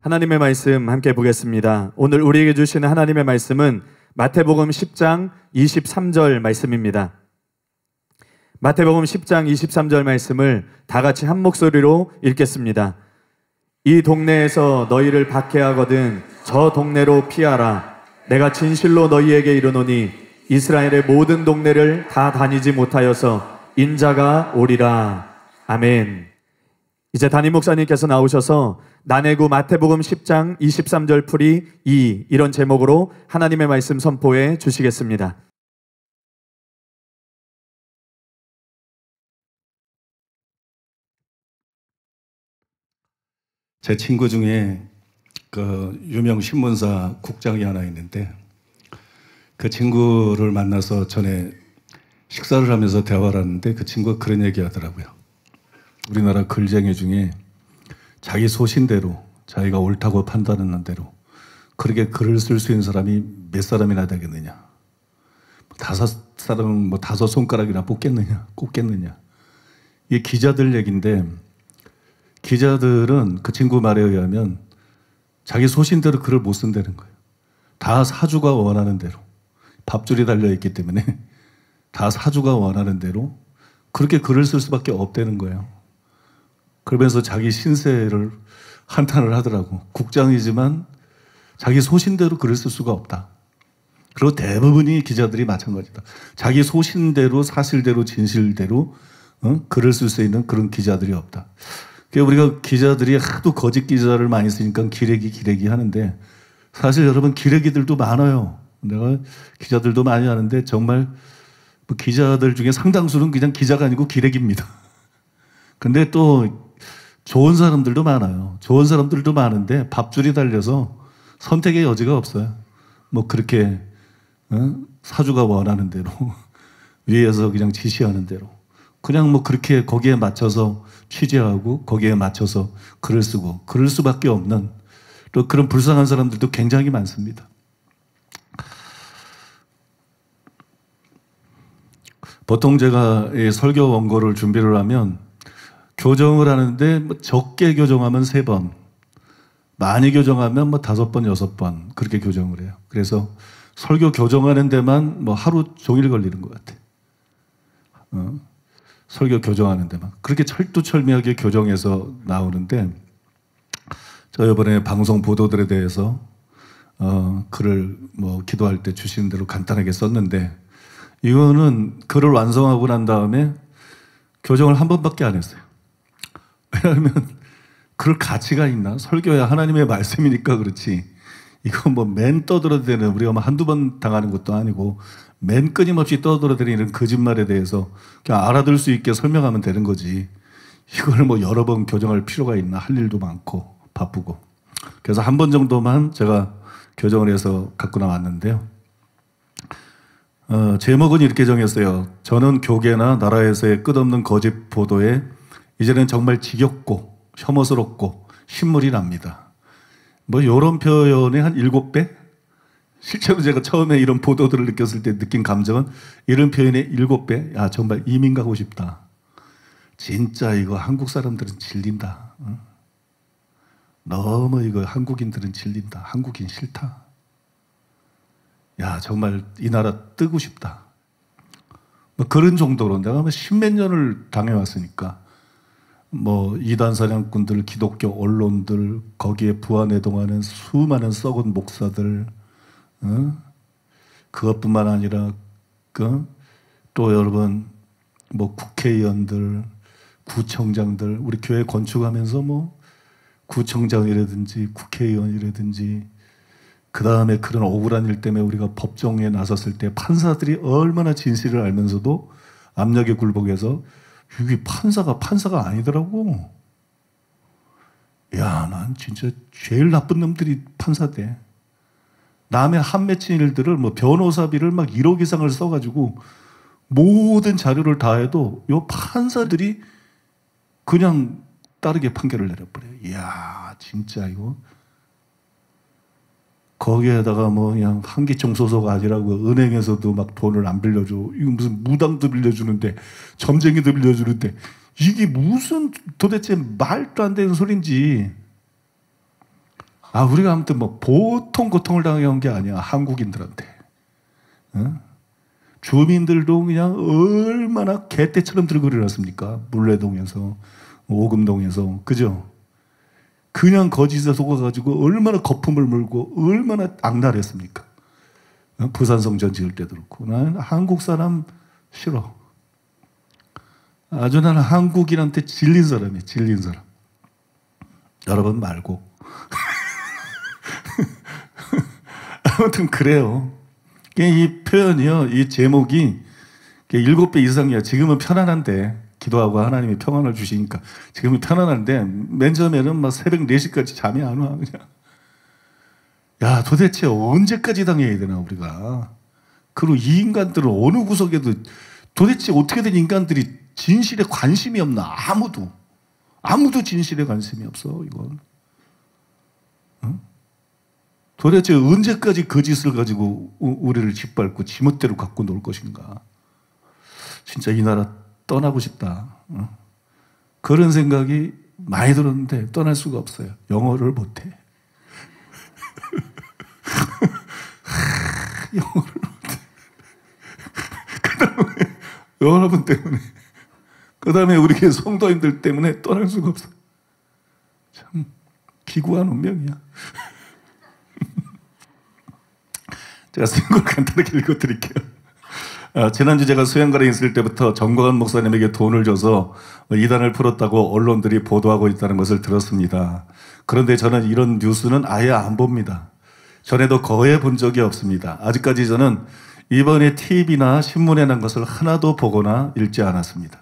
하나님의 말씀 함께 보겠습니다. 오늘 우리에게 주시는 하나님의 말씀은 마태복음 10장 23절 말씀입니다. 마태복음 10장 23절 말씀을 다 같이 한 목소리로 읽겠습니다. 이 동네에서 너희를 박해하거든 저 동네로 피하라. 내가 진실로 너희에게 이르노니 이스라엘의 모든 동네를 다 다니지 못하여서 인자가 오리라. 아멘. 이제 담임 목사님께서 나오셔서 난해구 마태복음 10장 23절 풀이 2 이런 제목으로 하나님의 말씀 선포해 주시겠습니다. 제 친구 중에 그 유명 신문사 국장이 하나 있는데 그 친구를 만나서 전에 식사를 하면서 대화를 하는데 그 친구가 그런 얘기 하더라고요. 우리나라 글쟁이 중에 자기 소신대로 자기가 옳다고 판단하는 대로 그렇게 글을 쓸 수 있는 사람이 몇 사람이나 되겠느냐. 다섯 사람, 다섯 손가락이나 꼽겠느냐. 이게 기자들 얘기인데 기자들은 그 친구 말에 의하면 자기 소신대로 글을 못 쓴다는 거예요. 다 사주가 원하는 대로. 밥줄이 달려있기 때문에 다 사주가 원하는 대로 그렇게 글을 쓸 수밖에 없다는 거예요. 그러면서 자기 신세를 한탄을 하더라고. 국장이지만 자기 소신대로 글을 쓸 수가 없다. 그리고 대부분이 기자들이 마찬가지다. 자기 소신대로 사실대로 진실대로 글을 쓸 수 있는 그런 기자들이 없다. 우리가 기자들이 하도 거짓 기자를 많이 쓰니까 기레기 하는데 사실 여러분 기레기들도 많아요. 내가 기자들도 많이 하는데 정말 기자들 중에 상당수는 그냥 기자가 아니고 기레기입니다. 근데 또 좋은 사람들도 많아요. 좋은 사람들도 많은데 밥줄이 달려서 선택의 여지가 없어요. 그렇게 사주가 원하는 대로 위에서 그냥 지시하는 대로 그냥 그렇게 거기에 맞춰서 취재하고 거기에 맞춰서 글을 쓰고 그럴 수밖에 없는 또 그런 불쌍한 사람들도 굉장히 많습니다. 보통 제가 이 설교 원고를 준비를 하면 교정을 하는데 적게 교정하면 3번, 많이 교정하면 5번, 6번 그렇게 교정을 해요. 그래서 설교 교정하는 데만 하루 종일 걸리는 것 같아요. 설교 교정하는 데만. 그렇게 철두철미하게 교정해서 나오는데 저 이번에 방송 보도들에 대해서 글을 기도할 때 주시는 대로 간단하게 썼는데 이거는 글을 완성하고 난 다음에 교정을 한 번밖에 안 했어요. 왜냐하면 그럴 가치가 있나? 설교야 하나님의 말씀이니까 그렇지. 이거 맨 떠들어대는 우리가 한두 번 당하는 것도 아니고 맨 끊임없이 떠들어대는 거짓말에 대해서 그냥 알아들 수 있게 설명하면 되는 거지. 이걸 여러 번 교정할 필요가 있나? 할 일도 많고 바쁘고. 그래서 한 번 정도만 제가 교정을 해서 갖고 나왔는데요. 제목은 이렇게 정했어요. 저는 교계나 나라에서의 끝없는 거짓 보도에 이제는 정말 지겹고 혐오스럽고 신물이 납니다. 이런 표현의 한 7배? 실제로 제가 처음에 이런 보도들을 느꼈을 때 느낀 감정은 이런 표현의 7배? 야, 정말 이민 가고 싶다. 진짜 이거 한국 사람들은 질린다. 너무 이거 한국인들은 질린다. 한국인 싫다. 야, 정말 이 나라 뜨고 싶다. 그런 정도로 내가 십몇 년을 당해왔으니까 이단 사냥꾼들, 기독교 언론들, 거기에 부안해동하는 수많은 썩은 목사들, 그것뿐만 아니라 또 여러분 국회의원들, 구청장들, 우리 교회 건축하면서 구청장이라든지 국회의원이라든지 그 다음에 그런 억울한 일 때문에 우리가 법정에 나섰을 때 판사들이 얼마나 진실을 알면서도 압력에 굴복해서 이게 판사가 아니더라고. 야, 난 진짜 제일 나쁜 놈들이 판사대. 남의 한 맺힌 일들을 변호사비를 1억 이상을 써가지고 모든 자료를 다 해도 이 판사들이 그냥 따르게 판결을 내려버려요. 이야, 진짜 이거. 거기에다가 그냥 한기총 소속 아니라고 은행에서도 돈을 안 빌려줘. 이거 무슨 무당도 빌려주는데, 점쟁이도 빌려주는데, 이게 무슨 도대체 말도 안 되는 소린지. 우리가 아무튼 뭐 보통 고통을 당한 게 아니야. 한국인들한테. 주민들도 그냥 얼마나 개떼처럼 들고 일어났습니까? 물레동에서, 오금동에서. 그죠? 그냥 거짓에 속아가지고 얼마나 거품을 물고 얼마나 악랄했습니까? 부산성전 지을 때도 그렇고. 나는 한국 사람 싫어. 아주 나는 한국인한테 질린 사람이에요. 질린 사람. 여러분 말고. 아무튼 그래요. 이 표현이요. 이 제목이 7배 이상이야. 지금은 편안한데 기도하고 하나님이 평안을 주시니까 지금은 편안한데 맨 처음에는 막 새벽 4시까지 잠이 안 와. 그냥. 야, 도대체 언제까지 당해야 되나 우리가. 그리고 이 인간들은 어느 구석에도 도대체 어떻게 된 인간들이 진실에 관심이 없나. 아무도 진실에 관심이 없어. 이건. 도대체 언제까지 거짓을 가지고 우리를 짓밟고 지멋대로 갖고 놀 것인가. 진짜 이 나라 떠나고 싶다. 그런 생각이 많이 들었는데 떠날 수가 없어요. 영어를 못해. 영어를 못해. 그 다음에 여러분 때문에, 그 다음에 우리 교회 성도님들 때문에 떠날 수가 없어. 참 기구한 운명이야. 제가 쓴 걸 간단하게 읽어드릴게요. 지난주 제가 수양관에 있을 때부터 정광훈 목사님에게 돈을 줘서 이단을 풀었다고 언론들이 보도하고 있다는 것을 들었습니다. 그런데 저는 이런 뉴스는 아예 안 봅니다. 전에도 거의 본 적이 없습니다. 아직까지 저는 이번에 TV나 신문에 난 것을 하나도 보거나 읽지 않았습니다.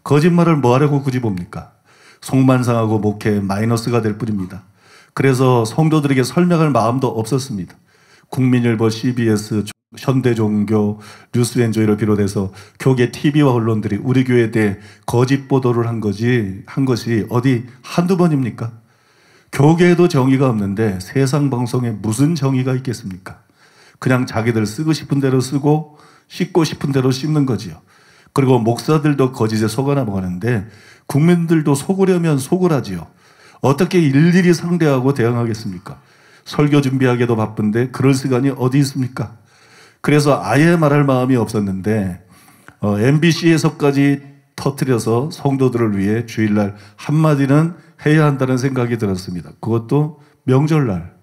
거짓말을 뭐 하려고 굳이 봅니까? 속만상하고 목회에 마이너스가 될 뿐입니다. 그래서 성도들에게 설명할 마음도 없었습니다. 국민일보, CBS, 현대종교, 뉴스엔조이를 비롯해서 교계 TV와 언론들이 우리 교회에 대해 거짓 보도를 한 것이 어디 한두 번입니까? 교계에도 정의가 없는데 세상 방송에 무슨 정의가 있겠습니까? 그냥 자기들 쓰고 싶은 대로 쓰고 씹고 싶은 대로 씹는 거지요. 그리고 목사들도 거짓에 속아 넘어가는데 국민들도 속으려면 속으라지요. 어떻게 일일이 상대하고 대응하겠습니까? 설교 준비하기도 바쁜데 그럴 시간이 어디 있습니까? 그래서 아예 말할 마음이 없었는데 MBC에서까지 터뜨려서 성도들을 위해 주일날 한마디는 해야 한다는 생각이 들었습니다. 그것도 명절날,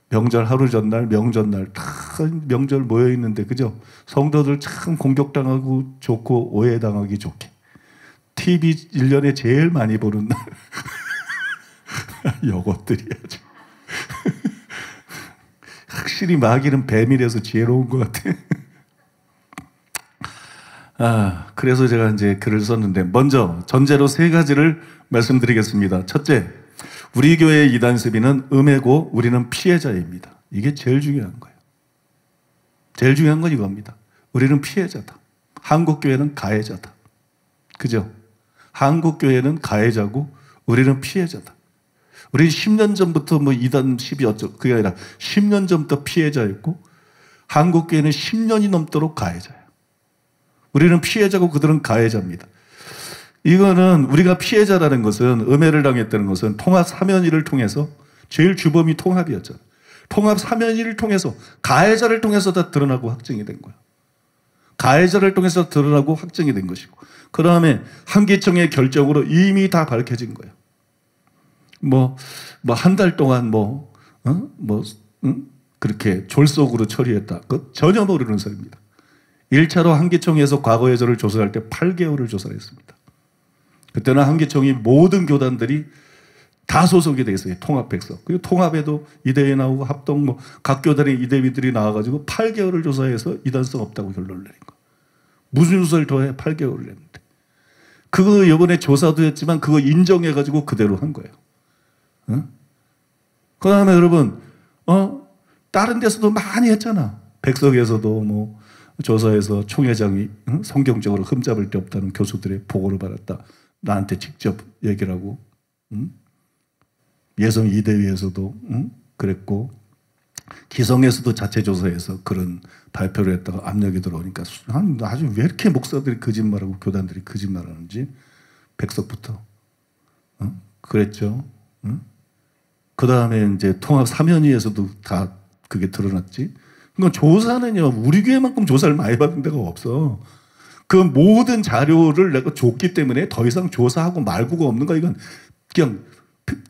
명절 하루 전날, 명절날 다 명절 모여 있는데 그죠? 성도들 참 공격당하고 좋고 오해당하기 좋게 TV 1년에 제일 많이 보는 날 요것들이야죠. 확실히 마귀는 배밀해서 지혜로운 것 같아. 그래서 제가 이제 글을 썼는데 먼저 전제로 3가지를 말씀드리겠습니다. 첫째, 우리 교회의 이단 시비는 음해고 우리는 피해자입니다. 이게 제일 중요한 거예요. 제일 중요한 건 이겁니다. 우리는 피해자다. 한국 교회는 가해자다. 그죠? 한국 교회는 가해자고 우리는 피해자다. 우리 10년 전부터 뭐 이단 시비 어쩌고 그게 아니라 10년 전부터 피해자였고 한국 교회는 10년이 넘도록 가해자예요. 우리는 피해자고 그들은 가해자입니다. 이거는 우리가 피해자라는 것은 음해를 당했다는 것은 통합 사면위를 통해서 제일 주범이 통합이었잖아요. 통합 사면위를 통해서 가해자를 통해서 다 드러나고 확정이 된 거예요. 가해자를 통해서 드러나고 확정이 된 것이고 그 다음에 한기총의 결정으로 이미 다 밝혀진 거예요. 한 달 동안 그렇게 졸속으로 처리했다. 그거 전혀 모르는 소리입니다. 1차로 한기총에서 과거의 저를 조사할 때 8개월을 조사를 했습니다. 그때는 한기총이 모든 교단들이 다 소속이 되어 있어요. 통합백서. 그리고 통합에도 이대회 나오고 합동 각 교단의 이대위들이 나와가지고 8개월을 조사해서 이단성 없다고 결론을 내린 거예요. 무슨 조사를 더해 8개월을 했는데. 그거 이번에 조사도 했지만 그거 인정해가지고 그대로 한 거예요. 그 다음에 여러분, 다른 데서도 많이 했잖아. 백석에서도 조사해서 총회장이 성경적으로 흠잡을 데 없다는 교수들의 보고를 받았다. 나한테 직접 얘기를 하고, 예성 이대위에서도 그랬고, 기성에서도 자체 조사해서 그런 발표를 했다가 압력이 들어오니까 아주 왜 이렇게 목사들이 거짓말하고 교단들이 거짓말하는지 백석부터 그랬죠. 그 다음에 이제 통합 사면위에서도 다 그게 드러났지. 그러니까 조사는요, 우리 교회만큼 조사를 많이 받은 데가 없어. 그 모든 자료를 내가 줬기 때문에 더 이상 조사하고 말고가 없는 거야. 이건 그냥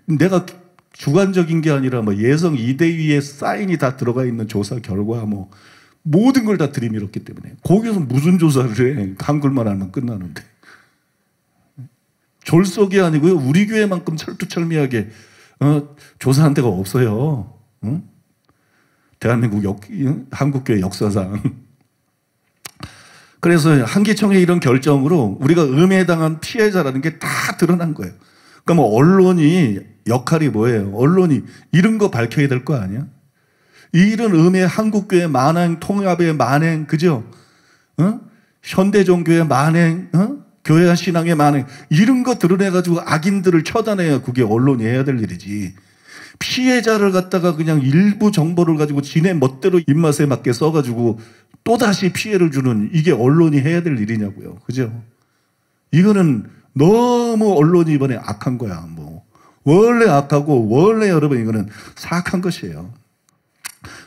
내가 주관적인 게 아니라 뭐 예성 이대위에 사인이 다 들어가 있는 조사 결과 뭐 모든 걸 다 들이밀었기 때문에 거기서 무슨 조사를 해. 한글만 하면 끝나는데. 졸속이 아니고요. 우리 교회만큼 철두철미하게 조사한 데가 없어요. 응? 대한민국 한국교회 역사상. 그래서 한기총의 이런 결정으로 우리가 음해당한 피해자라는 게 다 드러난 거예요. 그러니까 뭐 언론이 역할이 뭐예요? 언론이 이런 거 밝혀야 될 거 아니야? 이런 음해 한국교회 만행, 통합의 만행, 그죠? 현대종교의 만행, 교회와 신앙의 만행, 이런 거 드러내가지고 악인들을 처단해야 그게 언론이 해야 될 일이지. 피해자를 갖다가 그냥 일부 정보를 가지고 지네 멋대로 입맛에 맞게 써가지고 또다시 피해를 주는 이게 언론이 해야 될 일이냐고요. 그죠? 이거는 너무 언론이 이번에 악한 거야. 뭐 원래 악하고 원래 여러분 이거는 사악한 것이에요.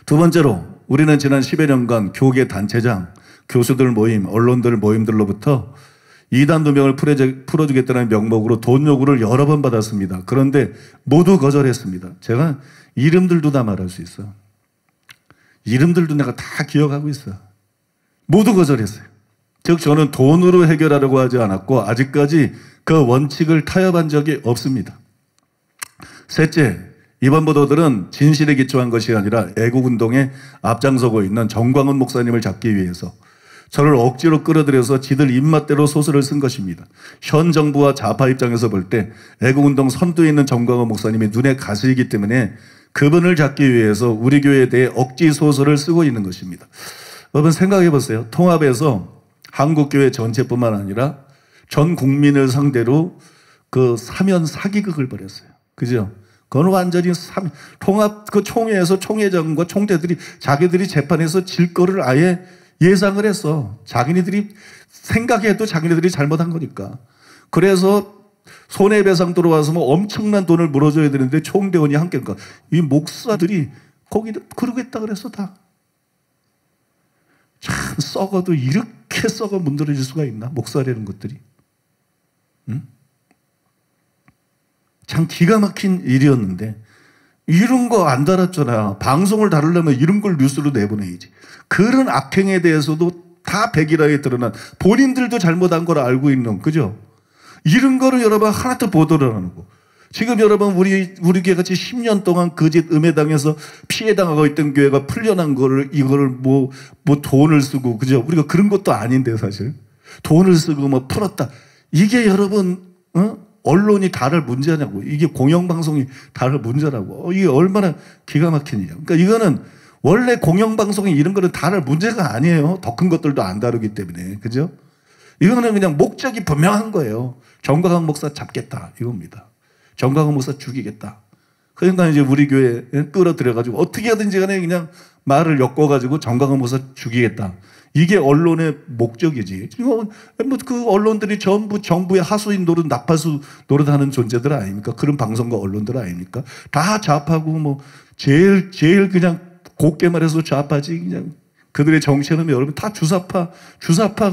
두 번째로 우리는 지난 10여 년간 교계 단체장, 교수들 모임, 언론들 모임들로부터 이단 누명을 풀어주겠다는 명목으로 돈 요구를 여러 번 받았습니다. 그런데 모두 거절했습니다. 제가 이름들도 다 말할 수 있어. 이름들도 내가 다 기억하고 있어. 모두 거절했어요. 즉 저는 돈으로 해결하려고 하지 않았고 아직까지 그 원칙을 타협한 적이 없습니다. 셋째, 이번 보도들은 진실에 기초한 것이 아니라 애국운동에 앞장서고 있는 정광훈 목사님을 잡기 위해서 저를 억지로 끌어들여서 지들 입맛대로 소설을 쓴 것입니다. 현 정부와 좌파 입장에서 볼 때 애국운동 선두에 있는 정광훈 목사님이 눈에 가시이기 때문에 그분을 잡기 위해서 우리 교회에 대해 억지 소설을 쓰고 있는 것입니다. 여러분 생각해 보세요. 통합에서 한국교회 전체뿐만 아니라 전 국민을 상대로 그 사면 사기극을 벌였어요. 그죠? 그건 완전히 통합 그 총회에서 총회장과 총대들이 자기들이 재판에서 질 거를 아예 예상을 했어. 자기네들이 생각해도 자기네들이 잘못한 거니까. 그래서 손해배상 들어와서 뭐 엄청난 돈을 물어줘야 되는데 총대원이 함께니까 이 목사들이 거기 그러겠다 그랬어 다. 참 썩어도 이렇게 썩어 문드러질 수가 있나? 목사라는 것들이. 응? 참 기가 막힌 일이었는데 이런 거 안 달았잖아. 방송을 다루려면 이런 걸 뉴스로 내보내야지. 그런 악행에 대해서도 다 백일하에 드러난 본인들도 잘못한 걸 알고 있는, 그죠? 이런 거를 여러분 하나도 보도를 안 하고 지금 여러분 우리 교회 같이 10년 동안 거짓 음해당해서 피해당하고 있던 교회가 풀려난 거를 이거를 뭐 돈을 쓰고, 그죠? 우리가 그런 것도 아닌데 사실 돈을 쓰고 뭐 풀었다. 이게 여러분 언론이 다룰 문제냐고. 이게 공영방송이 다룰 문제라고. 이게 얼마나 기가 막힌 일이야. 그러니까 이거는 원래 공영방송이 이런 거는 다룰 문제가 아니에요. 더 큰 것들도 안 다루기 때문에. 그죠? 이거는 그냥 목적이 분명한 거예요. 정광훈 목사 잡겠다. 이겁니다. 정광훈 목사 죽이겠다. 그러니까 이제 우리 교회에 끌어들여가지고 어떻게 하든지 간에 그냥 말을 엮어가지고 정광훈 목사 죽이겠다. 이게 언론의 목적이지. 뭐 그 언론들이 전부 정부의 하수인 노릇, 낙하수 노릇하는 존재들 아닙니까? 그런 방송과 언론들 아닙니까? 다 좌파고 뭐 제일 그냥 곱게 말해서 좌파지. 그냥 그들의 정체는 여러분 다 주사파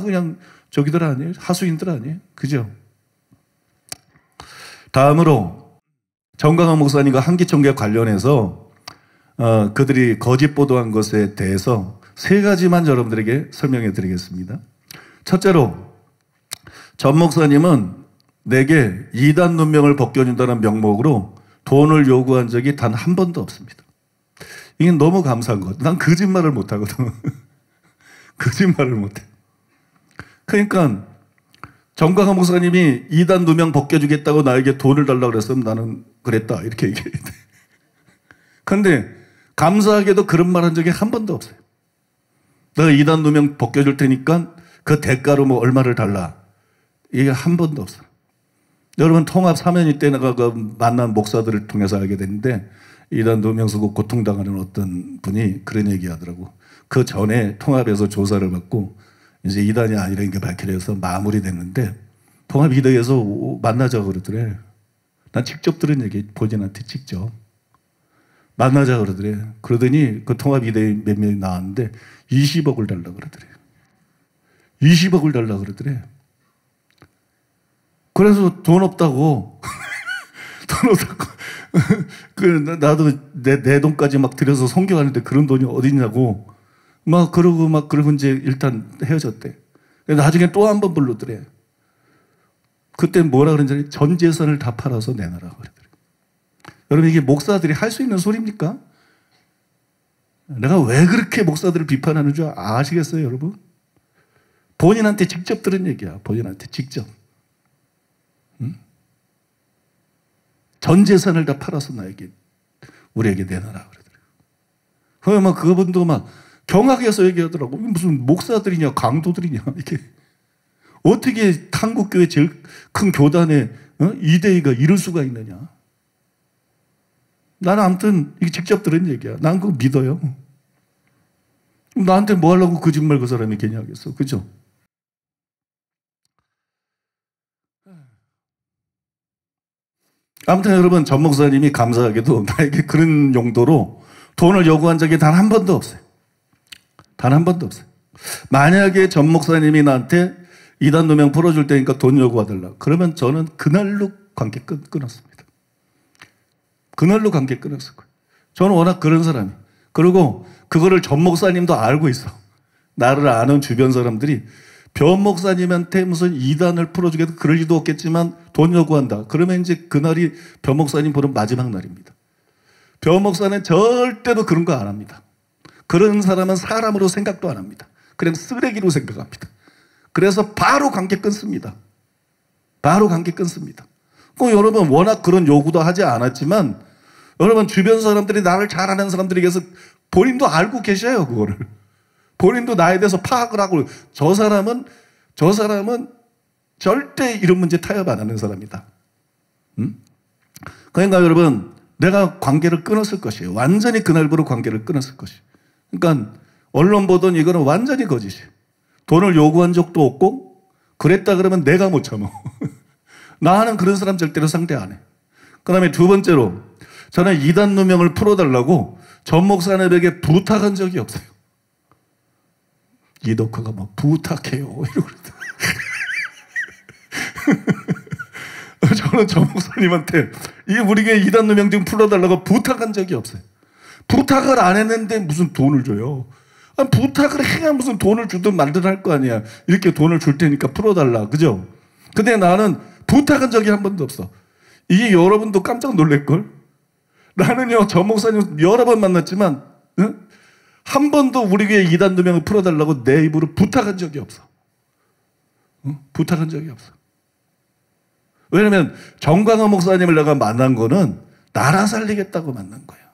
그냥 저기들 아니에요? 하수인들 아니에요? 그죠? 다음으로 정광훈 목사님과 한기총계 관련해서 그들이 거짓 보도한 것에 대해서 세 가지만 여러분들에게 설명해 드리겠습니다. 첫째로 전 목사님은 내게 이단 눈명을 벗겨준다는 명목으로 돈을 요구한 적이 단 한 번도 없습니다. 이게 너무 감사한 것. 난 거짓말을 못하거든. 거짓말을 못해. 그러니까 정광훈 목사님이 이단 누명 벗겨주겠다고 나에게 돈을 달라고 그랬으면 나는 그랬다 이렇게 얘기해야 돼. 그런데 감사하게도 그런 말 한 적이 한 번도 없어요. 내가 이단 누명 벗겨줄 테니까 그 대가로 뭐 얼마를 달라. 이게 한 번도 없어요. 여러분 통합 사면이 때 내가 그 만난 목사들을 통해서 알게 됐는데 이단 누명 쓰고 고통당하는 어떤 분이 그런 얘기 하더라고. 그 전에 통합에서 조사를 받고 이제 이단이 아니라는 게 밝혀져서 마무리됐는데 통합이대에서 만나자고 그러더래. 난 직접 들은 얘기, 본인한테 직접. 만나자 그러더래. 그러더니 그 통합이대 몇 명이 나왔는데 20억을 달라 그러더래. 20억을 달라 그러더래. 그래서 돈 없다고. 돈 없다고. 나도 내 돈까지 막 들여서 성경하는데 그런 돈이 어딨냐고. 막 그러고 이제 일단 헤어졌대. 나중에 또 한 번 부르더래. 그때 뭐라 그런지 전 재산을 다 팔아서 내놔라 그러더래. 여러분, 이게 목사들이 할 수 있는 소리입니까? 내가 왜 그렇게 목사들을 비판하는 줄 아시겠어요, 여러분? 본인한테 직접 들은 얘기야. 본인한테 직접. 응? 전 재산을 다 팔아서 우리에게 내놔라 그러더래요. 막 그분도 막 경악해서 얘기하더라고. 무슨 목사들이냐, 강도들이냐, 이게. 어떻게 한국교회 제일 큰 교단에 이대희가 이럴 수가 있느냐. 나는 아무튼 이게 직접 들은 얘기야. 난 그거 믿어요. 나한테 뭐 하려고 거짓말 그 사람이 괜히 하겠어. 그죠? 아무튼 여러분, 전 목사님이 감사하게도 나에게 그런 용도로 돈을 요구한 적이 단 한 번도 없어요. 단 한 번도 없어요. 만약에 전 목사님이 나한테 이단 누명 풀어줄 테니까 돈 요구하달라. 그러면 저는 그날로 관계 끊었습니다. 그날로 관계 끊었을 거예요. 저는 워낙 그런 사람이에요. 그리고 그거를 전 목사님도 알고 있어. 나를 아는 주변 사람들이 변 목사님한테 무슨 이단을 풀어주겠다 그럴 리도 없겠지만 돈 요구한다. 그러면 이제 그날이 변 목사님 보는 마지막 날입니다. 변 목사는 절대로 그런 거 안 합니다. 그런 사람은 사람으로 생각도 안 합니다. 그냥 쓰레기로 생각합니다. 그래서 바로 관계 끊습니다. 바로 관계 끊습니다. 여러분, 워낙 그런 요구도 하지 않았지만 여러분, 주변 사람들이 나를 잘 아는 사람들에게서 본인도 알고 계셔요, 그거를. 본인도 나에 대해서 파악을 하고, 저 사람은 절대 이런 문제 타협 안 하는 사람이다. 그러니까 여러분, 내가 관계를 끊었을 것이에요. 완전히 그날부로 관계를 끊었을 것이에요. 그러니까 언론 보던 이거는 완전히 거짓이에요. 돈을 요구한 적도 없고, 그랬다 그러면 내가 못 참아. 나는 그런 사람 절대로 상대 안 해. 그 다음에 두 번째로, 저는 이단 누명을 풀어달라고 전 목사님에게 부탁한 적이 없어요. 이덕화가 막 부탁해요. 이러고 저는 전 목사님한테 우리 교회 이단 누명 좀 풀어달라고 부탁한 적이 없어요. 부탁을 안 했는데 무슨 돈을 줘요. 부탁을 해야 무슨 돈을 주든 말든 할 거 아니야. 이렇게 돈을 줄 테니까 풀어달라. 그죠? 근데 나는 부탁한 적이 한 번도 없어. 이게 여러분도 깜짝 놀랄걸? 나는요, 전 목사님 여러 번 만났지만, 한 번도 우리 교회 이단 누명을 풀어달라고 내 입으로 부탁한 적이 없어. 부탁한 적이 없어. 왜냐면, 정광훈 목사님을 내가 만난 거는 나라 살리겠다고 만난 거예요.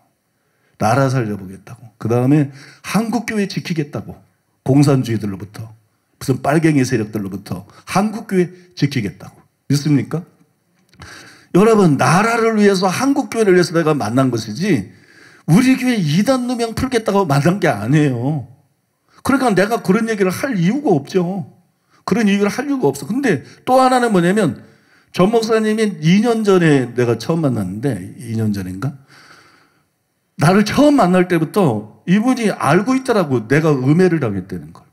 나라 살려보겠다고. 그 다음에 한국교회 지키겠다고. 공산주의들로부터, 무슨 빨갱이 세력들로부터 한국교회 지키겠다고. 믿습니까? 여러분, 나라를 위해서, 한국교회를 위해서 내가 만난 것이지 우리 교회 이단 누명 풀겠다고 만난 게 아니에요. 그러니까 내가 그런 얘기를 할 이유가 없죠. 그런 얘기를 할 이유가 없어. 근데 또 하나는 뭐냐면, 전 목사님이 2년 전에 내가 처음 만났는데, 2년 전인가? 나를 처음 만날 때부터 이분이 알고 있더라고. 내가 음해를 당했다는 걸.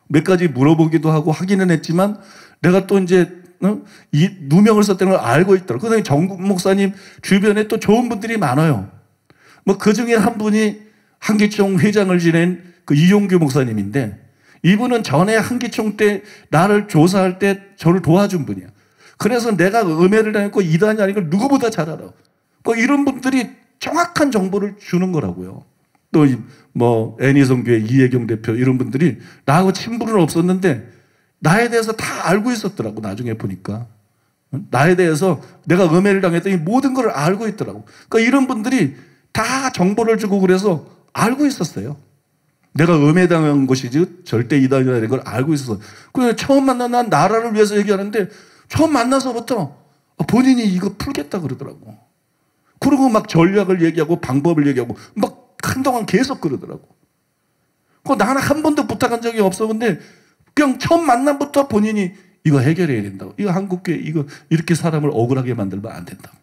몇 가지 물어보기도 하고 하기는 했지만, 내가 또 이제 이 누명을 썼다는 걸 알고 있더라고요. 그다음에 정 목사님 주변에 또 좋은 분들이 많아요. 뭐 그 중에 한 분이 한기총 회장을 지낸 그 이용규 목사님인데, 이분은 전에 한기총 때 나를 조사할 때 저를 도와준 분이야. 그래서 내가 음해를 당했고 이단이 아닌 걸 누구보다 잘 알아. 이런 분들이 정확한 정보를 주는 거라고요. 또 뭐 애니성교회 이혜경 대표 이런 분들이 나하고 친분은 없었는데 나에 대해서 다 알고 있었더라고. 나중에 보니까 나에 대해서 내가 음해를 당했더니 모든 걸 알고 있더라고. 그러니까 이런 분들이 다 정보를 주고 그래서 알고 있었어요. 내가 음해당한 것이지 절대 이단이라는 걸 알고 있었어. 그래서 처음 만난 난 나라를 위해서 얘기하는데 처음 만나서부터 본인이 이거 풀겠다 그러더라고. 그리고 막 전략을 얘기하고 방법을 얘기하고 막 한동안 계속 그러더라고. 나는 한 번도 부탁한 적이 없어. 근데 그냥 처음 만남부터 본인이 이거 해결해야 된다고. 이거 한국교회 이거 이렇게 사람을 억울하게 만들면 안 된다고.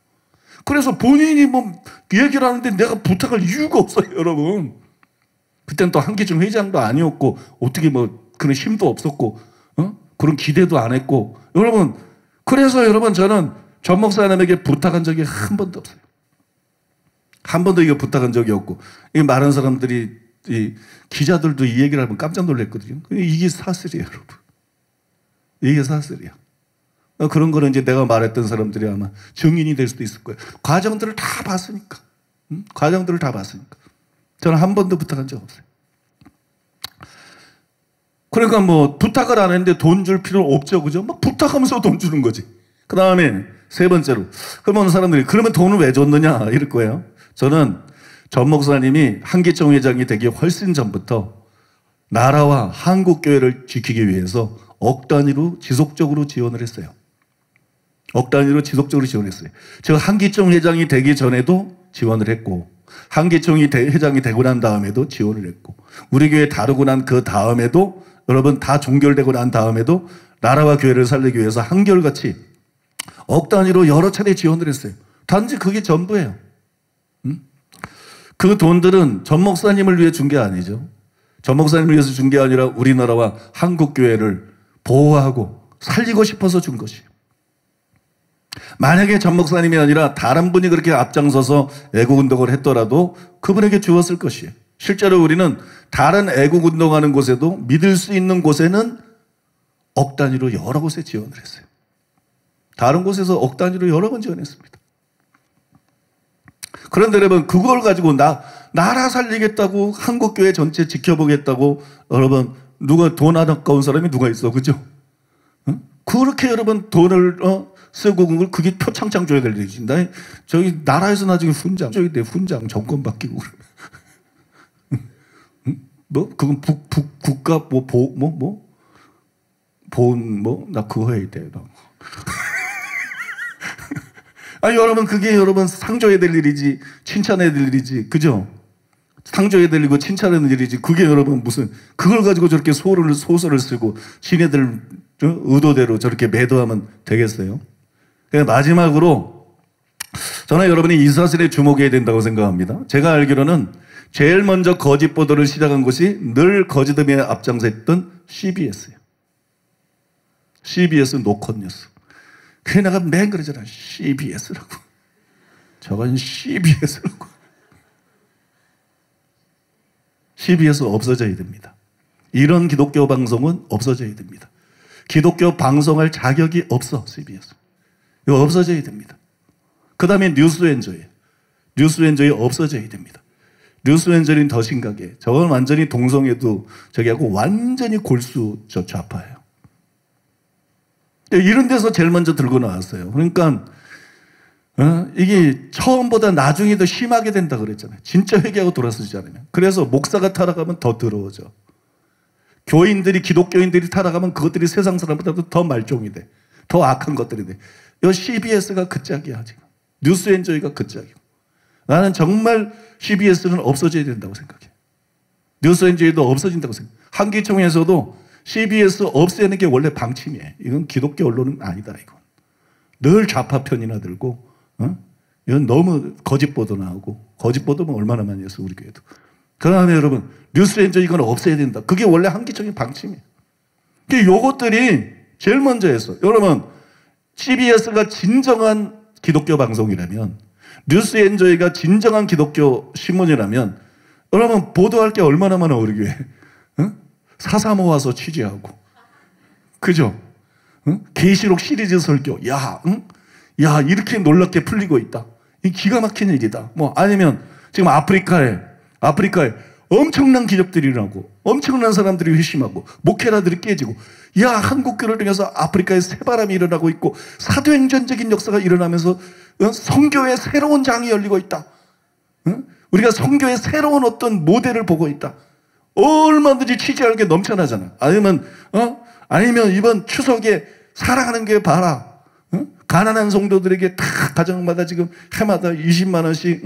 그래서 본인이 뭐 얘기를 하는데 내가 부탁할 이유가 없어요, 여러분. 그때는 또 한기중 회장도 아니었고 어떻게 뭐 그런 힘도 없었고 그런 기대도 안 했고 여러분 그래서 여러분 저는 전 목사님에게 부탁한 적이 한 번도 없어요. 한 번도 이거 부탁한 적이 없고 많은 사람들이 기자들도 이 얘기를 하면 깜짝 놀랐거든요. 이게 사슬이에요, 여러분. 이게 사슬이야. 그런 거는 이제 내가 말했던 사람들이 아마 증인이 될 수도 있을 거예요. 과정들을 다 봤으니까. 과정들을 다 봤으니까. 저는 한 번도 부탁한 적 없어요. 그러니까 뭐 부탁을 안 했는데 돈 줄 필요 없죠. 그죠? 막 부탁하면서 돈 주는 거지. 그 다음에 세 번째로. 그러면 사람들이 그러면 돈을 왜 줬느냐 이럴 거예요. 저는 전 목사님이 한기총 회장이 되기 훨씬 전부터 나라와 한국교회를 지키기 위해서 억 단위로 지속적으로 지원을 했어요. 억 단위로 지속적으로 지원했어요. 제가 한기총 회장이 되기 전에도 지원을 했고 한기총이 회장이 되고 난 다음에도 지원을 했고 우리 교회 다루고 난 그 다음에도 여러분 다 종결되고 난 다음에도 나라와 교회를 살리기 위해서 한결같이 억 단위로 여러 차례 지원을 했어요. 단지 그게 전부예요. 그 돈들은 전 목사님을 위해 준 게 아니죠. 전 목사님을 위해서 준 게 아니라 우리나라와 한국교회를 보호하고 살리고 싶어서 준 것이에요. 만약에 전 목사님이 아니라 다른 분이 그렇게 앞장서서 애국운동을 했더라도 그분에게 주었을 것이에요. 실제로 우리는 다른 애국운동하는 곳에도 믿을 수 있는 곳에는 억 단위로 여러 곳에 지원을 했어요. 다른 곳에서 억 단위로 여러 번 지원했습니다. 그런데 여러분 그걸 가지고 나라 살리겠다고 한국교회 전체 지켜보겠다고 여러분 누가 돈 안 아까운 사람이 누가 있어, 그죠? 그렇게 여러분 돈을 쓰고 그게 표창장 줘야 될 일이지. 저기 나라에서 나중에 훈장 줘야 돼. 훈장 정권 바뀌고 뭐 그건 국가 나 그거 해야 돼. 아니 여러분 그게 여러분 상줘야 될 일이지 칭찬해야 될 일이지, 그죠? 상줘야 될 일이고 칭찬하는 일이지. 그게 여러분 무슨 그걸 가지고 저렇게 소설을 쓰고 지네들 의도대로 저렇게 매도하면 되겠어요? 마지막으로 저는 여러분이 이 사실에 주목해야 된다고 생각합니다. 제가 알기로는 제일 먼저 거짓 보도를 시작한 곳이 늘 거짓음에 앞장섰던 CBS예요. CBS 노컷뉴스. 그래 내가 맨 그러잖아. CBS라고. 저건 CBS라고. CBS 없어져야 됩니다. 이런 기독교 방송은 없어져야 됩니다. 기독교 방송할 자격이 없어, CBS. 이거 없어져야 됩니다. 그 다음에 뉴스엔저예요. 뉴스엔저이 없어져야 됩니다. 뉴스엔저는 더 심각해. 저건 완전히 동성애도 저기하고 완전히 골수 좌파예요. 이런 데서 제일 먼저 들고 나왔어요. 그러니까 이게 처음보다 나중에 더 심하게 된다 그랬잖아요. 진짜 회개하고 돌아서지 않으면. 그래서 목사가 타락하면 더 더러워져. 교인들이 기독교인들이 타락하면 그것들이 세상 사람보다도 더 말종이 돼. 더 악한 것들이 돼. 이 CBS가 그 짝이야 지금. 뉴스엔저이가 그 짝이고. 나는 정말 CBS는 없어져야 된다고 생각해. 뉴스엔저이도 없어진다고 생각해. 한기총에서도 CBS 없애는 게 원래 방침이에요. 이건 기독교 언론은 아니다. 이건 늘 좌파 편이나 들고, 이건 너무 거짓 보도 나오고 거짓 보도면 얼마나 많이 했어 우리 교회도. 그 다음에 여러분 뉴스엔저 이건 없애야 된다. 그게 원래 한기총의 방침이에요. 요것들이 제일 먼저 했어. 여러분 CBS가 진정한 기독교 방송이라면 뉴스엔저이가 진정한 기독교 신문이라면 여러분 보도할 게 얼마나 많아 우리 교회. 사사모 와서 취재하고, 그죠? 계시록 시리즈 설교, 야 이렇게 놀랍게 풀리고 있다. 이 기가 막힌 일이다. 뭐 아니면 지금 아프리카에 엄청난 기적들이 일어나고, 엄청난 사람들이 회심하고, 목회자들이 깨지고, 야 한국교를 통해서 아프리카에 새바람이 일어나고 있고, 사도행전적인 역사가 일어나면서 선교의 새로운 장이 열리고 있다. 우리가 선교의 새로운 어떤 모델을 보고 있다. 얼마든지 취재할 게 넘쳐나잖아. 아니면 이번 추석에 사랑하는 게 봐라. 가난한 성도들에게 다 가정마다 지금 해마다 20만 원씩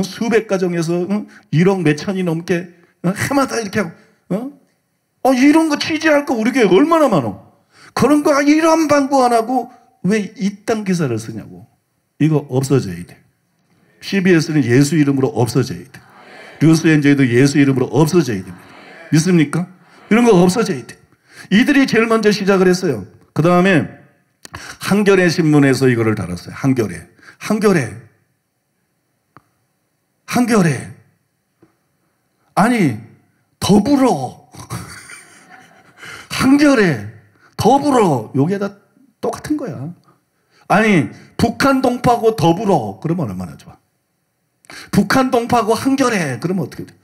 수백 가정에서 1억 몇천이 넘게 해마다 이렇게 하고 이런 거 취재할 거 우리 교회 얼마나 많어. 그런 거 이런 방구 안 하고 왜 이딴 기사를 쓰냐고. 이거 없어져야 돼. CBS는 예수 이름으로 없어져야 돼. 뉴스엔저이도 예수 이름으로 없어져야 됩니다. 믿습니까? 이런 거 없어져야 돼. 이들이 제일 먼저 시작을 했어요. 그 다음에 한겨레 신문에서 이거를 달았어요. 한겨레. 아니, 더불어. 한겨레, 더불어. 요게 다 똑같은 거야. 아니, 북한 동파하고 더불어. 그러면 얼마나 좋아. 북한 동파하고 한겨레. 그러면 어떻게 돼?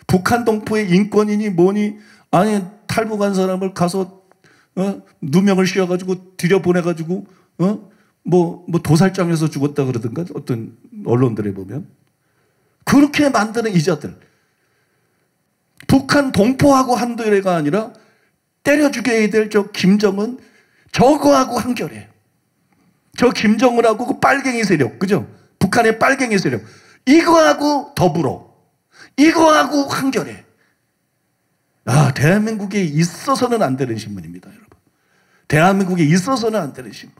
북한 동포의 인권이니 뭐니, 아니, 탈북한 사람을 가서, 누명을 씌워가지고 들여보내가지고, 뭐 도살장에서 죽었다 그러든가, 어떤 언론들에 보면. 그렇게 만드는 이자들. 북한 동포하고 한겨레가 아니라 때려 죽여야 될 저 김정은, 저거하고 한겨레. 저 김정은하고 그 빨갱이 세력, 그죠? 북한의 빨갱이 세력. 이거하고 더불어. 이거하고 한겨레. 아, 대한민국에 있어서는 안 되는 신문입니다, 여러분. 대한민국에 있어서는 안 되는 신문.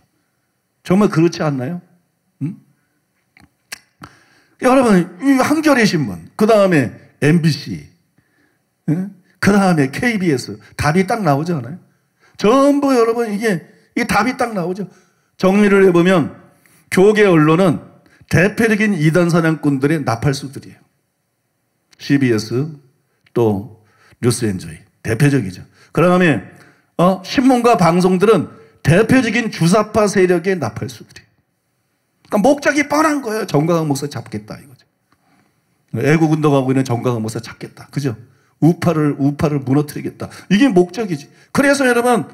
정말 그렇지 않나요? 응? 여러분, 이 한겨레 신문, 그 다음에 MBC, 응? 그 다음에 KBS, 답이 딱 나오지 않아요? 전부 여러분, 이게 답이 딱 나오죠. 정리를 해보면, 교계 언론은 대표적인 이단 사냥꾼들의 나팔수들이에요. CBS, 또 뉴스엔조이, 대표적이죠. 그 다음에 신문과 방송들은 대표적인 주사파 세력의 나팔수들이에요. 그러니까 목적이 뻔한 거예요. 정광훈 목사 잡겠다 이거죠. 애국운동하고 있는 정광훈 목사 잡겠다. 그죠? 우파를 무너뜨리겠다. 이게 목적이지. 그래서 여러분,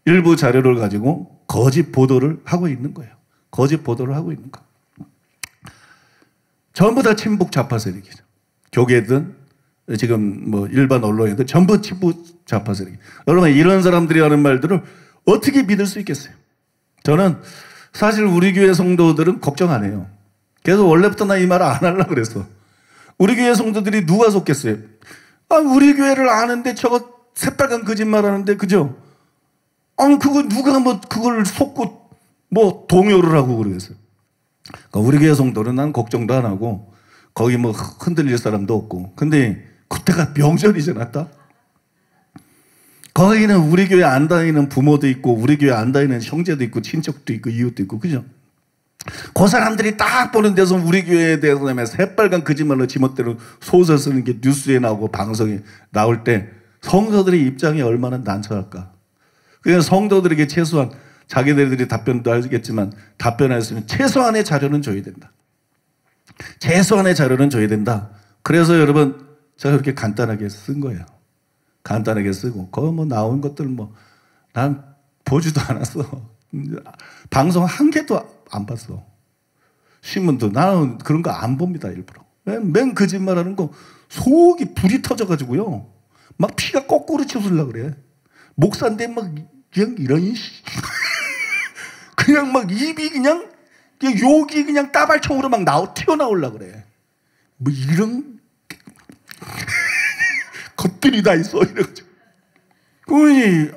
일부 자료를 가지고 거짓 보도를 하고 있는 거예요. 거짓 보도를 하고 있는 거. 전부 다 친북 좌파 세력이죠. 교계든 지금 뭐 일반 언론이든 전부 친북 좌파 세력. 여러분, 이런 사람들이 하는 말들을 어떻게 믿을 수 있겠어요? 저는 사실 우리 교회 성도들은 걱정 안 해요. 그래서 원래부터 나 이 말 안 하려고 그랬어. 우리 교회 성도들이 누가 속겠어요? 아, 우리 교회를 아는데 저거 새빨간 거짓말 하는데, 그죠? 아니, 그거 누가 뭐 그걸 속고 뭐 동요를 하고 그러겠어요. 그러니까 우리 교회 성도는 난 걱정도 안 하고 거기 뭐 흔들릴 사람도 없고. 근데 그때가 명절이잖아, 딱. 거기는 우리 교회 안 다니는 부모도 있고, 우리 교회 안 다니는 형제도 있고, 친척도 있고, 이웃도 있고, 그죠? 그 사람들이 딱 보는 데서 우리 교회에 대해서 새빨간 거짓말로 지멋대로 소설 쓰는 게 뉴스에 나오고 방송에 나올 때 성도들의 입장이 얼마나 난처할까. 그래서 성도들에게 최소한 자기들이 답변도 하겠지만 답변할 수 있는 최소한의 자료는 줘야 된다. 최소한의 자료는 줘야 된다. 그래서 여러분, 제가 그렇게 간단하게 쓴 거예요. 간단하게 쓰고, 거기 뭐 나온 것들 난 보지도 않았어. 방송 한 개도 안 봤어. 신문도 나는 그런 거 안 봅니다, 일부러. 맨 거짓말 하는 거 속이 불이 터져가지고요. 막 피가 거꾸로 치우려고 그래. 목사인데 막 그냥 이런 그냥 막 입이 그냥 욕이 그냥 따발총으로 막 튀어나오려고 그래. 뭐 이런 것들이 다 있어. 이래가지고. 그러니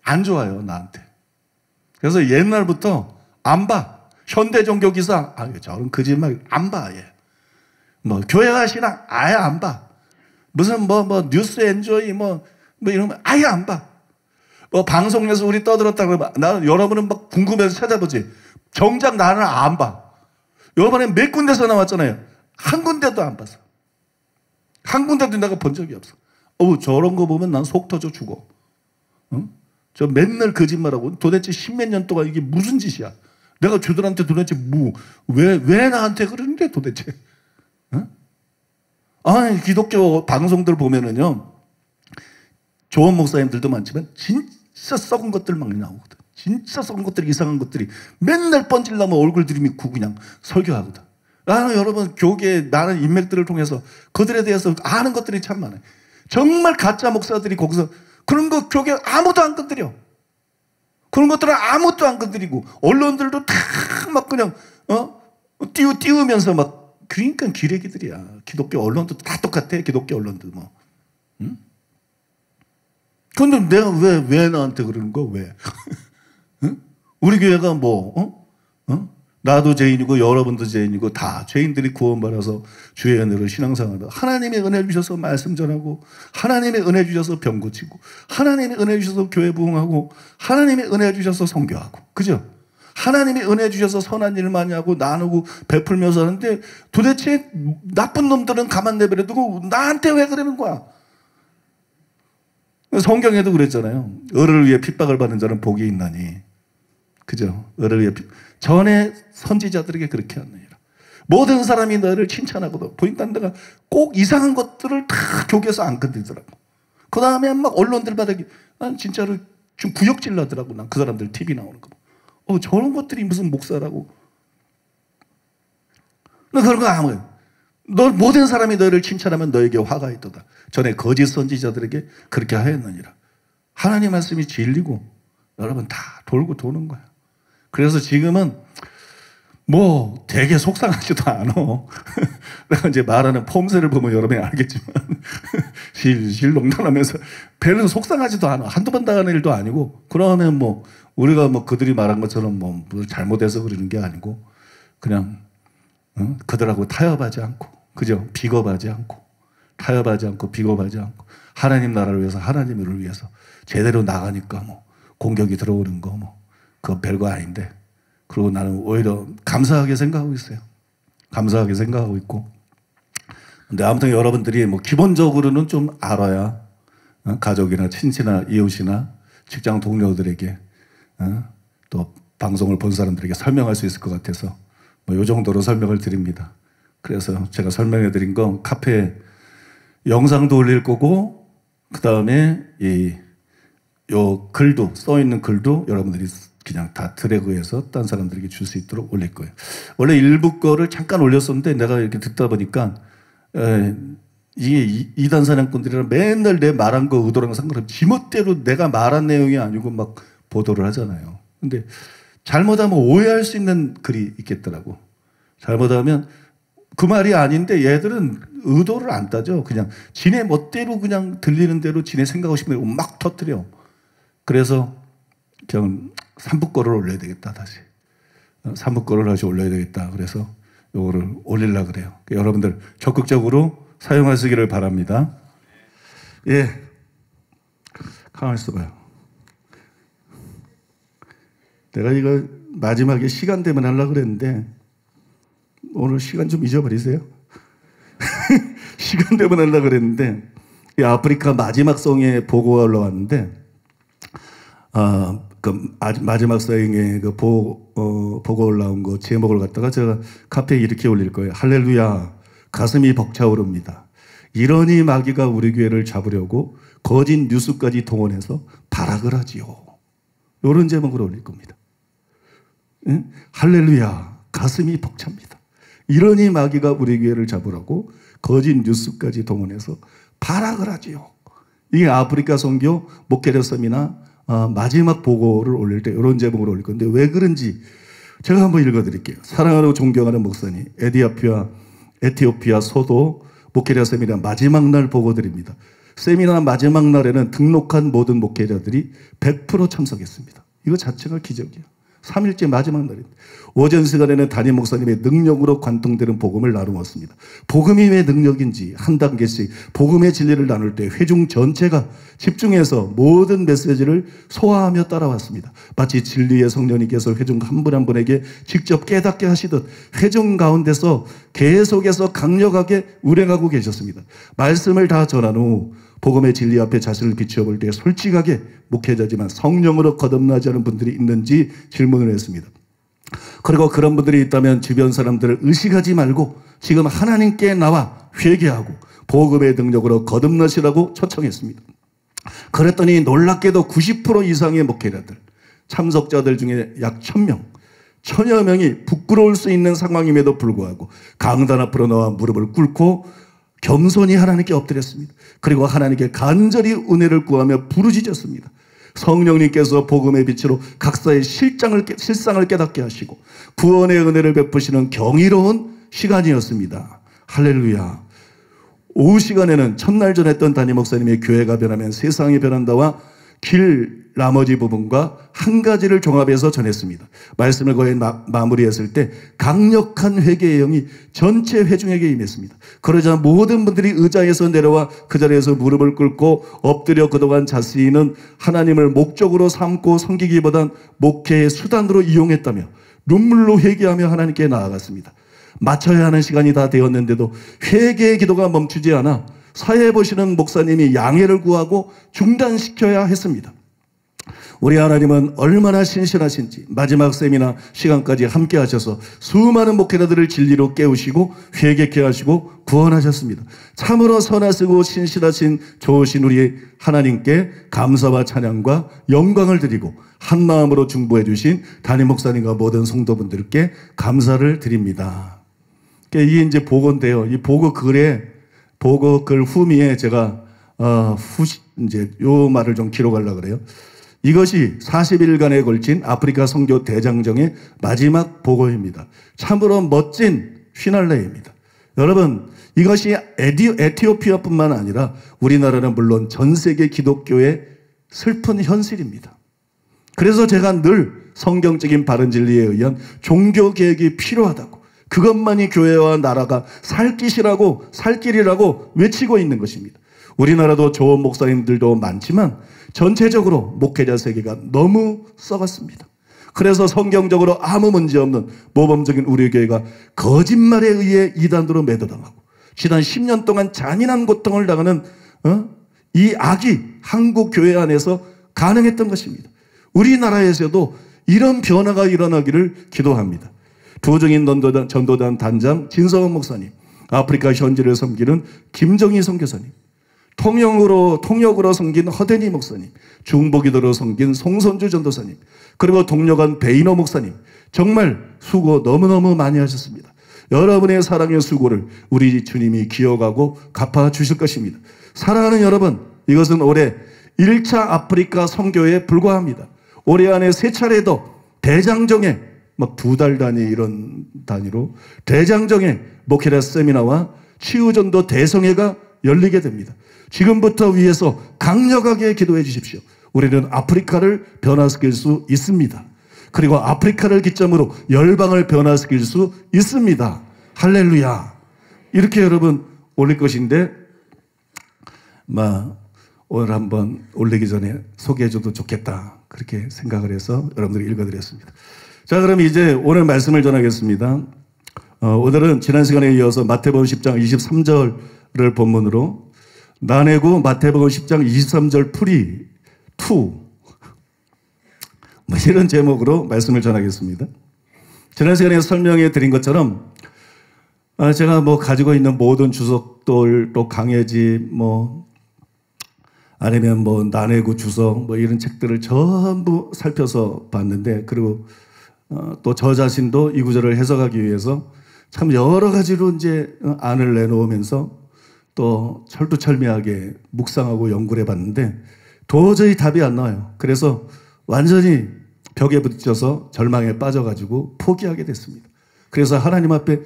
안 좋아요, 나한테. 그래서 옛날부터 안 봐. 현대종교 기사, 저런 거짓말 안 봐, 얘. 뭐, 교회가 신앙 아예 안 봐. 무슨 뉴스 엔조이 이런 거 아예 안 봐. 뭐, 방송에서 우리 떠들었다 그러면 나는 여러분은 막 궁금해서 찾아보지. 정작 나는 안 봐. 이번에 몇 군데서 나왔잖아요. 한 군데도 안 봤어. 한 군데도 내가 본 적이 없어. 저런 거 보면 난 속 터져 죽어. 응? 저 맨날 거짓말하고 도대체 십몇 년 동안 이게 무슨 짓이야? 내가 저들한테 도대체 왜 나한테 그러는데 도대체? 응? 아니, 기독교 방송들 보면은요, 좋은 목사님들도 많지만 진짜 썩은 것들 막 나오거든. 진짜 썩은 것들이, 이상한 것들이 맨날 번질나면 얼굴 들이미고 그냥 설교하거든. 나는 여러분, 나는 인맥들을 통해서 그들에 대해서 아는 것들이 참 많아요. 정말 가짜 목사들이 거기서 그런 거 교계 아무도 안 건드려. 그런 것들은 아무도 안 건드리고, 언론들도 다 막 그냥, 띄우면서 막, 그러니까 기레기들이야. 기독교 언론도 다 똑같아, 기독교 언론도 뭐. 응? 근데 내가 왜 나한테 그러는 거야, 왜? 응? 우리 교회가 나도 죄인이고 여러분도 죄인이고 다 죄인들이 구원받아서 주의 은혜로 신앙생활을 하나님의 은혜 주셔서 말씀 전하고 하나님의 은혜 주셔서 병 고치고 하나님의 은혜 주셔서 교회 부흥하고 하나님의 은혜 주셔서 선교하고 그죠? 하나님의 은혜 주셔서 선한 일 많이 하고 나누고 베풀면서 하는데 도대체 나쁜 놈들은 가만 내버려두고 나한테 왜 그러는 거야? 성경에도 그랬잖아요. 을을 위해 핍박을 받는 자는 복이 있나니. 그죠? 을을 위해 전에 선지자들에게 그렇게 하느니라. 모든 사람이 너를 칭찬하고도 보니까 내가 꼭 이상한 것들을 다 교계에서 안 건드리더라고. 그 다음에 막 언론들마다 난 진짜로 좀 구역질 나더라고. 난 그 사람들 TV 나오는 거. 저런 것들이 무슨 목사라고. 너 그런 거 아무거나. 모든 사람이 너를 칭찬하면 너에게 화가 있도다. 전에 거짓 선지자들에게 그렇게 하였느니라. 하나님 말씀이 진리고 여러분 다 돌고 도는 거야. 그래서 지금은 뭐 되게 속상하지도 않아. 내가 이제 말하는 폼새를 보면 여러분이 알겠지만 실실 농담하면서 별로 속상하지도 않아. 한두 번 당하는 일도 아니고 그러면 뭐 우리가 뭐 그들이 말한 것처럼 뭐 잘못해서 그러는 게 아니고 그냥 그들하고 타협하지 않고 그죠? 비겁하지 않고 타협하지 않고 비겁하지 않고 하나님 나라를 위해서 하나님을 위해서 제대로 나가니까 뭐 공격이 들어오는 거 뭐 그거 별거 아닌데 그리고 나는 오히려 감사하게 생각하고 있어요. 감사하게 생각하고 있고 근데 아무튼 여러분들이 뭐 기본적으로는 좀 알아야 가족이나 친지나 이웃이나 직장 동료들에게 또 방송을 본 사람들에게 설명할 수 있을 것 같아서 뭐 요 정도로 설명을 드립니다. 그래서 제가 설명해 드린 건 카페에 영상도 올릴 거고 그 다음에 요 글도 써 있는 글도 여러분들이 그냥 다 드래그해서 딴 사람들에게 줄 수 있도록 올릴 거예요. 원래 일부 거를 잠깐 올렸었는데 내가 이렇게 듣다 보니까 이게 이단 사냥꾼들이랑 맨날 내 말한 거 의도랑 상관없이 지멋대로 내가 말한 내용이 아니고 막 보도를 하잖아요. 근데 잘못하면 오해할 수 있는 글이 있겠더라고. 잘못하면 그 말이 아닌데 얘들은 의도를 안 따져. 그냥 지네 멋대로 그냥 들리는 대로 지네 생각하고 싶은 대로 막 터뜨려. 그래서 그냥 3부 거를 올려야 되겠다 다시. 3부 거를 다시 올려야 되겠다. 그래서 요거를 올리려고 그래요. 여러분들 적극적으로 사용하시기를 바랍니다. 예. 가만히 있어봐요. 내가 이거 마지막에 시간 되면 하려고 그랬는데 오늘 시간 좀 잊어버리세요. 시간 되면 하려고 그랬는데 이 아프리카 마지막 성에 보고가 올라왔는데 그 마지막 성에 그 보고 올라온 거 제목을 갖다가 제가 카페에 이렇게 올릴 거예요. 할렐루야 가슴이 벅차오릅니다. 이러니 마귀가 우리 교회를 잡으려고 거짓 뉴스까지 동원해서 발악을 하지요. 이런 제목으로 올릴 겁니다. 응? 할렐루야 가슴이 벅찹니다. 이러니 마귀가 우리 교회를 잡으라고 거짓 뉴스까지 동원해서 발악을 하지요. 이게 아프리카 선교 목회자섬이나 마지막 보고를 올릴 때 이런 제목으로 올릴 건데 왜 그런지 제가 한번 읽어드릴게요. 사랑하고 존경하는 목사님, 에티오피아 소도 목회자 세미나 마지막 날 보고드립니다. 세미나 마지막 날에는 등록한 모든 목회자들이 100% 참석했습니다. 이거 자체가 기적이에요. 3일째 마지막 날입니다. 오전 시간에는 담임 목사님의 능력으로 관통되는 복음을 나누었습니다. 복음이 왜 능력인지 한 단계씩 복음의 진리를 나눌 때 회중 전체가 집중해서 모든 메시지를 소화하며 따라왔습니다. 마치 진리의 성령님께서 회중 한 분 한 분에게 직접 깨닫게 하시듯 회중 가운데서 계속해서 강력하게 운행하고 계셨습니다. 말씀을 다 전한 후 복음의 진리 앞에 자신을 비추어 볼 때 솔직하게 목회자지만 성령으로 거듭나지 않은 분들이 있는지 질문을 했습니다. 그리고 그런 분들이 있다면 주변 사람들을 의식하지 말고 지금 하나님께 나와 회개하고 복음의 능력으로 거듭나시라고 초청했습니다. 그랬더니 놀랍게도 90% 이상의 목회자들, 참석자들 중에 약 1000명, 1000여 명이 부끄러울 수 있는 상황임에도 불구하고 강단 앞으로 나와 무릎을 꿇고 겸손히 하나님께 엎드렸습니다. 그리고 하나님께 간절히 은혜를 구하며 부르짖었습니다. 성령님께서 복음의 빛으로 각자의 실상을 깨닫게 하시고 구원의 은혜를 베푸시는 경이로운 시간이었습니다. 할렐루야. 오후 시간에는 첫날 전했던 담임 목사님의 교회가 변하면 세상이 변한다와 길 나머지 부분과 한 가지를 종합해서 전했습니다. 말씀을 거의 마무리했을 때 강력한 회개의 영이 전체 회중에게 임했습니다. 그러자 모든 분들이 의자에서 내려와 그 자리에서 무릎을 꿇고 엎드려 그동안 자신은 하나님을 목적으로 삼고 섬기기보단 목회의 수단으로 이용했다며 눈물로 회개하며 하나님께 나아갔습니다. 마쳐야 하는 시간이 다 되었는데도 회개의 기도가 멈추지 않아 사회 보시는 목사님이 양해를 구하고 중단시켜야 했습니다. 우리 하나님은 얼마나 신실하신지 마지막 세미나 시간까지 함께 하셔서 수많은 목회자들을 진리로 깨우시고 회개케 하시고 구원하셨습니다. 참으로 선하시고 신실하신 좋으신 우리 하나님께 감사와 찬양과 영광을 드리고 한 마음으로 중보해 주신 담임 목사님과 모든 성도분들께 감사를 드립니다. 이게 이제 보고인데요. 이 보고 글 후미에 제가 이제 요 말을 좀 기록하려고 그래요. 이것이 40일간에 걸친 아프리카 선교 대장정의 마지막 보고입니다. 참으로 멋진 휘날레입니다. 여러분, 이것이 에티오피아뿐만 아니라 우리나라는 물론 전 세계 기독교의 슬픈 현실입니다. 그래서 제가 늘 성경적인 바른 진리에 의한 종교 개혁이 필요하다고, 그것만이 교회와 나라가 살 길이라고 외치고 있는 것입니다. 우리나라도 좋은 목사님들도 많지만 전체적으로 목회자 세계가 너무 썩었습니다. 그래서 성경적으로 아무 문제 없는 모범적인 우리 교회가 거짓말에 의해 이단으로 매도당하고 지난 10년 동안 잔인한 고통을 당하는 이 악이 한국 교회 안에서 가능했던 것입니다. 우리나라에서도 이런 변화가 일어나기를 기도합니다. 두중인 전도단 단장 진성원 목사님, 아프리카 현지를 섬기는 김정희 선교사님, 통역으로 섬긴 허대니 목사님, 중보기도로 섬긴 송선주 전도사님, 그리고 동료간 베이너 목사님, 정말 수고 너무너무 많이 하셨습니다. 여러분의 사랑의 수고를 우리 주님이 기억하고 갚아주실 것입니다. 사랑하는 여러분, 이것은 올해 1차 아프리카 선교에 불과합니다. 올해 안에 3차례 더 대장정에 막 2달 단위 이런 단위로 대장정에 목회자 세미나와 치유전도 대성회가 열리게 됩니다. 지금부터 위에서 강력하게 기도해 주십시오. 우리는 아프리카를 변화시킬 수 있습니다. 그리고 아프리카를 기점으로 열방을 변화시킬 수 있습니다. 할렐루야. 이렇게 여러분 올릴 것인데 오늘 한번 올리기 전에 소개해 줘도 좋겠다, 그렇게 생각을 해서 여러분들이 읽어드렸습니다. 자, 그럼 이제 오늘 말씀을 전하겠습니다. 오늘은 지난 시간에 이어서 마태복음 10장 23절을 본문으로 나내고 마태복음 10장 23절 풀이 2 이런 제목으로 말씀을 전하겠습니다. 지난 시간에 설명해 드린 것처럼 제가 가지고 있는 모든 주석들, 또 강해지 아니면 나내고 주석 이런 책들을 전부 살펴서 봤는데, 그리고 또 저 자신도 이 구절을 해석하기 위해서 참 여러 가지로 이제 안을 내놓으면서 또 철두철미하게 묵상하고 연구를 해봤는데 도저히 답이 안 나와요. 그래서 완전히 벽에 부딪혀서 절망에 빠져가지고 포기하게 됐습니다. 그래서 하나님 앞에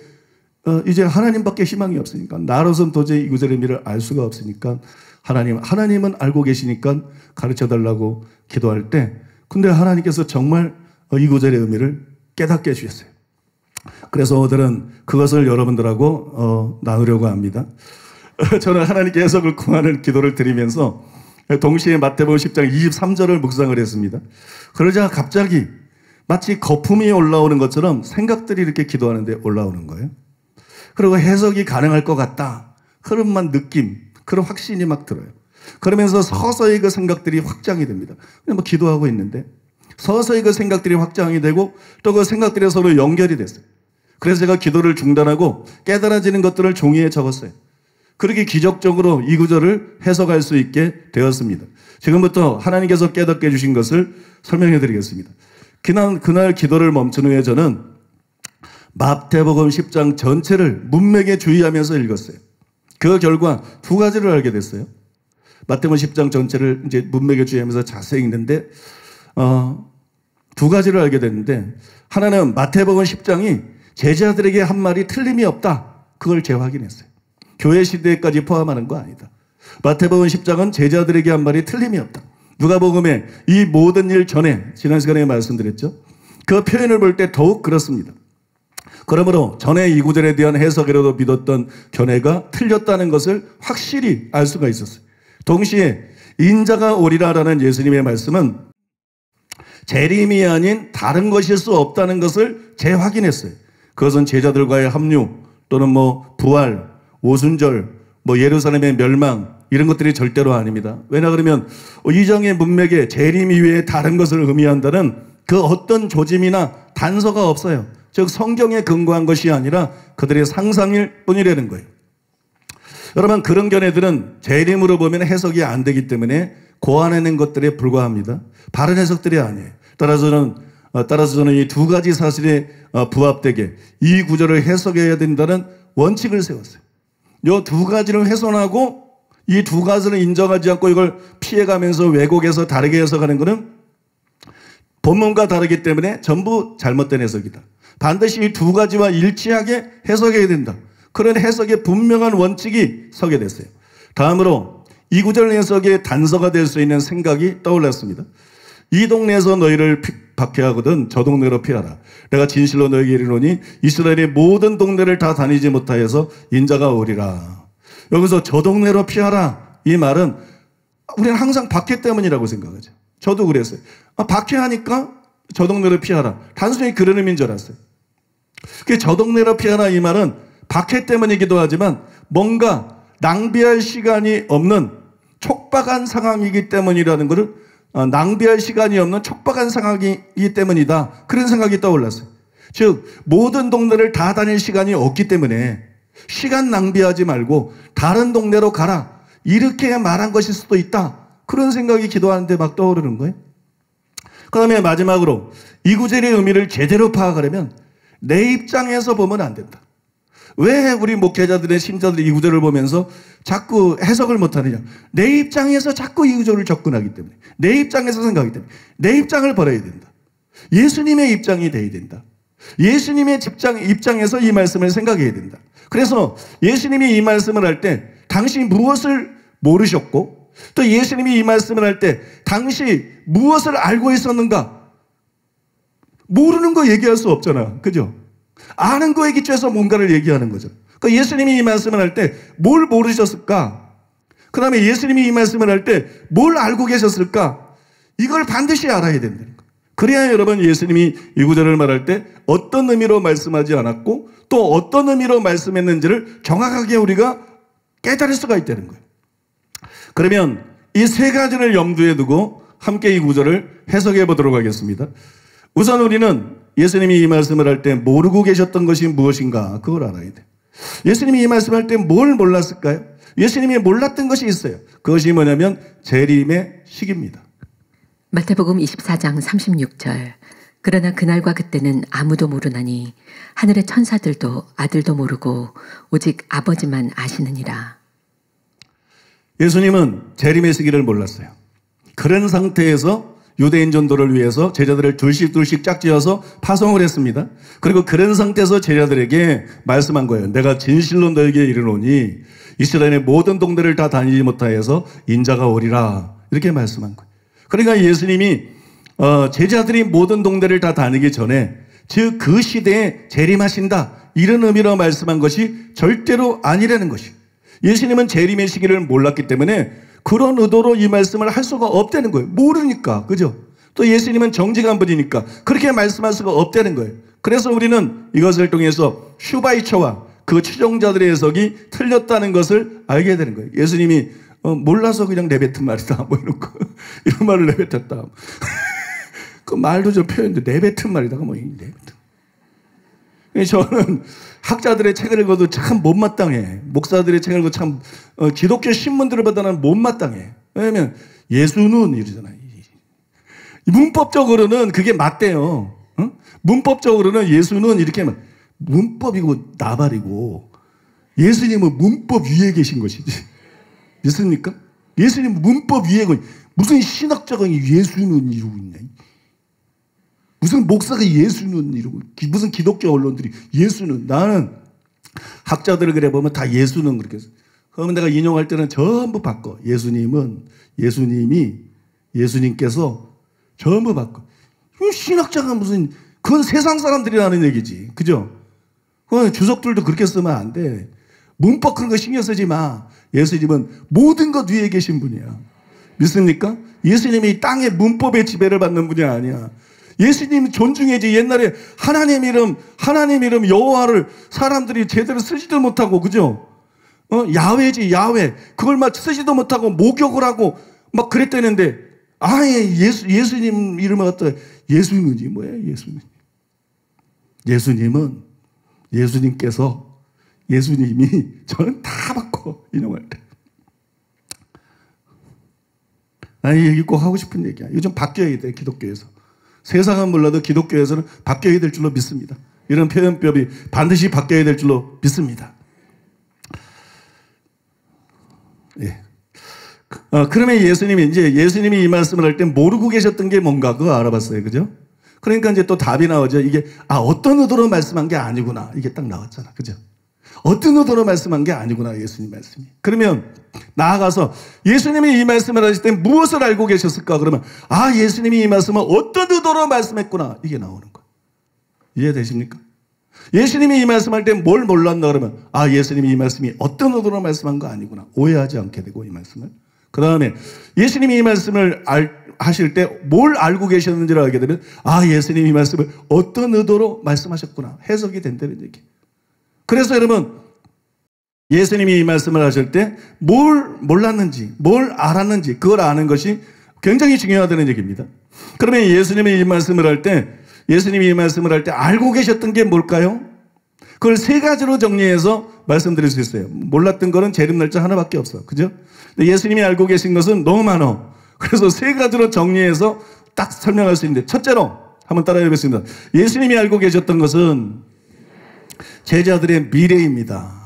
이제 하나님밖에 희망이 없으니까, 나로선 도저히 이 구절의 의미를 알 수가 없으니까 하나님은 알고 계시니까 가르쳐달라고 기도할 때, 근데 하나님께서 정말 이 구절의 의미를 깨닫게 해주셨어요. 그래서 오늘은 그것을 여러분들하고 나누려고 합니다. 저는 하나님께 해석을 구하는 기도를 드리면서 동시에 마태복음 10장 23절을 묵상을 했습니다. 그러자 갑자기 마치 거품이 올라오는 것처럼 생각들이 이렇게 기도하는데 올라오는 거예요. 그리고 해석이 가능할 것 같다, 그런 느낌, 그런 확신이 막 들어요. 그러면서 서서히 그 생각들이 확장이 됩니다. 그냥 기도하고 있는데 서서히 그 생각들이 확장이 되고 또 그 생각들이 서로 연결이 됐어요. 그래서 제가 기도를 중단하고 깨달아지는 것들을 종이에 적었어요. 그렇게 기적적으로 이 구절을 해석할 수 있게 되었습니다. 지금부터 하나님께서 깨닫게 해주신 것을 설명해 드리겠습니다. 그날 기도를 멈춘 후에 저는 마태복음 10장 전체를 문맥에 주의하면서 읽었어요. 그 결과 2가지를 알게 됐어요. 마태복음 10장 전체를 이제 문맥에 주의하면서 자세히 읽는데 2가지를 알게 됐는데, 하나는 마태복음 10장이 제자들에게 한 말이 틀림이 없다, 그걸 재확인했어요. 교회 시대까지 포함하는 거 아니다. 마태복음 10장은 제자들에게 한 말이 틀림이 없다. 누가복음에 이 모든 일 전에 지난 시간에 말씀드렸죠. 그 표현을 볼 때 더욱 그렇습니다. 그러므로 전에 이 구절에 대한 해석으로도 믿었던 견해가 틀렸다는 것을 확실히 알 수가 있었어요. 동시에 인자가 오리라라는 예수님의 말씀은 재림이 아닌 다른 것일 수 없다는 것을 재확인했어요. 그것은 제자들과의 합류 또는 부활, 오순절, 예루살렘의 멸망 이런 것들이 절대로 아닙니다. 왜냐 그러면 이장의 문맥에 재림 이외에 다른 것을 의미한다는 그 어떤 조짐이나 단서가 없어요. 즉 성경에 근거한 것이 아니라 그들의 상상일 뿐이라는 거예요. 여러분 그런 견해들은 재림으로 보면 해석이 안 되기 때문에 고안해낸 것들에 불과합니다. 바른 해석들이 아니에요. 따라서 저는 이 두 가지 사실에 부합되게 이 구절을 해석해야 된다는 원칙을 세웠어요. 이 두 가지를 훼손하고 이 두 가지를 인정하지 않고 이걸 피해가면서 왜곡해서 다르게 해석하는 것은 본문과 다르기 때문에 전부 잘못된 해석이다. 반드시 이 두 가지와 일치하게 해석해야 된다. 그런 해석의 분명한 원칙이 서게 됐어요. 다음으로 이 구절 해석의 단서가 될 수 있는 생각이 떠올랐습니다. 이 동네에서 너희를 박해하거든 저 동네로 피하라. 내가 진실로 너희에게 이르노니 이스라엘의 모든 동네를 다 다니지 못하여서 인자가 오리라. 여기서 저 동네로 피하라. 이 말은 우리는 항상 박해 때문이라고 생각하죠. 저도 그랬어요. 박해하니까 저 동네로 피하라. 단순히 그런 의미인 줄 알았어요. 저 동네로 피하라 이 말은 박해 때문이기도 하지만 뭔가 낭비할 시간이 없는 촉박한 상황이기 때문이라는 것을 낭비할 시간이 없는 촉박한 상황이기 때문이다. 그런 생각이 떠올랐어요. 즉 모든 동네를 다 다닐 시간이 없기 때문에 시간 낭비하지 말고 다른 동네로 가라. 이렇게 말한 것일 수도 있다. 그런 생각이 기도하는데 막 떠오르는 거예요. 그 다음에 마지막으로 이 구절의 의미를 제대로 파악하려면 내 입장에서 보면 안 된다. 왜 우리 목회자들의 신자들이 이 구절을 보면서 자꾸 해석을 못하느냐. 내 입장에서 자꾸 이 구절을 접근하기 때문에 내 입장에서 생각하기 때문에 내 입장을 버려야 된다. 예수님의 입장이 돼야 된다. 예수님의 입장에서 이 말씀을 생각해야 된다. 그래서 예수님이 이 말씀을 할 때 당시 무엇을 모르셨고 또 예수님이 이 말씀을 할 때 당시 무엇을 알고 있었는가? 모르는 거 얘기할 수 없잖아. 그죠? 아는 거에 기초해서 뭔가를 얘기하는 거죠. 그러니까 예수님이 이 말씀을 할 때 뭘 모르셨을까? 그 다음에 예수님이 이 말씀을 할 때 뭘 알고 계셨을까? 이걸 반드시 알아야 된다는 거예요. 그래야 여러분 예수님이 이 구절을 말할 때 어떤 의미로 말씀하지 않았고 또 어떤 의미로 말씀했는지를 정확하게 우리가 깨달을 수가 있다는 거예요. 그러면 이 세 가지를 염두에 두고 함께 이 구절을 해석해 보도록 하겠습니다. 우선 우리는 예수님이 이 말씀을 할 때 모르고 계셨던 것이 무엇인가 그걸 알아야 돼요. 예수님이 이 말씀할 때 뭘 몰랐을까요? 예수님이 몰랐던 것이 있어요. 그것이 뭐냐면 재림의 시기입니다. 마태복음 24장 36절. 그러나 그날과 그때는 아무도 모르나니 하늘의 천사들도 아들도 모르고 오직 아버지만 아시느니라. 예수님은 재림의 시기를 몰랐어요. 그런 상태에서 유대인 전도를 위해서 제자들을 둘씩 짝지어서 파송을 했습니다. 그리고 그런 상태에서 제자들에게 말씀한 거예요. 내가 진실로 너에게 이르노니 이스라엘의 모든 동네를 다 다니지 못하여서 인자가 오리라. 이렇게 말씀한 거예요. 그러니까 예수님이 제자들이 모든 동네를 다 다니기 전에 즉 그 시대에 재림하신다. 이런 의미로 말씀한 것이 절대로 아니라는 것이에요. 예수님은 재림의 시기를 몰랐기 때문에 그런 의도로 이 말씀을 할 수가 없다는 거예요. 모르니까. 그죠? 또 예수님은 정직한 분이니까 그렇게 말씀할 수가 없다는 거예요. 그래서 우리는 이것을 통해서 슈바이처와 그 추종자들의 해석이 틀렸다는 것을 알게 되는 거예요. 예수님이 몰라서 그냥 내뱉은 말이다. 이런 거. 이런 말을 내뱉었다. 그 말도 좀 표현도 내뱉은 말이다. 내뱉은. 저는 학자들의 책을 읽어도 참 못마땅해. 목사들의 책을 읽어도 참 기독교 신문들을 보다는 못마땅해. 왜냐하면 예수는 이러잖아요. 문법적으로는 그게 맞대요. 응? 문법적으로는 예수는 이렇게 문법이고 나발이고 예수님은 문법 위에 계신 것이지. 믿습니까? 예수님은 문법 위에 무슨 신학자가 예수는 이러고 있냐. 무슨 목사가 예수는 이러고 무슨 기독교 언론들이 예수는 나는 학자들을 그래 보면 다 예수는 그렇게 해서 그러면 내가 인용할 때는 전부 바꿔. 예수님이 예수님께서 전부 바꿔. 신학자가 무슨, 그건 세상 사람들이라는 얘기지. 그죠? 그건 주석들도 그렇게 쓰면 안 돼. 문법 그런 거 신경 쓰지 마. 예수님은 모든 것 위에 계신 분이야. 믿습니까? 예수님이 땅의 문법의 지배를 받는 분이 아니야. 예수님 존중해지. 옛날에 하나님 이름 여호와를 사람들이 제대로 쓰지도 못하고, 그죠? 야훼지, 야훼. 그걸 막 쓰지도 못하고 목욕을 하고 막 그랬다는데, 아예 예수님 이름을 갖다 예수님이 뭐야, 예수님. 예수님이 저는 다 바꿔, 인용할 때. 나 이 얘기 꼭 하고 싶은 얘기야. 이거 좀 바뀌어야 돼, 기독교에서. 세상은 몰라도 기독교에서는 바뀌어야 될 줄로 믿습니다. 이런 표현법이 반드시 바뀌어야 될 줄로 믿습니다. 예. 그러면 예수님이 이 말씀을 할 때 모르고 계셨던 게 뭔가 그거 알아봤어요. 그죠? 그러니까 이제 또 답이 나오죠. 이게, 어떤 의도로 말씀한 게 아니구나. 이게 딱 나왔잖아. 그죠? 어떤 의도로 말씀한 게 아니구나, 예수님 말씀이. 그러면 나아가서 예수님이 이 말씀을 하실 때 무엇을 알고 계셨을까? 그러면, 예수님이 이 말씀을 어떤 의도로 말씀했구나. 이게 나오는 거예요. 이해되십니까? 예수님이 이 말씀할 때 뭘 몰랐나? 그러면, 예수님이 이 말씀이 어떤 의도로 말씀한 거 아니구나. 오해하지 않게 되고, 이 말씀을. 그 다음에 예수님이 이 말씀을 하실 때 뭘 알고 계셨는지를 알게 되면, 예수님이 이 말씀을 어떤 의도로 말씀하셨구나. 해석이 된다는 얘기. 그래서 여러분, 예수님이 이 말씀을 하실 때 뭘 몰랐는지, 뭘 알았는지, 그걸 아는 것이 굉장히 중요하다는 얘기입니다. 그러면 예수님이 이 말씀을 할 때 알고 계셨던 게 뭘까요? 그걸 세 가지로 정리해서 말씀드릴 수 있어요. 몰랐던 거는 재림날짜 하나밖에 없어. 그죠? 근데 예수님이 알고 계신 것은 너무 많아. 그래서 세 가지로 정리해서 딱 설명할 수 있는데, 첫째로 한번 따라해 보겠습니다. 예수님이 알고 계셨던 것은 제자들의 미래입니다.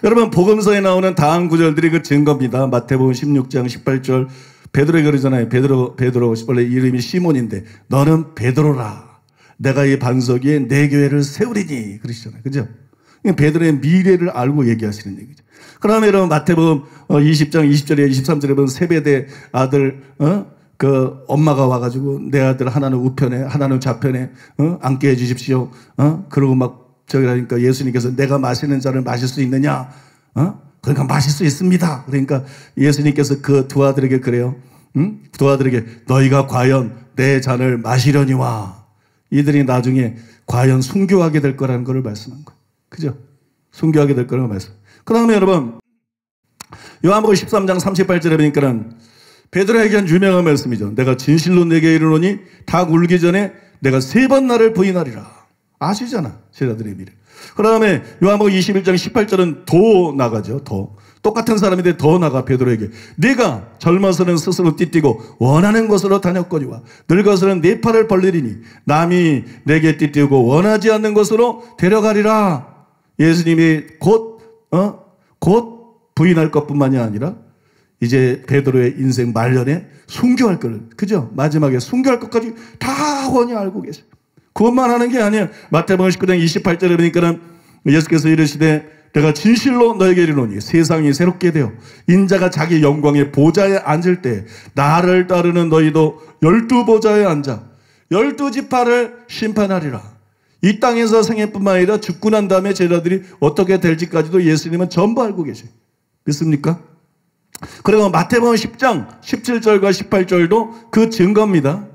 여러분, 복음서에 나오는 다음 구절들이 그 증거입니다. 마태복음 16장 18절, 베드로에게 그러잖아요. 베드로 원래 이름이 시몬인데, 너는 베드로라. 내가 이 반석 위에 내 교회를 세우리니. 그러시잖아요. 그죠? 베드로의 미래를 알고 얘기하시는 얘기죠. 그러면 여러분, 마태복음 20장 20절에 23절에 보면 세베대 아들, 그 엄마가 와가지고 내 아들 하나는 우편에 하나는 좌편에 앉게 해주십시오. 그러고 막 저기 하니까 예수님께서 내가 마시는 잔을 마실 수 있느냐? 그러니까 마실 수 있습니다. 그러니까 예수님께서 그 두 아들에게 그래요. 두 아들에게 너희가 과연 내 잔을 마시려니와. 이들이 나중에 과연 순교하게 될 거라는 것을 말씀한 거예요. 그죠? 순교하게 될 거라는 말씀. 그 다음에 여러분, 요한복음 13장 38절에 보니까는 베드로에게 한 유명한 말씀이죠. 내가 진실로 내게 이르노니 닭 울기 전에 내가 3번 나를 부인하리라. 아시잖아, 제자들의 미래. 그 다음에 요한복음 21장 18절은 더 나가죠. 똑같은 사람인데 더 나가 베드로에게 네가 젊어서는 스스로 띠띠고 원하는 곳으로 다녔거니와 늙어서는 네 팔을 벌리리니 남이 내게 띠띠고 원하지 않는 곳으로 데려가리라. 예수님이 곧 부인할 것뿐만이 아니라 이제 베드로의 인생 말년에 순교할 걸, 그죠? 마지막에 순교할 것까지 다 훤히 알고 계세요. 그것만 하는 게 아니에요. 마태복음 19장 28절에 보니까는 예수께서 이르시되 내가 진실로 너에게 이르노니 세상이 새롭게 되어 인자가 자기 영광의 보좌에 앉을 때 나를 따르는 너희도 12보좌에 앉아 12지파를 심판하리라. 이 땅에서 생애뿐만 아니라 죽고 난 다음에 제자들이 어떻게 될지까지도 예수님은 전부 알고 계세요. 믿습니까? 그리고 마태복음 10장 17절과 18절도 그 증거입니다.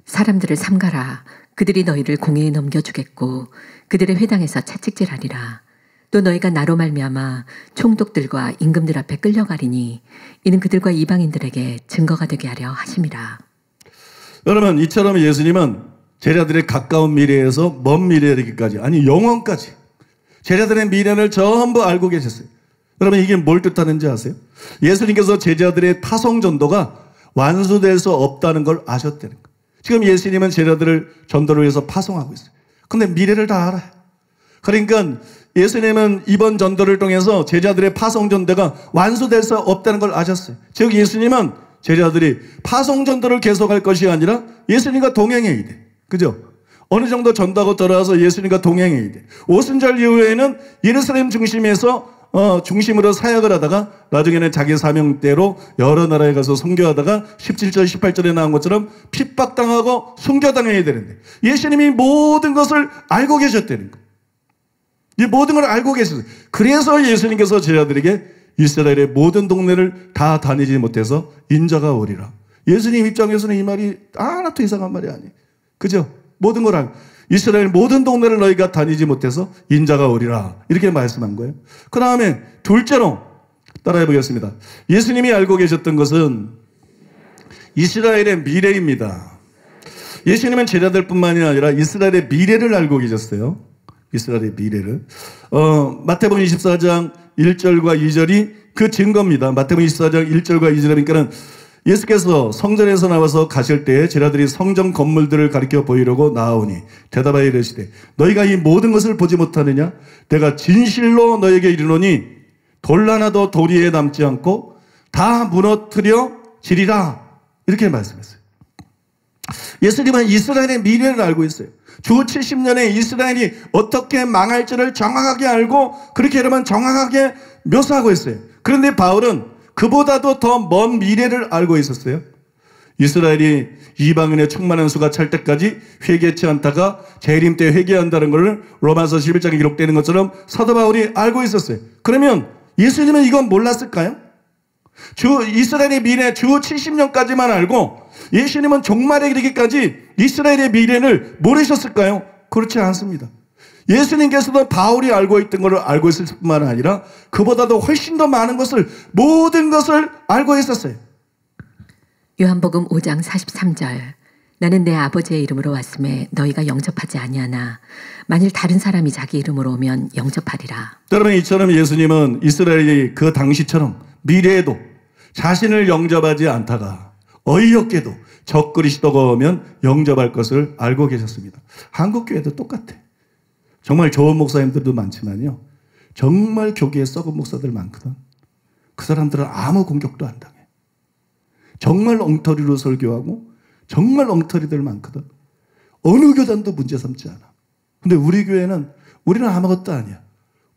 사람들을 삼가라. 그들이 너희를 공회에 넘겨주겠고 그들의 회당에서 채찍질하리라. 또 너희가 나로 말미암아 총독들과 임금들 앞에 끌려가리니 이는 그들과 이방인들에게 증거가 되게 하려 하심이라. 여러분, 이처럼 예수님은 제자들의 가까운 미래에서 먼 미래에 이르기까지, 아니 영원까지 제자들의 미래를 전부 알고 계셨어요. 여러분, 이게 뭘 뜻하는지 아세요? 예수님께서 제자들의 파송 전도가 완수될 수 없다는 걸 아셨다는 거예요. 지금 예수님은 제자들을 전도를 위해서 파송하고 있어요. 근데 미래를 다 알아요. 그러니까 예수님은 이번 전도를 통해서 제자들의 파송 전도가 완수될 수 없다는 걸 아셨어요. 즉 예수님은 제자들이 파송 전도를 계속할 것이 아니라 예수님과 동행해야 돼. 그죠? 어느 정도 전도하고 돌아와서 예수님과 동행해야 돼. 오순절 이후에는 예루살렘 중심에서 중심으로 사역을 하다가 나중에는 자기 사명대로 여러 나라에 가서 선교하다가 17절 18절에 나온 것처럼 핍박당하고 순교당해야 되는데 예수님이 모든 것을 알고 계셨다는 거예요. 이 모든 걸 알고 계셨어요. 그래서 예수님께서 제자들에게 이스라엘의 모든 동네를 다 다니지 못해서 인자가 오리라. 예수님 입장에서는 이 말이 하나도 이상한 말이 아니에요. 그죠? 모든 걸 알고 이스라엘 모든 동네를 너희가 다니지 못해서 인자가 오리라. 이렇게 말씀한 거예요. 그 다음에 둘째로 따라해 보겠습니다. 예수님이 알고 계셨던 것은 이스라엘의 미래입니다. 예수님은 제자들뿐만이 아니라 이스라엘의 미래를 알고 계셨어요. 이스라엘의 미래를. 마태복음 24장 1절과 2절이 그 증거입니다. 마태복음 24장 1절과 2절에 보니까는 예수께서 성전에서 나와서 가실 때에 제자들이 성전 건물들을 가리켜 보이려고 나아오니 대답하여 이르시되 너희가 이 모든 것을 보지 못하느냐? 내가 진실로 너에게 이르노니 돌 하나도 돌 위에 남지 않고 다 무너뜨려 지리라. 이렇게 말씀했어요. 예수님은 이스라엘의 미래를 알고 있어요. 주 70년에 이스라엘이 어떻게 망할지를 정확하게 알고 그렇게 여러분 정확하게 묘사하고 있어요. 그런데 바울은 그보다도 더 먼 미래를 알고 있었어요. 이스라엘이 이방인의 충만한 수가 찰 때까지 회개치 않다가 재림 때 회개한다는 것을 로마서 11장에 기록되는 것처럼 사도 바울이 알고 있었어요. 그러면 예수님은 이건 몰랐을까요? 이스라엘의 미래 주 70년까지만 알고 예수님은 종말에 이르기까지 이스라엘의 미래를 모르셨을까요? 그렇지 않습니다. 예수님께서도 바울이 알고 있던 것을 알고 있을 뿐만 아니라 그보다도 훨씬 더 많은 것을 모든 것을 알고 있었어요. 요한복음 5장 43절 나는 내 아버지의 이름으로 왔음에 너희가 영접하지 아니하나 만일 다른 사람이 자기 이름으로 오면 영접하리라. 여러분 이처럼 예수님은 이스라엘이 그 당시처럼 미래에도 자신을 영접하지 않다가 어이없게도 적그리스도가 오면 영접할 것을 알고 계셨습니다. 한국교회도 똑같아. 정말 좋은 목사님들도 많지만요. 정말 교계에 썩은 목사들 많거든. 그 사람들은 아무 공격도 안 당해. 정말 엉터리로 설교하고 정말 엉터리들 많거든. 어느 교단도 문제 삼지 않아. 근데 우리 교회는 우리는 아무것도 아니야.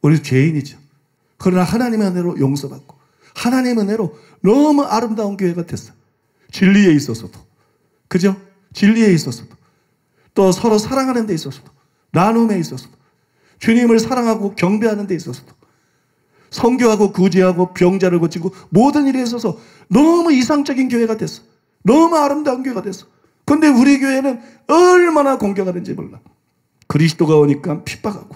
우리 죄인이죠. 그러나 하나님의 은혜로 용서받고 하나님의 은혜로 너무 아름다운 교회가 됐어. 진리에 있어서도. 그죠? 진리에 있어서도. 또 서로 사랑하는 데 있어서도. 나눔에 있어서도. 주님을 사랑하고 경배하는 데 있어서도. 선교하고 구제하고 병자를 고치고 모든 일에 있어서 너무 이상적인 교회가 됐어. 너무 아름다운 교회가 됐어. 그런데 우리 교회는 얼마나 공격하는지 몰라. 그리스도가 오니까 핍박하고.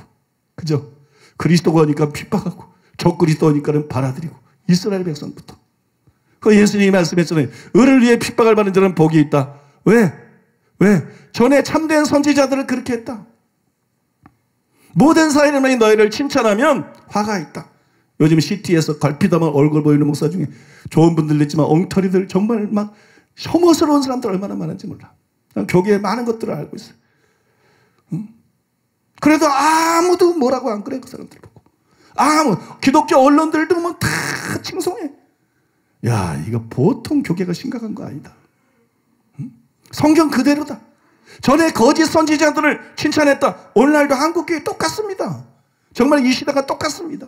그죠? 그리스도가 오니까 핍박하고. 적그리스도 오니까는 받아들이고. 이스라엘 백성부터. 그 예수님이 말씀했잖아요. 을을 위해 핍박을 받는 자는 복이 있다. 왜? 전에 참된 선지자들을 그렇게 했다. 모든 사람이 너희를 칭찬하면 화가 있다. 요즘 시티에서 걸핏하면 얼굴 보이는 목사 중에 좋은 분들 있지만 엉터리들 정말 막 혐오스러운 사람들 얼마나 많은지 몰라. 난 교계에 많은 것들을 알고 있어요. 응? 그래도 아무도 뭐라고 안 그래 그 사람들 보고. 기독교 언론들도 뭐 다 칭송해. 야, 이거 보통 교계가 심각한 거 아니다. 응? 성경 그대로다. 전에 거짓 선지자들을 칭찬했다. 오늘날도 한국교회 똑같습니다. 정말 이 시대가 똑같습니다.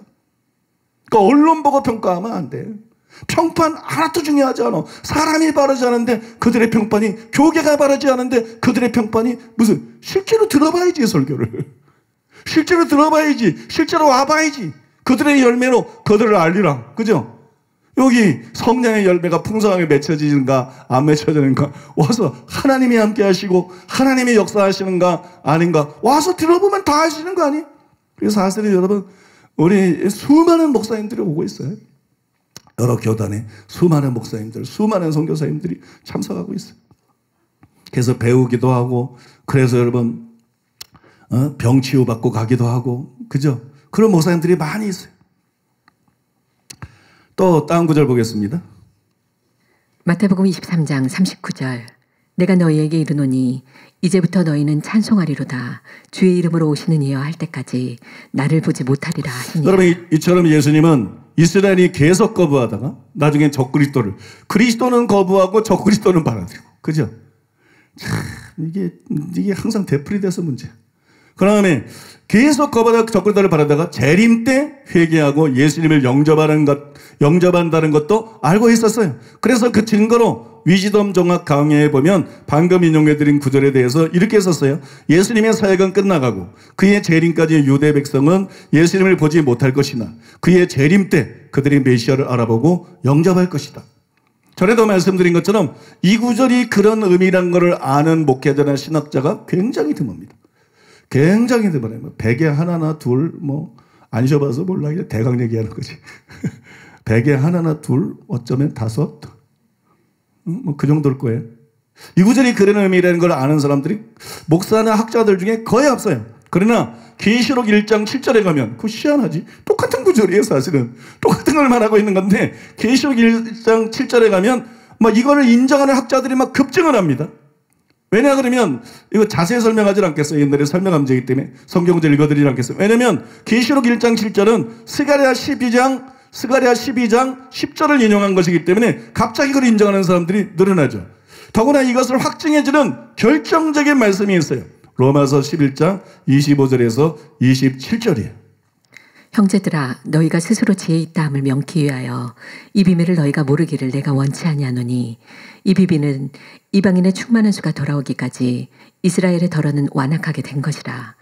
그러니까 언론 보고 평가하면 안 돼. 평판 하나도 중요하지 않아. 사람이 바르지 않은데 그들의 평판이, 교계가 바르지 않은데 그들의 평판이 무슨, 실제로 들어봐야지 설교를. 실제로 들어봐야지. 실제로 와봐야지. 그들의 열매로 그들을 알리라. 그죠? 여기 성령의 열매가 풍성하게 맺혀지는가 안 맺혀지는가, 와서 하나님이 함께 하시고 하나님이 역사하시는가 아닌가 와서 들어보면 다 아시는 거 아니에요? 그래서 사실은 여러분, 우리 수많은 목사님들이 오고 있어요. 여러 교단에 수많은 목사님들, 수많은 선교사님들이 참석하고 있어요. 그래서 배우기도 하고, 그래서 여러분 병 치유받고 가기도 하고, 그죠? 그런 목사님들이 많이 있어요. 또 다음 구절 보겠습니다. 마태복음 23장 39절 내가 너희에게 이르노니 이제부터 너희는 찬송하리로다. 주의 이름으로 오시는 이여 할 때까지 나를 보지 못하리라 하시니라. 여러분 이처럼 예수님은 이스라엘이 계속 거부하다가 나중에 적그리스도를, 그리스도는 거부하고 적그리스도는 받아들이고. 그죠? 참 이게 항상 되풀이돼서 문제야. 그 다음에 계속 거부하다가 적그리스도를 바라다가 재림 때 회개하고 예수님을 영접한다는 것도 알고 있었어요. 그래서 그 증거로 위즈덤 종합 강해에 보면 방금 인용해드린 구절에 대해서 이렇게 썼어요. 예수님의 사역은 끝나가고 그의 재림까지 유대 백성은 예수님을 보지 못할 것이나 그의 재림 때 그들이 메시아를 알아보고 영접할 것이다. 전에도 말씀드린 것처럼 이 구절이 그런 의미란 것을 아는 목회자나 신학자가 굉장히 드뭅니다. 굉장히 드물어요. 100에 하나나 둘, 안 쉬어봐서 몰라. 그냥 대강 얘기하는 거지. 100에 하나나 둘, 어쩌면 5, 그 정도일 거예요. 이 구절이 그런 의미라는 걸 아는 사람들이 목사나 학자들 중에 거의 없어요. 그러나 계시록 1장 7절에 가면 그거 희한하지. 똑같은 구절이에요, 사실은. 똑같은 걸 말하고 있는 건데 계시록 1장 7절에 가면 이거를 인정하는 학자들이 급증을 합니다. 왜냐 그러면 이거 자세히 설명하지 않겠어요. 옛날에 설명한 적이기 때문에 성경을 읽어드리지 않겠어요. 왜냐면 계시록 1장 7절은 스가랴 12장 10절을 인용한 것이기 때문에 갑자기 그걸 인정하는 사람들이 늘어나죠. 더구나 이것을 확증해주는 결정적인 말씀이 있어요. 로마서 11장 25절에서 27절이에요. 형제들아 너희가 스스로 지혜 있다함을 명기 위하여 이 비밀을 너희가 모르기를 내가 원치 아니하노니 이 비밀은 이방인의 충만한 수가 돌아오기까지 이스라엘의 덜어는 완악하게 된 것이라.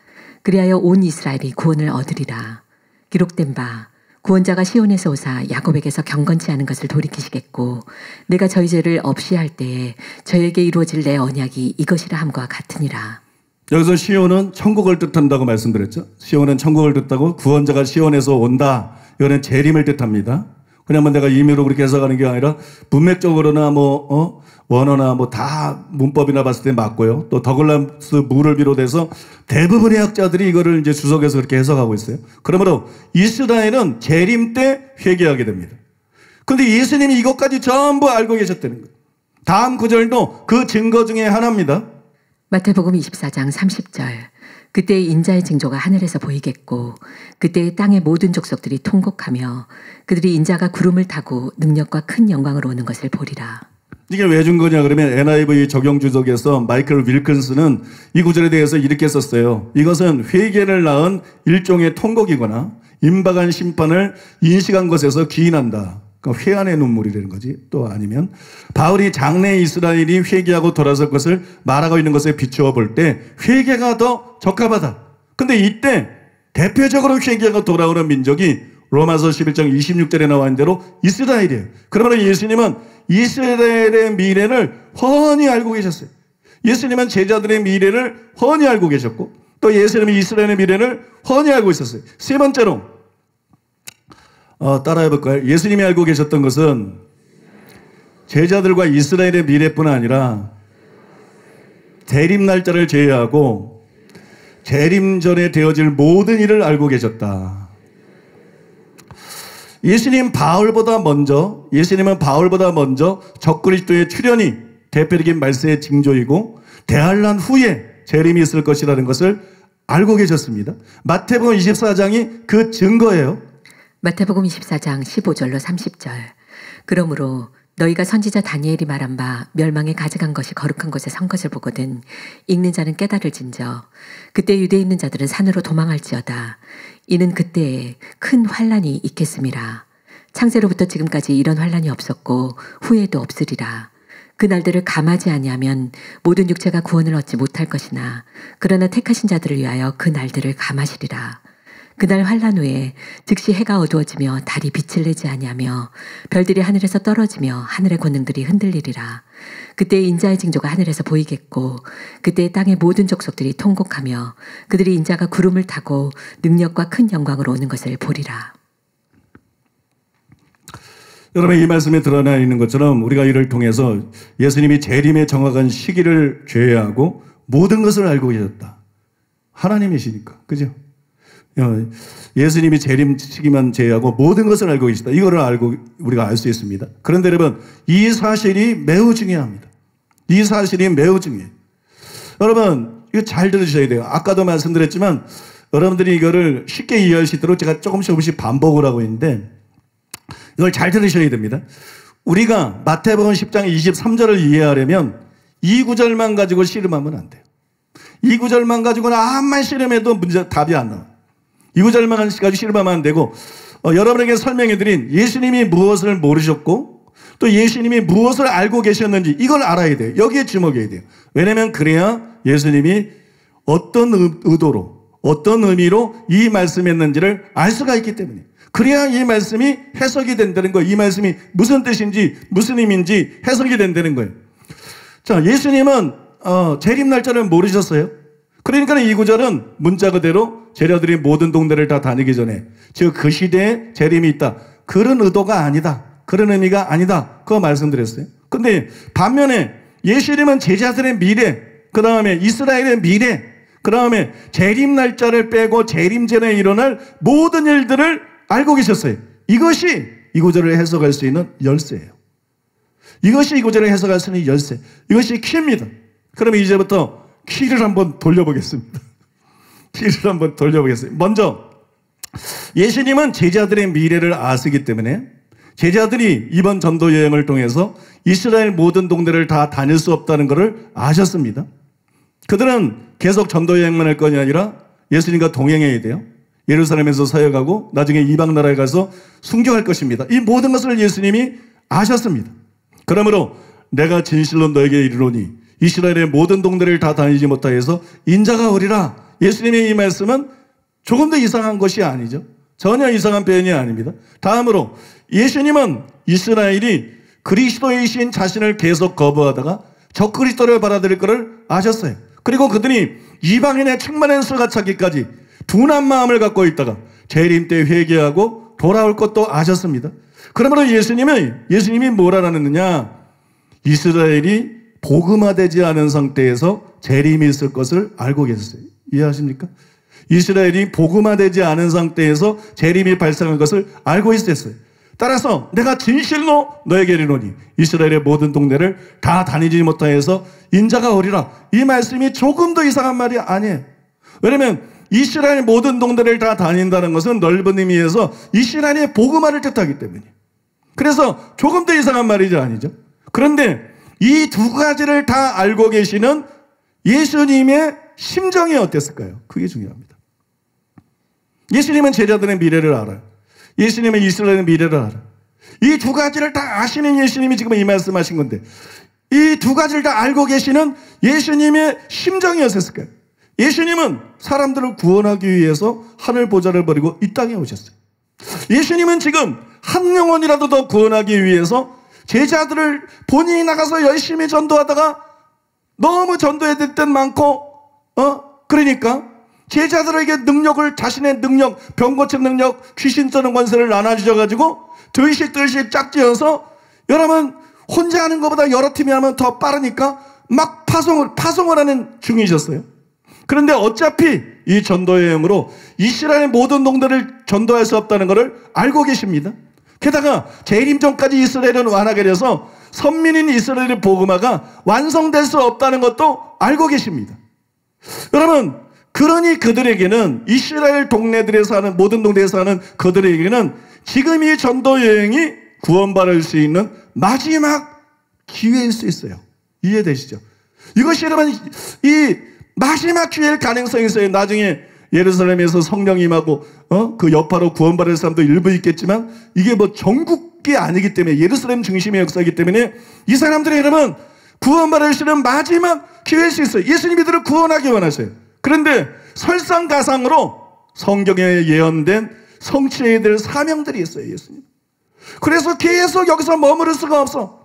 그리하여 온 이스라엘이 구원을 얻으리라. 기록된 바 구원자가 시온에서 오사 야곱에게서 경건치 않은 것을 돌이키시겠고 내가 저희 죄를 없이 할 때에 저에게 이루어질 내 언약이 이것이라 함과 같으니라. 여기서 시온은 천국을 뜻한다고 말씀드렸죠. 시온은 천국을 뜻하고 구원자가 시온에서 온다. 이거는 재림을 뜻합니다. 그냥 내가 임의로 그렇게 해석하는 게 아니라 문맥적으로나 원어나 다 문법이나 봤을 때 맞고요. 또 더글라스 무를 비롯해서 대부분의 학자들이 이거를 이제 주석해서 그렇게 해석하고 있어요. 그러므로 이스라엘은 재림 때 회개하게 됩니다. 그런데 예수님이 이것까지 전부 알고 계셨다는 거예요. 다음 구절도 그 증거 중에 하나입니다. 마태복음 24장 30절 그때 인자의 징조가 하늘에서 보이겠고 그때 땅의 모든 족속들이 통곡하며 그들이 인자가 구름을 타고 능력과 큰 영광으로 오는 것을 보리라. 이게 왜 준 거냐 그러면 NIV 적용 주석에서 마이클 윌킨스는 이 구절에 대해서 이렇게 썼어요. 이것은 회개를 낳은 일종의 통곡이거나 임박한 심판을 인식한 것에서 기인한다. 그러니까 회한의 눈물이라는 거지. 또 아니면 바울이 장래 이스라엘이 회개하고 돌아설 것을 말하고 있는 것에 비추어 볼 때 회개가 더 적합하다. 근데 이때 대표적으로 회개하고 돌아오는 민족이 로마서 11장 26절에 나와 있는 대로 이스라엘이에요. 그러면 예수님은 이스라엘의 미래를 훤히 알고 계셨어요. 예수님은 제자들의 미래를 훤히 알고 계셨고 또 예수님은 이스라엘의 미래를 훤히 알고 있었어요. 세 번째로 따라해 볼까요? 예수님이 알고 계셨던 것은 제자들과 이스라엘의 미래뿐 아니라 재림 날짜를 제외하고 재림 전에 되어질 모든 일을 알고 계셨다. 예수님은 바울보다 먼저 적그리스도의 출현이 대표적인 말세의 징조이고 대환란 후에 재림이 있을 것이라는 것을 알고 계셨습니다. 마태복음 24장이 그 증거예요. 마태복음 24장 15절로 30절 그러므로 너희가 선지자 다니엘이 말한 바 멸망에 가져간 것이 거룩한 곳에 선 것을 보거든 읽는 자는 깨달을진저 그때 유대에 있는 자들은 산으로 도망할지어다. 이는 그때에 큰 환란이 있겠음이라. 창세로부터 지금까지 이런 환란이 없었고 후에도 없으리라. 그 날들을 감하지 아니하면 모든 육체가 구원을 얻지 못할 것이나 그러나 택하신 자들을 위하여 그 날들을 감하시리라. 그날 환란 후에 즉시 해가 어두워지며 달이 빛을 내지 아니하며 별들이 하늘에서 떨어지며 하늘의 권능들이 흔들리리라. 그때 인자의 징조가 하늘에서 보이겠고 그때 땅의 모든 족속들이 통곡하며 그들이 인자가 구름을 타고 능력과 큰 영광으로 오는 것을 보리라. 여러분 이 말씀에 드러나 있는 것처럼 우리가 이를 통해서 예수님이 재림의 정확한 시기를 제외하고 모든 것을 알고 계셨다. 하나님이시니까. 그죠? 예수님이 재림 시기만 제외하고 모든 것을 알고 계시다. 이거를 알고 우리가 알 수 있습니다. 그런데 여러분 이 사실이 매우 중요합니다. 이 사실이 매우 중요해요. 여러분 이거 잘 들으셔야 돼요. 아까도 말씀드렸지만 여러분들이 이거를 쉽게 이해할 수 있도록 제가 조금씩 반복을 하고 있는데 이걸 잘 들으셔야 됩니다. 우리가 마태복음 10장 23절을 이해하려면 이 구절만 가지고 씨름하면 안 돼요. 이 구절만 가지고는 암만 실험해도 답이 안 나와요. 이 구절만 가지고 실험하면 안 되고, 여러분에게 설명해드린 예수님이 무엇을 모르셨고 또 예수님이 무엇을 알고 계셨는지 이걸 알아야 돼요. 여기에 주목해야 돼요. 왜냐하면 그래야 예수님이 어떤 의도로 어떤 의미로 이 말씀했는지를 알 수가 있기 때문에, 그래야 이 말씀이 해석이 된다는 거예요. 이 말씀이 무슨 뜻인지 무슨 의미인지 해석이 된다는 거예요. 자, 예수님은 재림 날짜를 모르셨어요. 그러니까 이 구절은 문자 그대로 제자들이 모든 동네를 다 다니기 전에, 즉 그 시대에 재림이 있다, 그런 의도가 아니다, 그런 의미가 아니다, 그거 말씀드렸어요. 근데 반면에 예수님은 제자들의 미래, 그 다음에 이스라엘의 미래, 그 다음에 재림 날짜를 빼고 재림 전에 일어날 모든 일들을 알고 계셨어요. 이것이 이 구절을 해석할 수 있는 열쇠예요. 이것이 이 구절을 해석할 수 있는 열쇠, 이것이 키입니다. 그러면 이제부터 키를 한번 돌려보겠습니다. 키를 한번 돌려보겠습니다. 먼저 예수님은 제자들의 미래를 아시기 때문에 제자들이 이번 전도 여행을 통해서 이스라엘 모든 동네를 다 다닐 수 없다는 것을 아셨습니다. 그들은 계속 전도 여행만 할 것이 아니라 예수님과 동행해야 돼요. 예루살렘에서 사역하고 나중에 이방 나라에 가서 순교할 것입니다. 이 모든 것을 예수님이 아셨습니다. 그러므로 내가 진실로 너에게 이르노니 이스라엘의 모든 동네를 다 다니지 못하여서 인자가 오리라. 예수님의 이 말씀은 조금 더 이상한 것이 아니죠. 전혀 이상한 표현이 아닙니다. 다음으로 예수님은 이스라엘이 그리스도이신 자신을 계속 거부하다가 적그리스도를 받아들일 것을 아셨어요. 그리고 그들이 이방인의 충만한 수가 차기까지 둔한 마음을 갖고 있다가 재림 때 회개하고 돌아올 것도 아셨습니다. 그러므로 예수님이 뭐라 하느냐, 이스라엘이 복음화되지 않은 상태에서 재림이 있을 것을 알고 계셨어요. 이해하십니까? 이스라엘이 복음화되지 않은 상태에서 재림이 발생한 것을 알고 있었어요. 따라서 내가 진실로 너에게 이르노니 이스라엘의 모든 동네를 다 다니지 못하여서 인자가 오리라. 이 말씀이 조금 더 이상한 말이 아니에요. 왜냐하면 이스라엘 모든 동네를 다 다닌다는 것은 넓은 의미에서 이스라엘의 복음화를 뜻하기 때문에, 그래서 조금 더 이상한 말이죠, 아니죠? 그런데 이 두 가지를 다 알고 계시는 예수님의 심정이 어땠을까요? 그게 중요합니다. 예수님은 제자들의 미래를 알아요. 예수님은 이스라엘의 미래를 알아요. 이 두 가지를 다 아시는 예수님이 지금 이 말씀하신 건데, 이 두 가지를 다 알고 계시는 예수님의 심정이 어땠을까요? 예수님은 사람들을 구원하기 위해서 하늘 보좌를 버리고 이 땅에 오셨어요. 예수님은 지금 한 영혼이라도 더 구원하기 위해서 제자들을 본인이 나가서 열심히 전도하다가 너무 전도해야 될 때 많고, 그러니까 제자들에게 능력을, 자신의 능력, 병 고치는 능력, 귀신 쫓는 권세를 나눠주셔가지고 둘씩 짝지어서, 여러분 혼자 하는 것보다 여러 팀이 하면 더 빠르니까 막 파송을 하는 중이셨어요. 그런데 어차피 이 전도여행으로 이스라엘 모든 동네를 전도할 수 없다는 것을 알고 계십니다. 게다가 재림 전까지 이스라엘은 완하게 돼서 선민인 이스라엘의 복음화가 완성될 수 없다는 것도 알고 계십니다. 여러분, 그러니 그들에게는, 이스라엘 동네들에 사는, 모든 동네에 사는 그들에게는 지금 이 전도여행이 구원받을 수 있는 마지막 기회일 수 있어요. 이해되시죠? 이것이 여러분 이 마지막 기회일 가능성이 있어요. 나중에 예루살렘에서 성령 임하고 그 여파로 구원받을 사람도 일부 있겠지만, 이게 뭐 전국이 아니기 때문에, 예루살렘 중심의 역사이기 때문에 이 사람들이 여러분 구원받을 수 있는 마지막 기회일 수 있어요. 예수님이 이들을 구원하기 원하셔요. 그런데 설상가상으로 성경에 예언된 성취해야 될 사명들이 있어요, 예수님. 그래서 계속 여기서 머무를 수가 없어.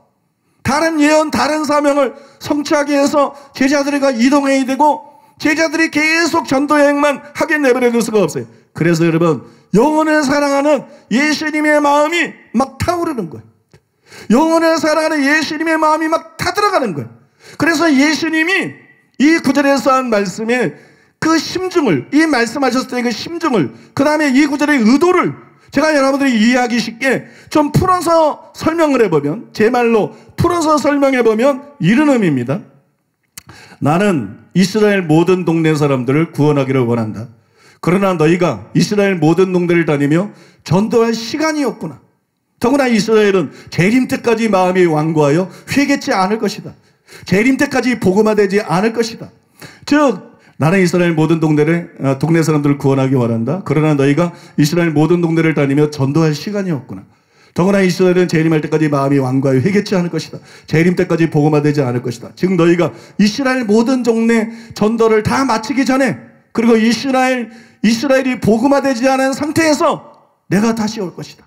다른 예언, 다른 사명을 성취하기 위해서 제자들과 이동해야 되고, 제자들이 계속 전도여행만 하게 내버려둘 수가 없어요. 그래서 여러분, 영혼을 사랑하는 예수님의 마음이 막 타오르는 거예요. 영혼을 사랑하는 예수님의 마음이 막 타들어가는 거예요. 그래서 예수님이 이 구절에서 한 말씀의 그 심중을, 이 말씀하셨을 때 그 심중을, 그 다음에 이 구절의 의도를 제가 여러분들이 이해하기 쉽게 좀 풀어서 설명을 해보면, 제 말로 풀어서 설명해보면 이런 의미입니다. 나는 이스라엘 모든 동네 사람들을 구원하기를 원한다. 그러나 너희가 이스라엘 모든 동네를 다니며 전도할 시간이 없구나. 더구나 이스라엘은 재림 때까지 마음이 완고하여 회개치 않을 것이다. 재림 때까지 복음화되지 않을 것이다. 즉 나는 이스라엘 모든 동네 사람들을 구원하기 원한다. 그러나 너희가 이스라엘 모든 동네를 다니며 전도할 시간이 없구나. 더구나 이스라엘은 재림할 때까지 마음이 완고하여 회개치 않을 것이다. 재림 때까지 복음화되지 않을 것이다. 즉 너희가 이스라엘 모든 동네 전도를 다 마치기 전에, 그리고 이스라엘이 복음화되지 않은 상태에서 내가 다시 올 것이다.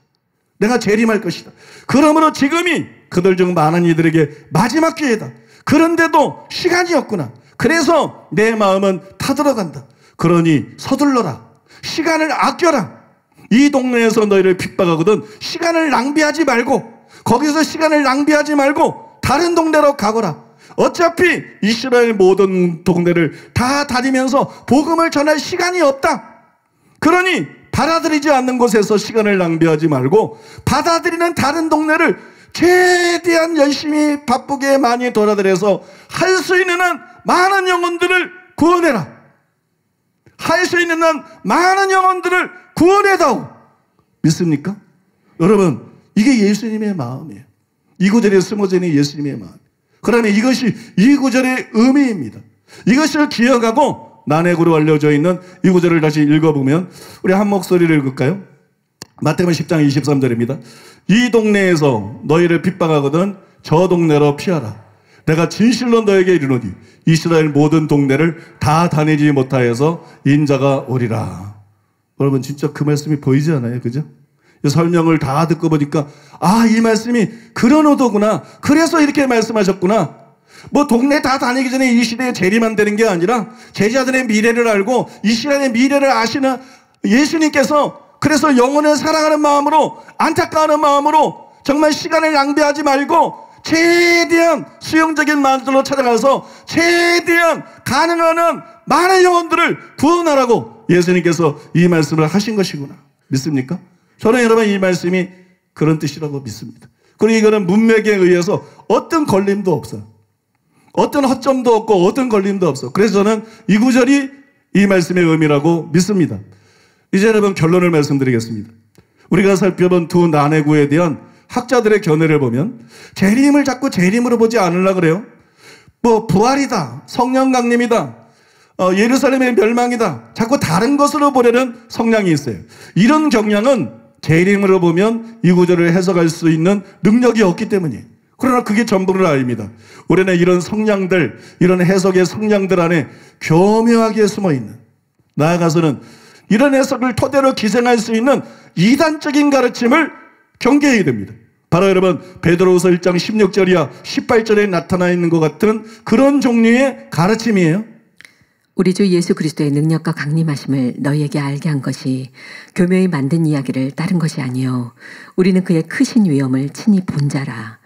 내가 재림할 것이다. 그러므로 지금이 그들 중 많은 이들에게 마지막 기회다. 그런데도 시간이 없구나. 그래서 내 마음은 타들어간다. 그러니 서둘러라. 시간을 아껴라. 이 동네에서 너희를 핍박하거든 시간을 낭비하지 말고, 거기서 시간을 낭비하지 말고 다른 동네로 가거라. 어차피 이스라엘 모든 동네를 다 다니면서 복음을 전할 시간이 없다. 그러니 받아들이지 않는 곳에서 시간을 낭비하지 말고 받아들이는 다른 동네를 최대한 열심히 바쁘게 많이 돌아다녀서 할 수 있는 한 많은 영혼들을 구원해라. 할 수 있는 한 많은 영혼들을 구원해다오. 믿습니까? 여러분, 이게 예수님의 마음이에요. 이 구절에 숨어져 있는 예수님의 마음. 그러면 이것이 이 구절의 의미입니다. 이것을 기억하고 난해구로 알려져 있는 이 구절을 다시 읽어보면 우리 한 목소리를 읽을까요? 마태복음 10장 23절입니다. 이 동네에서 너희를 핍박하거든 저 동네로 피하라. 내가 진실로 너에게 이르노니 이스라엘 모든 동네를 다 다니지 못하여서 인자가 오리라. 여러분 진짜 그 말씀이 보이지 않아요? 그죠? 설명을 다 듣고 보니까 이 말씀이 그런 의도구나. 그래서 이렇게 말씀하셨구나. 뭐 동네 다 다니기 전에 이 시대에 재림만 되는 게 아니라 제자들의 미래를 알고 이스라엘의 미래를 아시는 예수님께서 그래서 영혼을 사랑하는 마음으로, 안타까워하는 마음으로 정말 시간을 낭비하지 말고 최대한 수용적인 마음으로 찾아가서 최대한 가능한 한 많은 영혼들을 구원하라고 예수님께서 이 말씀을 하신 것이구나. 믿습니까? 저는 여러분 이 말씀이 그런 뜻이라고 믿습니다. 그리고 이거는 문맥에 의해서 어떤 걸림도 없어요. 어떤 허점도 없고 어떤 걸림도 없어. 그래서 저는 이 구절이 이 말씀의 의미라고 믿습니다. 이제 여러분 결론을 말씀드리겠습니다. 우리가 살펴본 두 난해구에 대한 학자들의 견해를 보면 재림을 자꾸 재림으로 보지 않으려고 그래요. 뭐 부활이다, 성령 강림이다, 예루살렘의 멸망이다, 자꾸 다른 것으로 보려는 성향이 있어요. 이런 경향은 재림으로 보면 이 구절을 해석할 수 있는 능력이 없기 때문이에요. 그러나 그게 전부는 아닙니다. 우리는 이런 성향들, 이런 해석의 성향들 안에 교묘하게 숨어있는, 나아가서는 이런 해석을 토대로 기생할 수 있는 이단적인 가르침을 경계해야 됩니다. 바로 여러분 베드로후서 1장 16절이야 18절에 나타나 있는 것 같은 그런 종류의 가르침이에요. 우리 주 예수 그리스도의 능력과 강림하심을 너희에게 알게 한 것이 교묘히 만든 이야기를 따른 것이 아니요 우리는 그의 크신 위엄을 친히 본 자라.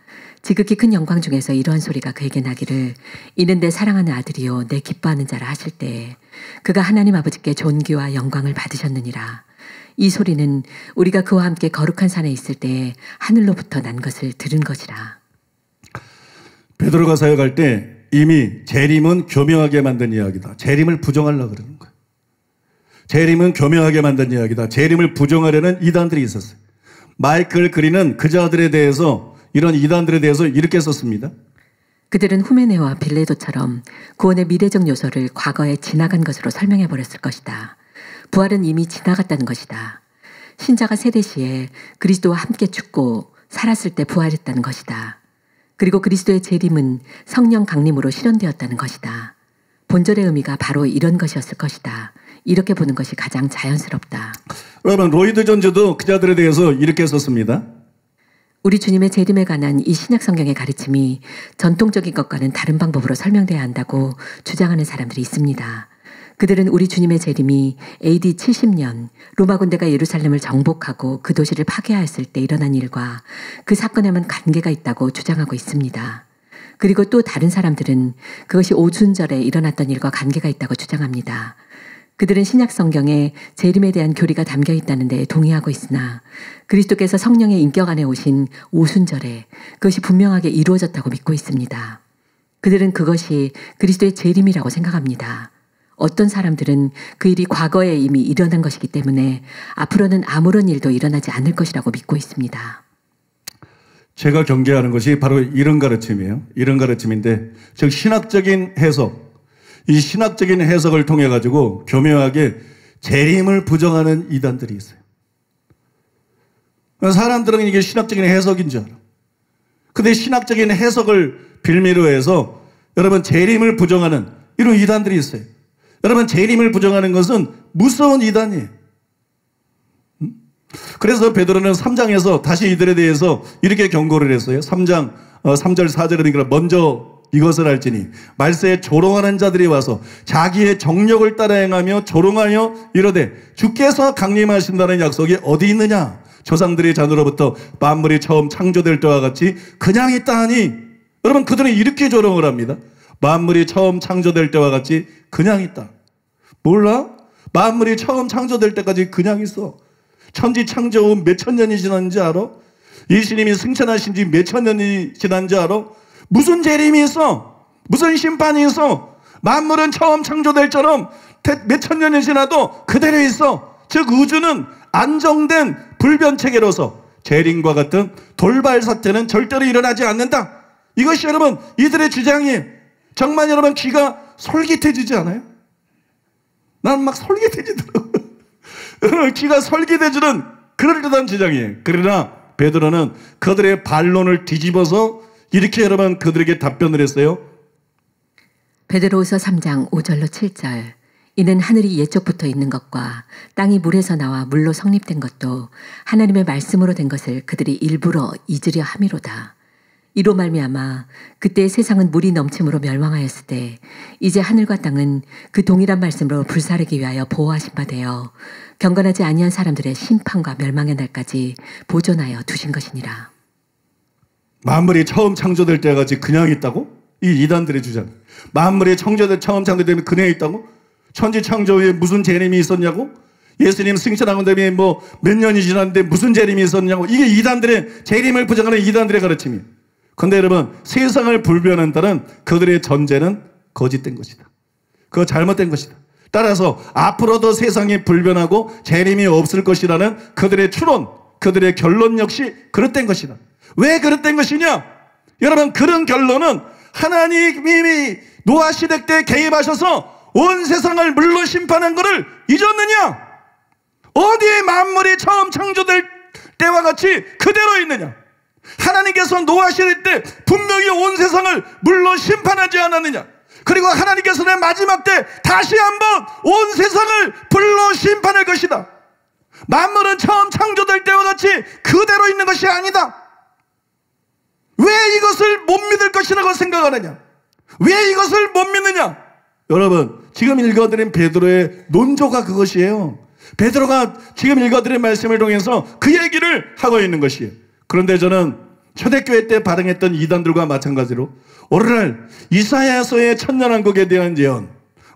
지극히 큰 영광 중에서 이러한 소리가 그에게 나기를 이는 내 사랑하는 아들이요 내 기뻐하는 자라 하실 때에 그가 하나님 아버지께 존귀와 영광을 받으셨느니라. 이 소리는 우리가 그와 함께 거룩한 산에 있을 때에 하늘로부터 난 것을 들은 것이라. 베드로가 사역할 때 이미 재림은 교묘하게 만든 이야기다. 재림을 부정하려고 그러는 거예요. 재림은 교묘하게 만든 이야기다. 재림을 부정하려는 이단들이 있었어요. 마이클 그린은 그자들에 대해서, 이런 이단들에 대해서 이렇게 썼습니다. 그들은 후메네와 빌레도처럼 구원의 미래적 요소를 과거에 지나간 것으로 설명해 버렸을 것이다. 부활은 이미 지나갔다는 것이다. 신자가 세대 시에 그리스도와 함께 죽고 살았을 때 부활했다는 것이다. 그리고 그리스도의 재림은 성령 강림으로 실현되었다는 것이다. 본절의 의미가 바로 이런 것이었을 것이다. 이렇게 보는 것이 가장 자연스럽다. 여러분 로이드 존즈도 그자들에 대해서 이렇게 썼습니다. 우리 주님의 재림에 관한 이 신약 성경의 가르침이 전통적인 것과는 다른 방법으로 설명돼야 한다고 주장하는 사람들이 있습니다. 그들은 우리 주님의 재림이 AD 70년 로마 군대가 예루살렘을 정복하고 그 도시를 파괴하였을 때 일어난 일과 그 사건에만 관계가 있다고 주장하고 있습니다. 그리고 또 다른 사람들은 그것이 오순절에 일어났던 일과 관계가 있다고 주장합니다. 그들은 신약 성경에 재림에 대한 교리가 담겨 있다는 데 동의하고 있으나 그리스도께서 성령의 인격 안에 오신 오순절에 그것이 분명하게 이루어졌다고 믿고 있습니다. 그들은 그것이 그리스도의 재림이라고 생각합니다. 어떤 사람들은 그 일이 과거에 이미 일어난 것이기 때문에 앞으로는 아무런 일도 일어나지 않을 것이라고 믿고 있습니다. 제가 경계하는 것이 바로 이런 가르침이에요. 이런 가르침인데, 즉 신학적인 해석, 이 신학적인 해석을 통해 가지고 교묘하게 재림을 부정하는 이단들이 있어요. 사람들은 이게 신학적인 해석인 줄 알아. 근데 신학적인 해석을 빌미로 해서 여러분 재림을 부정하는 이런 이단들이 있어요. 여러분 재림을 부정하는 것은 무서운 이단이에요. 그래서 베드로는 3장에서 다시 이들에 대해서 이렇게 경고를 했어요. 3장 3절 4절에 그러니까 먼저 이것을 알지니 말세에 조롱하는 자들이 와서 자기의 정력을 따라 행하며 조롱하여 이르되 주께서 강림하신다는 약속이 어디 있느냐? 조상들의 잔으로부터 만물이 처음 창조될 때와 같이 그냥 있다 하니 여러분 그들은 이렇게 조롱을 합니다. 만물이 처음 창조될 때와 같이 그냥 있다. 몰라? 만물이 처음 창조될 때까지 그냥 있어. 천지 창조 후 몇천 년이 지났는지 알아? 예수님이 승천하신 지 몇천 년이 지난지 알아? 무슨 재림이 있어? 무슨 심판이 있어? 만물은 처음 창조될 처럼 몇천 년이 지나도 그대로 있어. 즉 우주는 안정된 불변체계로서 재림과 같은 돌발 사태는 절대로 일어나지 않는다. 이것이 여러분 이들의 주장이에요. 정말 여러분 귀가 솔깃해지지 않아요? 난 막 솔깃해지더라고요. 여러분 귀가 솔깃해지는 그럴듯한 주장이에요. 그러나 베드로는 그들의 반론을 뒤집어서 이렇게 여러분 그들에게 답변을 했어요. 베드로후서 3장 5절로 7절. 이는 하늘이 예적부터 있는 것과 땅이 물에서 나와 물로 성립된 것도 하나님의 말씀으로 된 것을 그들이 일부러 잊으려 함이로다. 이로 말미암아 그때 세상은 물이 넘침으로 멸망하였을 때 이제 하늘과 땅은 그 동일한 말씀으로 불사르기 위하여 보호하신 바 되어 경건하지 아니한 사람들의 심판과 멸망의 날까지 보존하여 두신 것이니라. 만물이 처음 창조될 때까지 그냥 있다고? 이 이단들의 주장. 만물이 처음 창조되면 그냥 있다고? 천지 창조 후에 무슨 재림이 있었냐고? 예수님 승천하고 다음에 뭐 몇 년이 지났는데 무슨 재림이 있었냐고? 이게 이단들의 재림을 부정하는 이단들의 가르침이에요. 그런데 여러분 세상을 불변한다는 그들의 전제는 거짓된 것이다. 그거 잘못된 것이다. 따라서 앞으로도 세상이 불변하고 재림이 없을 것이라는 그들의 추론, 그들의 결론 역시 그릇된 것이다. 왜 그릇된 것이냐? 여러분 그런 결론은 하나님이 노아 시대 때 개입하셔서 온 세상을 물로 심판한 것을 잊었느냐? 어디에 만물이 처음 창조될 때와 같이 그대로 있느냐? 하나님께서 노아 시대 때 분명히 온 세상을 물로 심판하지 않았느냐? 그리고 하나님께서는 마지막 때 다시 한번 온 세상을 불로 심판할 것이다. 만물은 처음 창조될 때와 같이 그대로 있는 것이 아니다. 왜 이것을 못 믿을 것이라고 생각하느냐? 왜 이것을 못 믿느냐? 여러분 지금 읽어드린 베드로의 논조가 그것이에요. 베드로가 지금 읽어드린 말씀을 통해서 그 얘기를 하고 있는 것이에요. 그런데 저는 초대교회 때 발행했던 이단들과 마찬가지로 오늘날 이사야서의 천년왕국에 대한 예언,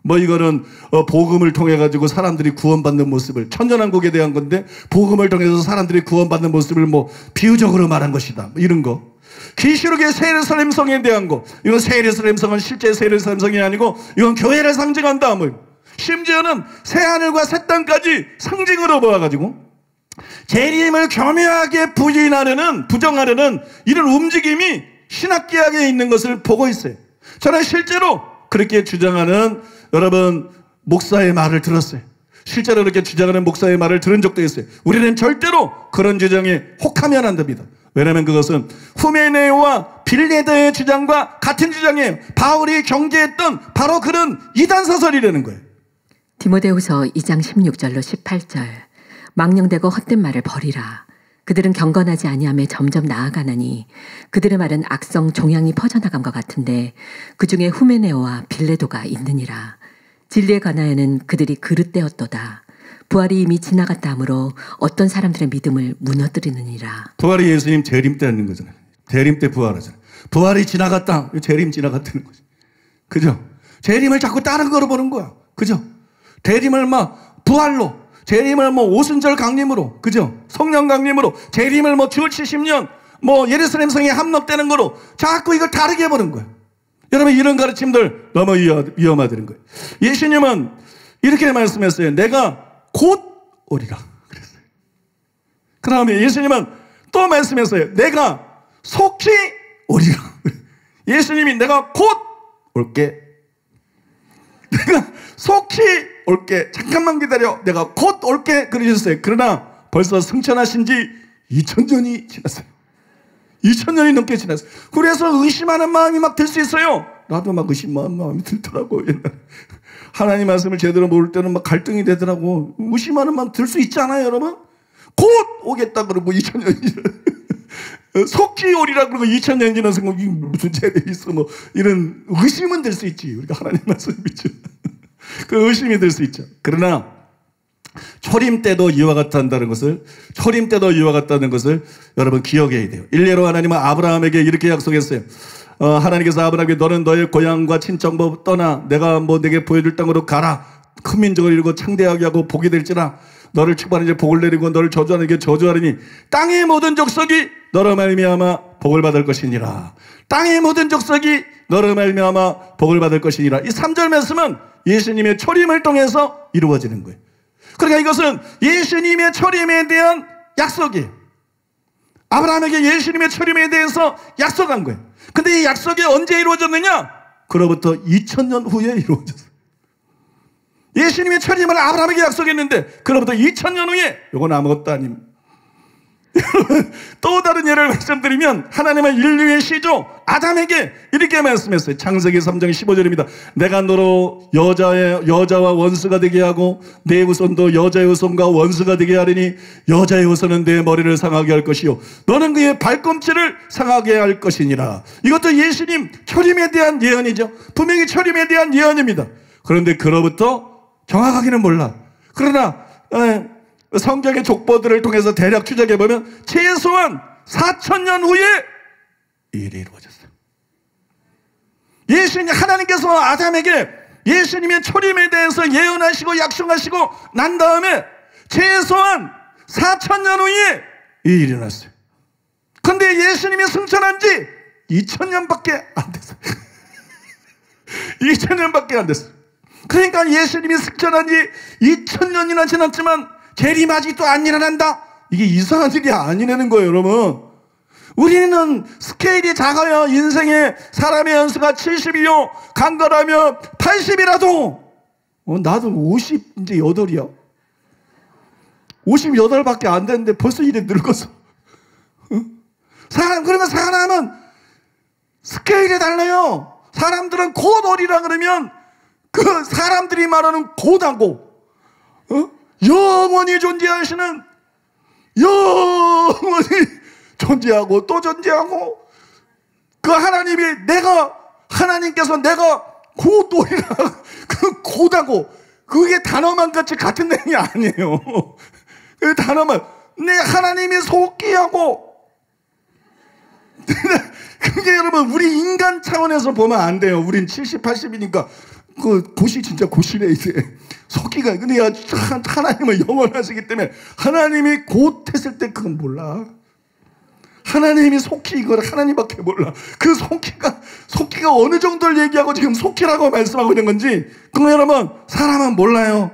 뭐 이거는 복음을 통해 가지고 사람들이 구원받는 모습을, 천년왕국에 대한 건데 복음을 통해서 사람들이 구원받는 모습을 뭐 비유적으로 말한 것이다, 뭐 이런 거. 계시록의 새 예루살렘 성에 대한 거, 이건 새 예루살렘 성은 실제 새 예루살렘 성이 아니고 이건 교회를 상징한다. 뭐 심지어는 새 하늘과 새 땅까지 상징으로 보아가지고 재림을 교묘하게 부정하려는 이런 움직임이 신학개혁에 있는 것을 보고 있어요. 저는 실제로 그렇게 주장하는 여러분 목사의 말을 들었어요. 실제로 그렇게 주장하는 목사의 말을 들은 적도 있어요. 우리는 절대로 그런 주장에 혹하면 안 됩니다. 왜냐하면 그것은 후메네오와 빌레드의 주장과 같은 주장이에요. 바울이 경계했던 바로 그런 이단사설이라는 거예요. 디모데후서 2장 16절로 18절. 망령되고 헛된 말을 버리라. 그들은 경건하지 아니함에 점점 나아가나니 그들의 말은 악성 종양이 퍼져나감과 같은데 그 중에 후메네오와 빌레도가 있느니라. 진리에 관하여는 그들이 그릇되었도다. 부활이 이미 지나갔다 하므로 어떤 사람들의 믿음을 무너뜨리느니라. 부활이 예수님 재림 때 하는 거잖아요. 재림 때 부활하잖아요. 부활이 지나갔다. 재림 지나갔다는 거죠. 그죠? 재림을 자꾸 다른 거로 보는 거야. 그죠? 재림을 막 부활로, 재림을 뭐 오순절 강림으로, 그죠? 성령 강림으로, 재림을 뭐 주 70년 뭐 예루살렘 성에 함락되는 거로 자꾸 이걸 다르게 보는 거예요. 여러분 이런 가르침들 너무 위험하다는 거예요. 예수님은 이렇게 말씀했어요. 내가 곧 오리라 그랬어요. 그 다음에 예수님은 또 말씀했어요. 내가 속히 오리라. 예수님이 내가 곧 올게. 내가 속히 올게. 잠깐만 기다려. 내가 곧 올게. 그러셨어요. 그러나 벌써 승천하신 지 2000년이 지났어요. 2000년이 넘게 지났어요. 그래서 의심하는 마음이 막 들 수 있어요. 나도 막 의심하는 마음이 들더라고. 옛날에. 하나님 말씀을 제대로 모를 때는 막 갈등이 되더라고. 의심하는 마음 들 수 있잖아요, 여러분. 곧 오겠다 그러고 2000년이 속히 오리라 그러고 2000년이 지나서 무슨 죄가 있어 뭐 이런 의심은 들 수 있지. 우리가 하나님 말씀을 믿죠. 그 의심이 들 수 있죠. 그러나 초림 때도 이와 같다는 것을 여러분 기억해야 돼요. 일례로 하나님은 아브라함에게 이렇게 약속했어요. 하나님께서 아브라함에게 너는 너의 고향과 친정부 떠나 내가 내게 보여줄 땅으로 가라. 큰 민족을 이루고 창대하게 하고 복이 될지라. 너를 축복하는 이제 복을 내리고 너를 저주하는 이게 저주하리니 땅의 모든 족속이 너로 말미암아 복을 받을 것이니라. 땅의 모든 족속이 너로 말미암아 복을 받을 것이니라. 이 3절 말씀은 예수님의 초림을 통해서 이루어지는 거예요. 그러니까 이것은 예수님의 초림에 대한 약속이에요. 아브라함에게 예수님의 초림에 대해서 약속한 거예요. 근데 이 약속이 언제 이루어졌느냐? 그로부터 2000년 후에 이루어졌어요. 예수님의 초림을 아브라함에게 약속했는데 그로부터 2000년 후에 이건 아무것도 아닙니다. 또 다른 예를 말씀드리면 하나님은 인류의 시조 아담에게 이렇게 말씀했어요. 창세기 3장 15절입니다. 내가 너로 여자와 원수가 되게 하고 내 후손도 여자의 후손과 원수가 되게 하리니 여자의 후손은 내 머리를 상하게 할 것이요 너는 그의 발꿈치를 상하게 할 것이니라. 이것도 예수님 초림에 대한 예언이죠. 분명히 초림에 대한 예언입니다. 그런데 그로부터 정확하게는 몰라. 그러나 성경의 족보들을 통해서 대략 추적해보면 최소한 4000년 후에 이 일이 이루어졌어요. 하나님께서 아담에게 예수님의 초림에 대해서 예언하시고 약속하시고 난 다음에 최소한 4000년 후에 이 일이 일어났어요. 그런데 예수님이 승천한 지 2000년밖에 안 됐어요. 2000년밖에 안 됐어요. 그러니까 예수님이 승천한 지 2000년이나 지났지만 재림 아직도 안 일어난다? 이게 이상한 일이 아니라는 거예요, 여러분. 우리는 스케일이 작아요. 인생의 사람의 연수가 70이요. 간거라면 80이라도. 나도 50 이제 8이야. 58밖에 안 됐는데 벌써 이래 늙었어. 그러면 사람은 스케일이 달라요. 사람들은 곧 오리라 그러면 그 사람들이 말하는 곧하고 영원히 존재하시는 영원히 존재하고 또 존재하고 그 하나님께서 내가 곧 오리라 그 곧하고 그게 단어만 같이 같은 내용이 아니에요. 그 단어만 하나님이 속기하고 그게 여러분 우리 인간 차원에서 보면 안 돼요. 우린 70, 80이니까 그 고시 진짜 고시네 이제 속기가. 근데 하나님은 영원하시기 때문에 하나님이 곧 했을 때 그건 몰라. 하나님이 속히 이걸 하나님밖에 몰라. 그 속기가 어느 정도를 얘기하고 지금 속기라고 말씀하고 있는 건지 그거 여러분 사람은 몰라요.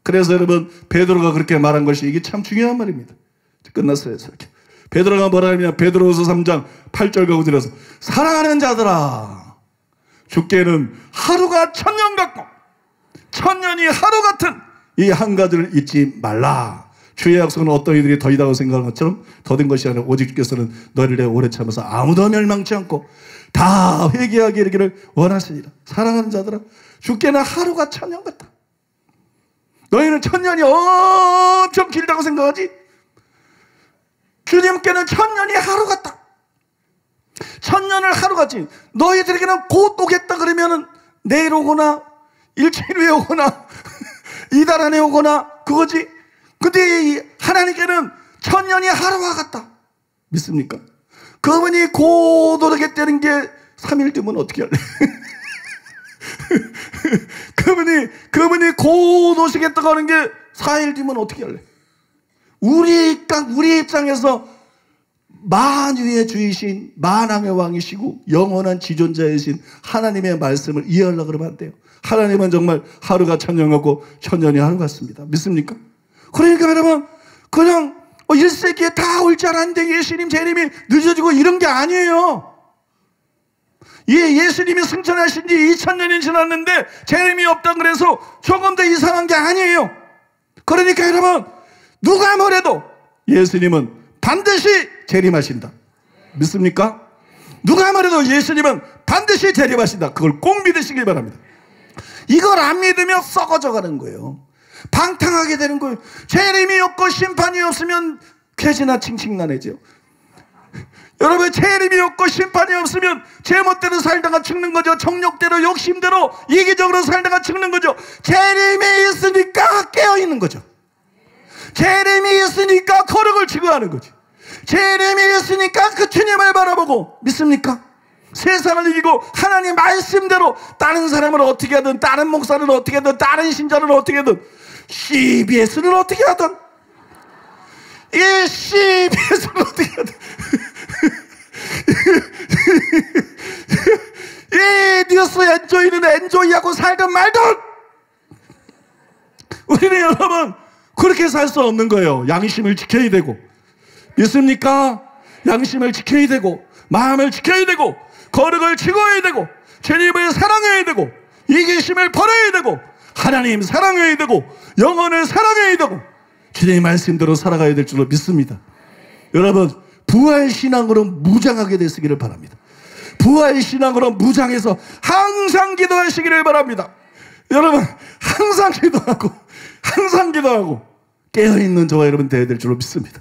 그래서 여러분 베드로가 그렇게 말한 것이 이게 참 중요한 말입니다. 끝났어요. 이렇게. 베드로가 뭐라 하냐면 베드로후서 3장 8절과 9절에서 사랑하는 자들아 주께는 하루가 1000년 같고 1000년이 하루 같은 이 한 가지를 잊지 말라. 주의 약속은 어떤 이들이 더이다고 생각하는 것처럼 더딘 것이 아니라 오직 주께서는 너희를 오래 참아서 아무도 멸망치 않고 다 회개하게 이르기를 원하시니라. 사랑하는 자들아 주께는 하루가 1000년 같다. 너희는 1000년이 엄청 길다고 생각하지? 주님께는 1000년이 하루 같다. 1000년을 하루같이. 너희들에게는 곧 오겠다 그러면은 내일 오거나 일주일 후에 오거나 이달 안에 오거나 그거지. 근데 하나님께는 1000년이 하루와 같다. 믿습니까? 그분이 곧 오겠다는 게 3일 뒤면 어떻게 할래? 그분이 곧 오시겠다고 하는 게 4일 뒤면 어떻게 할래? 우리 입장에서 만유의 주이신 만왕의 왕이시고 영원한 지존자이신 하나님의 말씀을 이해하려고 그러면 안 돼요. 하나님은 정말 하루가 1000년 같고 1000년이 하루 같습니다. 믿습니까? 그러니까 여러분 그냥 1세기에 다 올 줄 알았는데 예수님 재림이 늦어지고 이런 게 아니에요. 예수님이 승천하신 지 2000년이 지났는데 재림이 없다 그래서 조금 더 이상한 게 아니에요. 그러니까 여러분, 누가 뭐래도 예수님은 반드시 재림하신다. 믿습니까? 누가 뭐래도 예수님은 반드시 재림하신다. 그걸 꼭 믿으시길 바랍니다. 이걸 안 믿으면 썩어져 가는 거예요. 방탕하게 되는 거예요. 재림이 없고 심판이 없으면 괴지나 칭칭나내죠. 여러분, 재림이 없고 심판이 없으면 제멋대로 살다가 죽는 거죠. 정욕대로, 욕심대로, 이기적으로 살다가 죽는 거죠. 재림이 있으니까 깨어있는 거죠. 재림이 있으니까 거룩을 추구하는 거죠. 재림이 있으니까 그 주님을 바라보고, 믿습니까? 세상을 이기고 하나님 말씀대로 다른 사람을 어떻게 하든, 다른 목사를 어떻게 하든, 다른 신자를 어떻게 하든, CBS를 어떻게 하든, 이 CBS를 어떻게 하든, 이 뉴스 엔조이는 엔조이하고 살든 말든, 우리는 여러분 그렇게 살 수 없는 거예요. 양심을 지켜야 되고, 믿습니까? 양심을 지켜야 되고, 마음을 지켜야 되고, 거룩을 지켜야 되고, 주님을 사랑해야 되고, 이기심을 버려야 되고, 하나님 사랑해야 되고, 영혼을 사랑해야 되고, 주님의 말씀대로 살아가야 될 줄로 믿습니다. 여러분, 부활신앙으로 무장하게 되시기를 바랍니다. 부활신앙으로 무장해서 항상 기도하시기를 바랍니다. 여러분, 항상 기도하고 깨어있는 저와 여러분 되어야 될 줄로 믿습니다.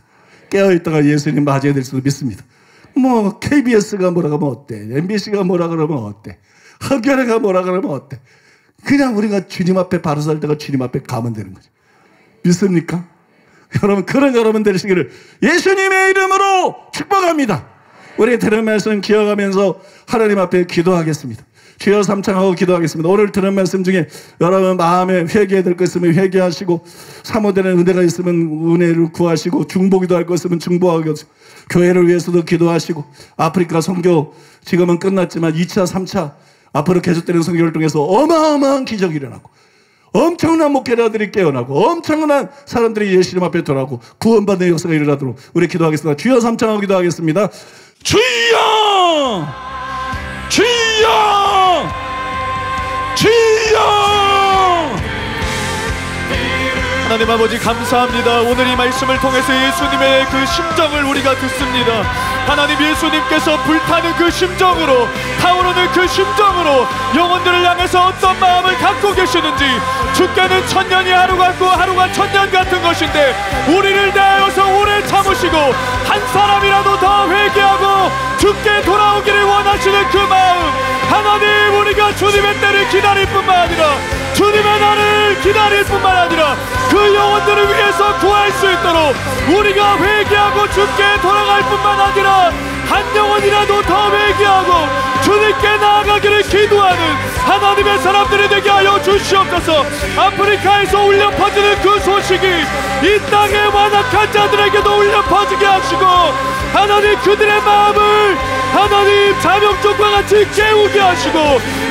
깨어있다가 예수님 맞아야 될 줄로 믿습니다. 뭐 KBS가 뭐라 그러면 어때? MBC가 뭐라 그러면 어때? 흑열애가 뭐라 그러면 어때? 그냥 우리가 주님 앞에 바로 살다가 주님 앞에 가면 되는 거죠. 믿습니까? 여러분, 그런 여러분 되시기를 예수님의 이름으로 축복합니다. 우리 들은 말씀 기억하면서 하나님 앞에 기도하겠습니다. 주여 삼창하고 기도하겠습니다. 오늘 들은 말씀 중에 여러분 마음에 회개해야 될 것 있으면 회개하시고, 사모되는 은혜가 있으면 은혜를 구하시고, 중보기도 할 것 있으면 중보하고, 교회를 위해서도 기도하시고, 아프리카 선교 지금은 끝났지만 2차 3차 앞으로 계속되는 선교를 통해서 어마어마한 기적이 일어나고, 엄청난 목회자들이 깨어나고, 엄청난 사람들이 예수님 앞에 돌아오고 구원받는 역사가 일어나도록 우리 기도하겠습니다. 주여 삼창하고 기도하겠습니다. 주여! 주여! 주여! 하나님 아버지 감사합니다. 오늘 이 말씀을 통해서 예수님의 그 심정을 우리가 듣습니다. 하나님, 예수님께서 불타는 그 심정으로, 타오르는 그 심정으로 영혼들을 향해서 어떤 마음을 갖고 계시는지, 주께는 천년이 하루 같고 하루가 천년 같은 것인데 우리를 대하여서 오래 참으시고 한 사람이라도 더 회개하고 주께 돌아오기를 원하시는 그 마음, 하나님, 우리가 주님의 때를 기다릴 뿐만 아니라 주님의 날을 기다릴 뿐만 아니라 그 영혼들을 위해서 구할 수 있도록 우리가 회개하고 주께 돌아갈 뿐만 아니라 한 영혼이라도 더 회개하고 주님께 나아가기를 기도하는 하나님의 사람들이 되게 하여 주시옵소서. 아프리카에서 울려 퍼지는 그 소식이 이 땅의 완악한 자들에게도 울려 퍼지게 하시고, 하나님, 그들의 마음을 하나님 자명종과 같이 깨우게 하시고,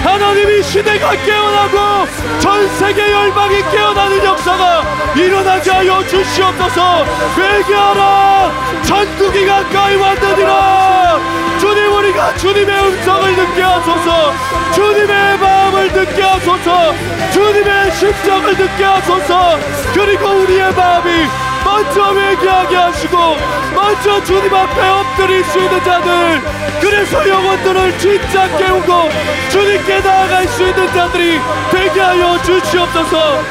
하나님이 시대가 깨어나고 전 세계 열방이 깨어나는 역사가 일어나게 하여 주시옵소서. 회개하라, 천국이 가까이 왔느니라. 주님, 우리가 주님의 음성을 듣게 하소서. 주님의 마음을 듣게 하소서. 주님의 심정을 듣게 하소서. 그리고 우리의 마음이 먼저 회개하게 하시고 먼저 주님 앞에 엎드릴 수 있는 자들, 그래서 영혼들을 진짜 깨우고 주님께 나아갈 수 있는 자들이 되게 하여 주시옵소서.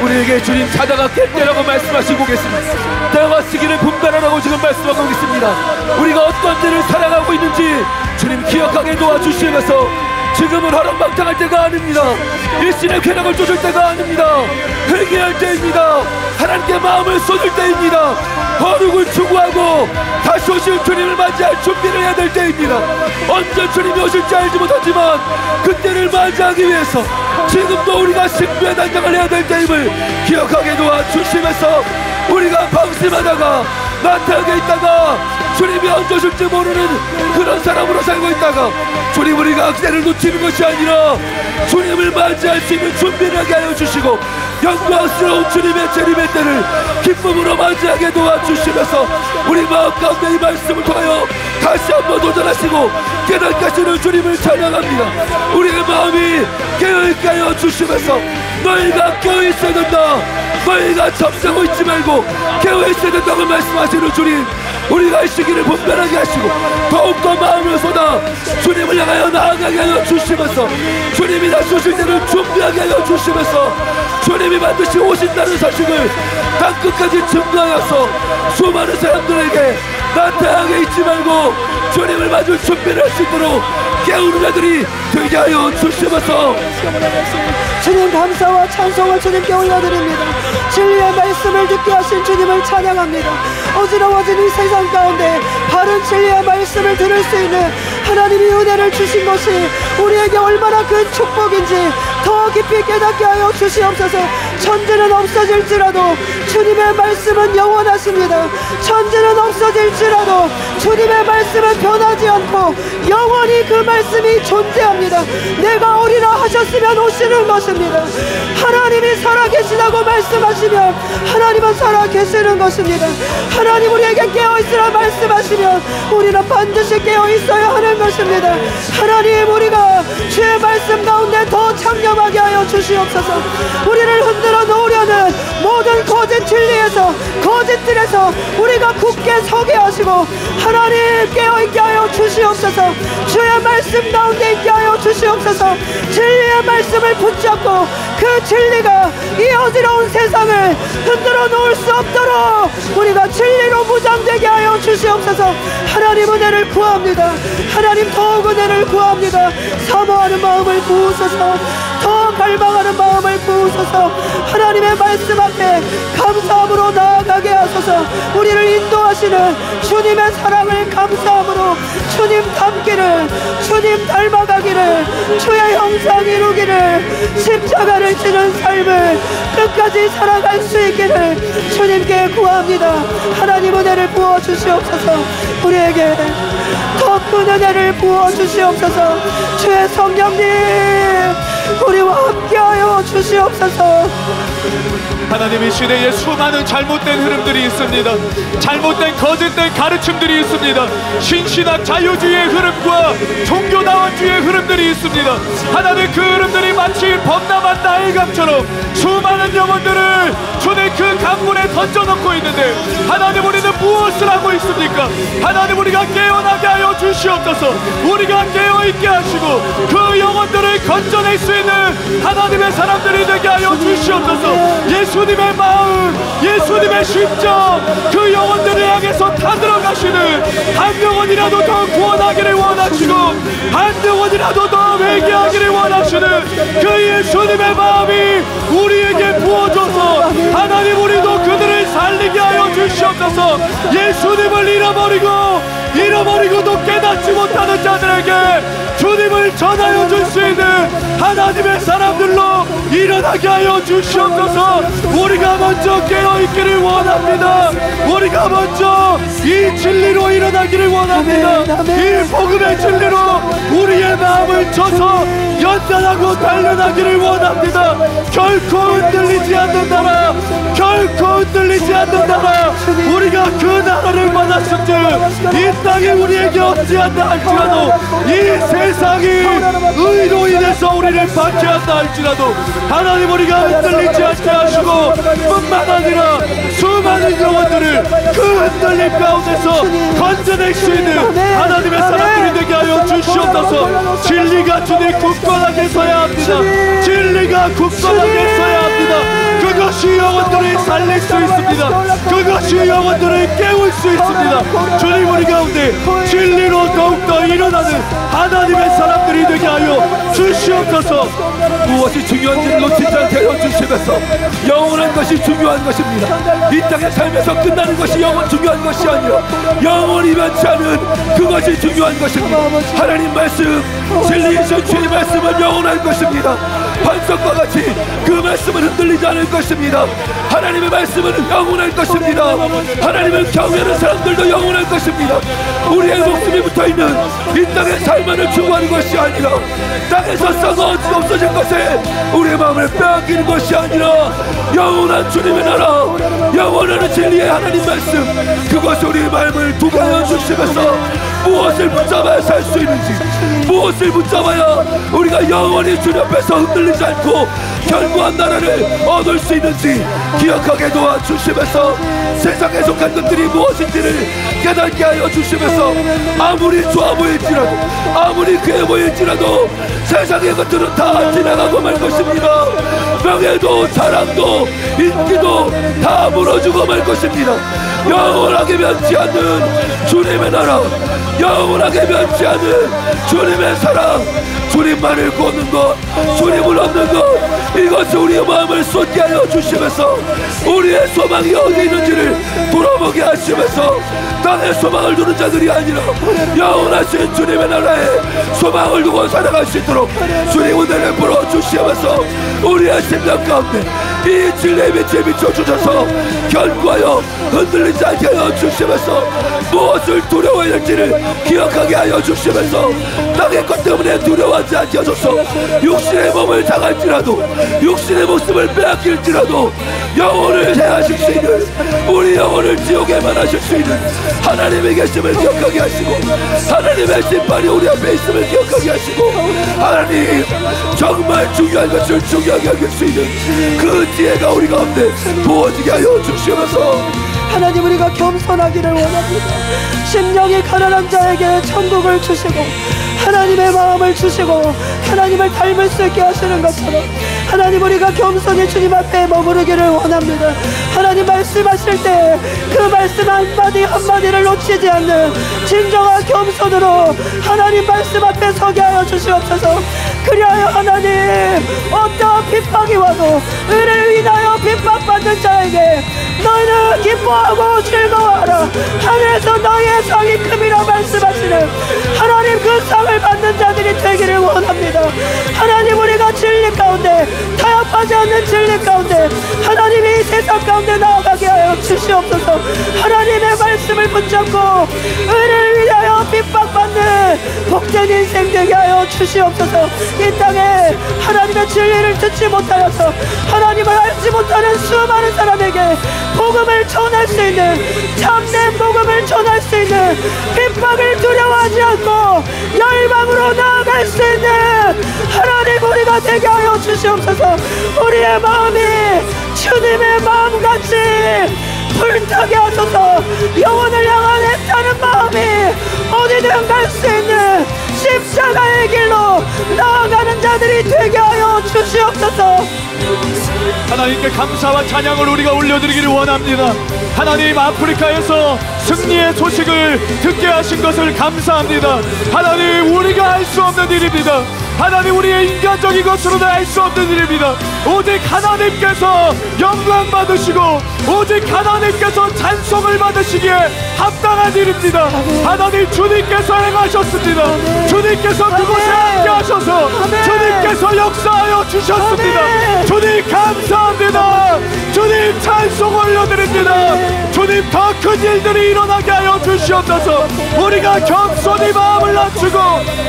우리에게 주님 자다가 깰때라고 말씀하시고 계십니다. 때가 쓰기를 분별하라고 지금 말씀하고 계십니다. 우리가 어떤 때를 살아가고 있는지 주님 기억하게 도와주시면서, 지금은 허랑방탕할 때가 아닙니다. 일신의 쾌락을 쫓을 때가 아닙니다. 회개할 때입니다. 하나님께 마음을 쏟을 때입니다. 거룩을 추구하고 다시 오실 주님을 맞이할 준비를 해야 될 때입니다. 언제 주님이 오실지 알지 못하지만 그때를 맞이하기 위해서 지금도 우리가 신부의 단장을 해야 될 때임을 기억하게 도와주시면서, 우리가 방심하다가 나태하게 있다가 주님이 언제 오실지 모르는 그런 사람으로 살고 있다가 주님, 우리가 그때를 놓치는 것이 아니라 주님을 맞이할 수 있는 준비를 하게 하여 주시고, 영광스러운 주님의 재림의 때를 기쁨으로 맞이하게 도와주시면서 우리 마음 가운데 이 말씀을 통하여 다시 한번 도전하시고 깨닫게 하시는 주님을 찬양합니다. 우리의 마음이 깨어있게 하여 주시면서 너희가 깨어있어야 된다, 너희가 잠자고 있지 말고 깨어있어야 된다고 말씀하시는 주님, 우리가 이 시기를 분별하게 하시고 더욱더 마음을 쏟아 주님을 향하여 나아가게 하여 주시면서 주님이 다시 오실 때를 준비하게 하여 주시면서 주님이 반드시 오신다는 사실을 땅끝까지 증거하여서 수많은 사람들에게 나타나게 있지 말고 주님을 맞을 준비를 할 수 있도록 깨우는 자들이 되게 하여 주시면서 주님 감사와 찬송을 주님께 올려드립니다. 진리의 말씀을 듣게 하신 주님을 찬양합니다. 어지러워진 이 세상 가운데 바른 진리의 말씀을 들을 수 있는 하나님이 은혜를 주신 것이 우리에게 얼마나 큰 축복인지 더 깊이 깨닫게 하여 주시옵소서. 천지는 없어질지라도 주님의 말씀은 영원하십니다. 천지는 없어질지라도 주님의 말씀은 변하지 않고 영원히 그 말씀이 존재합니다. 내가 오리라 하셨으면 오시는 것입니다. 하나님이 살아계시다고 말씀하시면 하나님은 살아계시는 것입니다. 하나님 우리에게 깨어있으라 말씀하시면 우리는 반드시 깨어있어야 하는 것입니다. 하나님 우리가 주의 말씀 가운데 더 창념하게 하여 주시옵소서. 우리를 흔들어 놓으려는 모든 거짓 진리에서 거짓들에서 우리가 굳게 서게 하시고 하나님 깨어있게 하여 주시옵소서. 주의 말씀 가운데 있게 하여 주시옵소서. 진리의 말씀을 붙잡고 그 진리가 이 어지러운 세상을 흔들어 놓을 수 없도록 우리가 진리로 무장되게 하여 주시옵소서. 하나님 은혜를 구합니다. 하나님 더욱 은혜를 구합니다. 사모하는 마음을 부으소서. 더 갈망하는 마음을 부으소서. 하나님의 말씀 앞에 감사함으로 나아가게 하소서. 우리를 인도하시는 주님의 사랑을 감사함으로 주님 닮기를, 주님 닮아가기를, 주의 형상 이루기를, 십자가를 지는 삶을 끝까지 살아갈 수 있기를 주님께 구합니다. 하나님 은혜를 부어주시옵소서. 우리에게 더 큰 은혜를 부어주시옵소서. 주의 성령님 우리와 함께하여 주시옵소서. 하나님 이 시대에 수많은 잘못된 흐름들이 있습니다. 잘못된 거짓된 가르침들이 있습니다. 신신학 자유주의의 흐름과 종교다원주의의 흐름들이 있습니다. 하나님 그 흐름들이 마치 범람한 나일감처럼 수많은 영혼들을 주님 그 강물에 던져놓고 있는데 하나님 우리는 무엇을 하고 있습니까? 하나님 우리가 깨어나게 하여 주시옵소서. 우리가 깨어있게 하시고 그 영혼들을 건져낼 수 있는 하나님의 사람들이 되게 하여 주시옵소서. 예수님의 마음, 예수님의 심정, 그 영혼들을 향해서 타들어가시는 한 영혼이라도 더 구원하기를 원하시고 한 영혼이라도 더 회개하기를 원하시는 그 예수님의 마음이 우리에게 부어줘서 하나님 우리도 그들을 살리게 하여 주시옵소서. 예수님을 잃어버리고도 깨닫지 못하는 자들에게 주님을 전하여 줄 수 있는 하나님의 사람들로 일어나게 하여 주시옵소서. 우리가 먼저 깨어있기를 원합니다. 우리가 먼저 이 진리로 일어나기를 원합니다. 이 복음의 진리로 우리의 마음을 쳐서 연단하고 달려나기를 원합니다. 결코 흔들리지 않는 나라, 결코 흔들리지 않는 나라, 우리가 그 나라를 받았을 때 이 땅이 우리에게 없지 않다 할지라도 이 세상이 의로 인해서 우리를 박해한다 할지라도 하나님 우리가 흔들리지 않게 하시고 뿐만 아니라 수많은 영혼들을 그 흔들림 가운데서 건져낼 수 있는 하나님의 사람들이 되게 하여 주시옵소서. 진리가 주님 굳건하게 서야 합니다. 진리가 굳건하게 서야 합니다. 그것이 영혼들을 살릴 수 있습니다. 그것이 영혼들을 깨울 수 있습니다. 주님 우리 가운데 진리로 더욱더 일어나는 하나님의 사람들이 되게 하여 주시옵소서. 무엇이 중요한지를 놓치지 않게 하여 주시면서 영원한 것이 중요한 것입니다. 이 땅에 살면서 끝나는 것이 중요한 것이 아니라 영원히 변치 않은 그것이 중요한 것입니다. 하나님 말씀, 진리이신 주의 말씀은 영원한 것입니다. 반석과 같이 그 말씀은 흔들리지 않을 것입니다. 하나님의 말씀은 영원할 것입니다. 하나님을 경외하는 사람들도 영원할 것입니다. 우리의 목숨이 붙어있는 이 땅의 삶만을 추구하는 것이 아니라 땅에서 썩어 없어질 것에 우리의 마음을 빼앗기는 것이 아니라 영원한 주님의 나라, 영원한 진리의 하나님 말씀, 그것이 우리의 마음을 두게 하여 주시면서 무엇을 붙잡아야 살 수 있는지, 무엇을 붙잡아야 우리가 영원히 주님 앞에서 흔들리지 않고 견고한 나라를 얻을 수 있는지 기억하게 도와주시면서 세상에 속한 것들이 무엇인지를 깨닫게 하여 주시면서 아무리 좋아 보일지라도, 아무리 귀해 보일지라도 세상의 것들은 다 지나가고 말 것입니다. 명예도 자랑도 인기도 다 무너지고 말 것입니다. 영원하게 변치 않는 주님의 나라, 영원하게 변치 않는 주님의 사랑, 주님만을 꽂는 것, 주님을 얻는 것, 이것이 우리의 마음을 쏟게 하여 주시면서 우리의 소망이 어디 있는지를 돌아보게 하시면서 땅의 소망을 두는 자들이 아니라 영원하신 주님의 나라에 소망을 두고 살아갈 수 있도록 주님 은혜를 부어주시면서 우리의 심령 가운데 이 진리의 빛에 비춰주셔서 견고하여 흔들리지 않게 하여 주시면서 무엇을 두려워해야 될지를 기억하게 하여 주시면서 땅의 것 때문에 두려워하지 않게 하소서. 육신의 몸을 당할지라도, 육신의 모습을 빼앗길지라도 영혼을 해하실 수 있는, 우리 영혼을 지옥에만 하실 수 있는 하나님의 계심을 기억하게 하시고, 하나님의 심판이 우리 앞에 있음을 기억하게 하시고, 하나님 정말 중요한 것을 중요하게 여길 수 있는 그 지혜가 우리 가운데 부어지게 하여 주시면서 하나님, 우리가 겸손하기를 원합니다. 심령이 가난한 자에게 천국을 주시고 하나님의 마음을 주시고 하나님을 닮을 수 있게 하시는 것처럼 하나님, 우리가 겸손히 주님 앞에 머무르기를 원합니다. 하나님 말씀하실 때 그 말씀 한마디 한마디를 놓치지 않는 진정한 겸손으로 하나님 말씀 앞에 서게 하여 주시옵소서. 그리하여 하나님, 어떠한 핍박이 와도 의를 위하여 핍박받는 자에게 너희는 기뻐하고 즐거워하라, 하늘에서 너희의 상이 큼이라 말씀하시는 하나님, 그 상을 받는 자들이 되기를 원합니다. 하나님, 우리가 진리 가운데, 타협하지 않는 진리 가운데 하나님이 이 세상 가운데 나아가게 하여 주시옵소서. 하나님의 말씀을 붙잡고 의를 위하여 핍박받는 복된 인생 되게 하여 주시옵소서. 이 땅에 하나님의 진리를 듣지 못하여서 하나님을 알지 못하는 수많은 사람에게 복음을 전할 수 있는, 참된 복음을 전할 수 있는, 핍박을 두려워하지 않고 열방으로 나아갈 수 있는 하나님 우리가 되게 하여 주시옵소서. 우리의 마음이 주님의 마음같이 불타게 하소서. 영혼을 향한 애타는 마음이 어디든 갈 수 있는 십자가의 길로 나아가는 자들이 되게 하여 주시옵소서. 하나님께 감사와 찬양을 우리가 올려드리기를 원합니다. 하나님, 아프리카에서 승리의 소식을 듣게 하신 것을 감사합니다. 하나님, 우리가 할 수 없는 일입니다. 하나님, 우리의 인간적인 것으로는 알 수 없는 일입니다. 오직 하나님께서 영광 받으시고 오직 하나님께서 찬송을 받으시기에 합당한 일입니다. 하나님, 주님께서 행하셨습니다. 주님께서 그곳에 함께 하셔서 주님께서 역사하여 주셨습니다. 주님 감사합니다. 주님 찬송 올려드립니다. 주님, 더 큰 일들이 일어나게 하여 주시옵소서. 우리가 겸손히 마음을 낮추고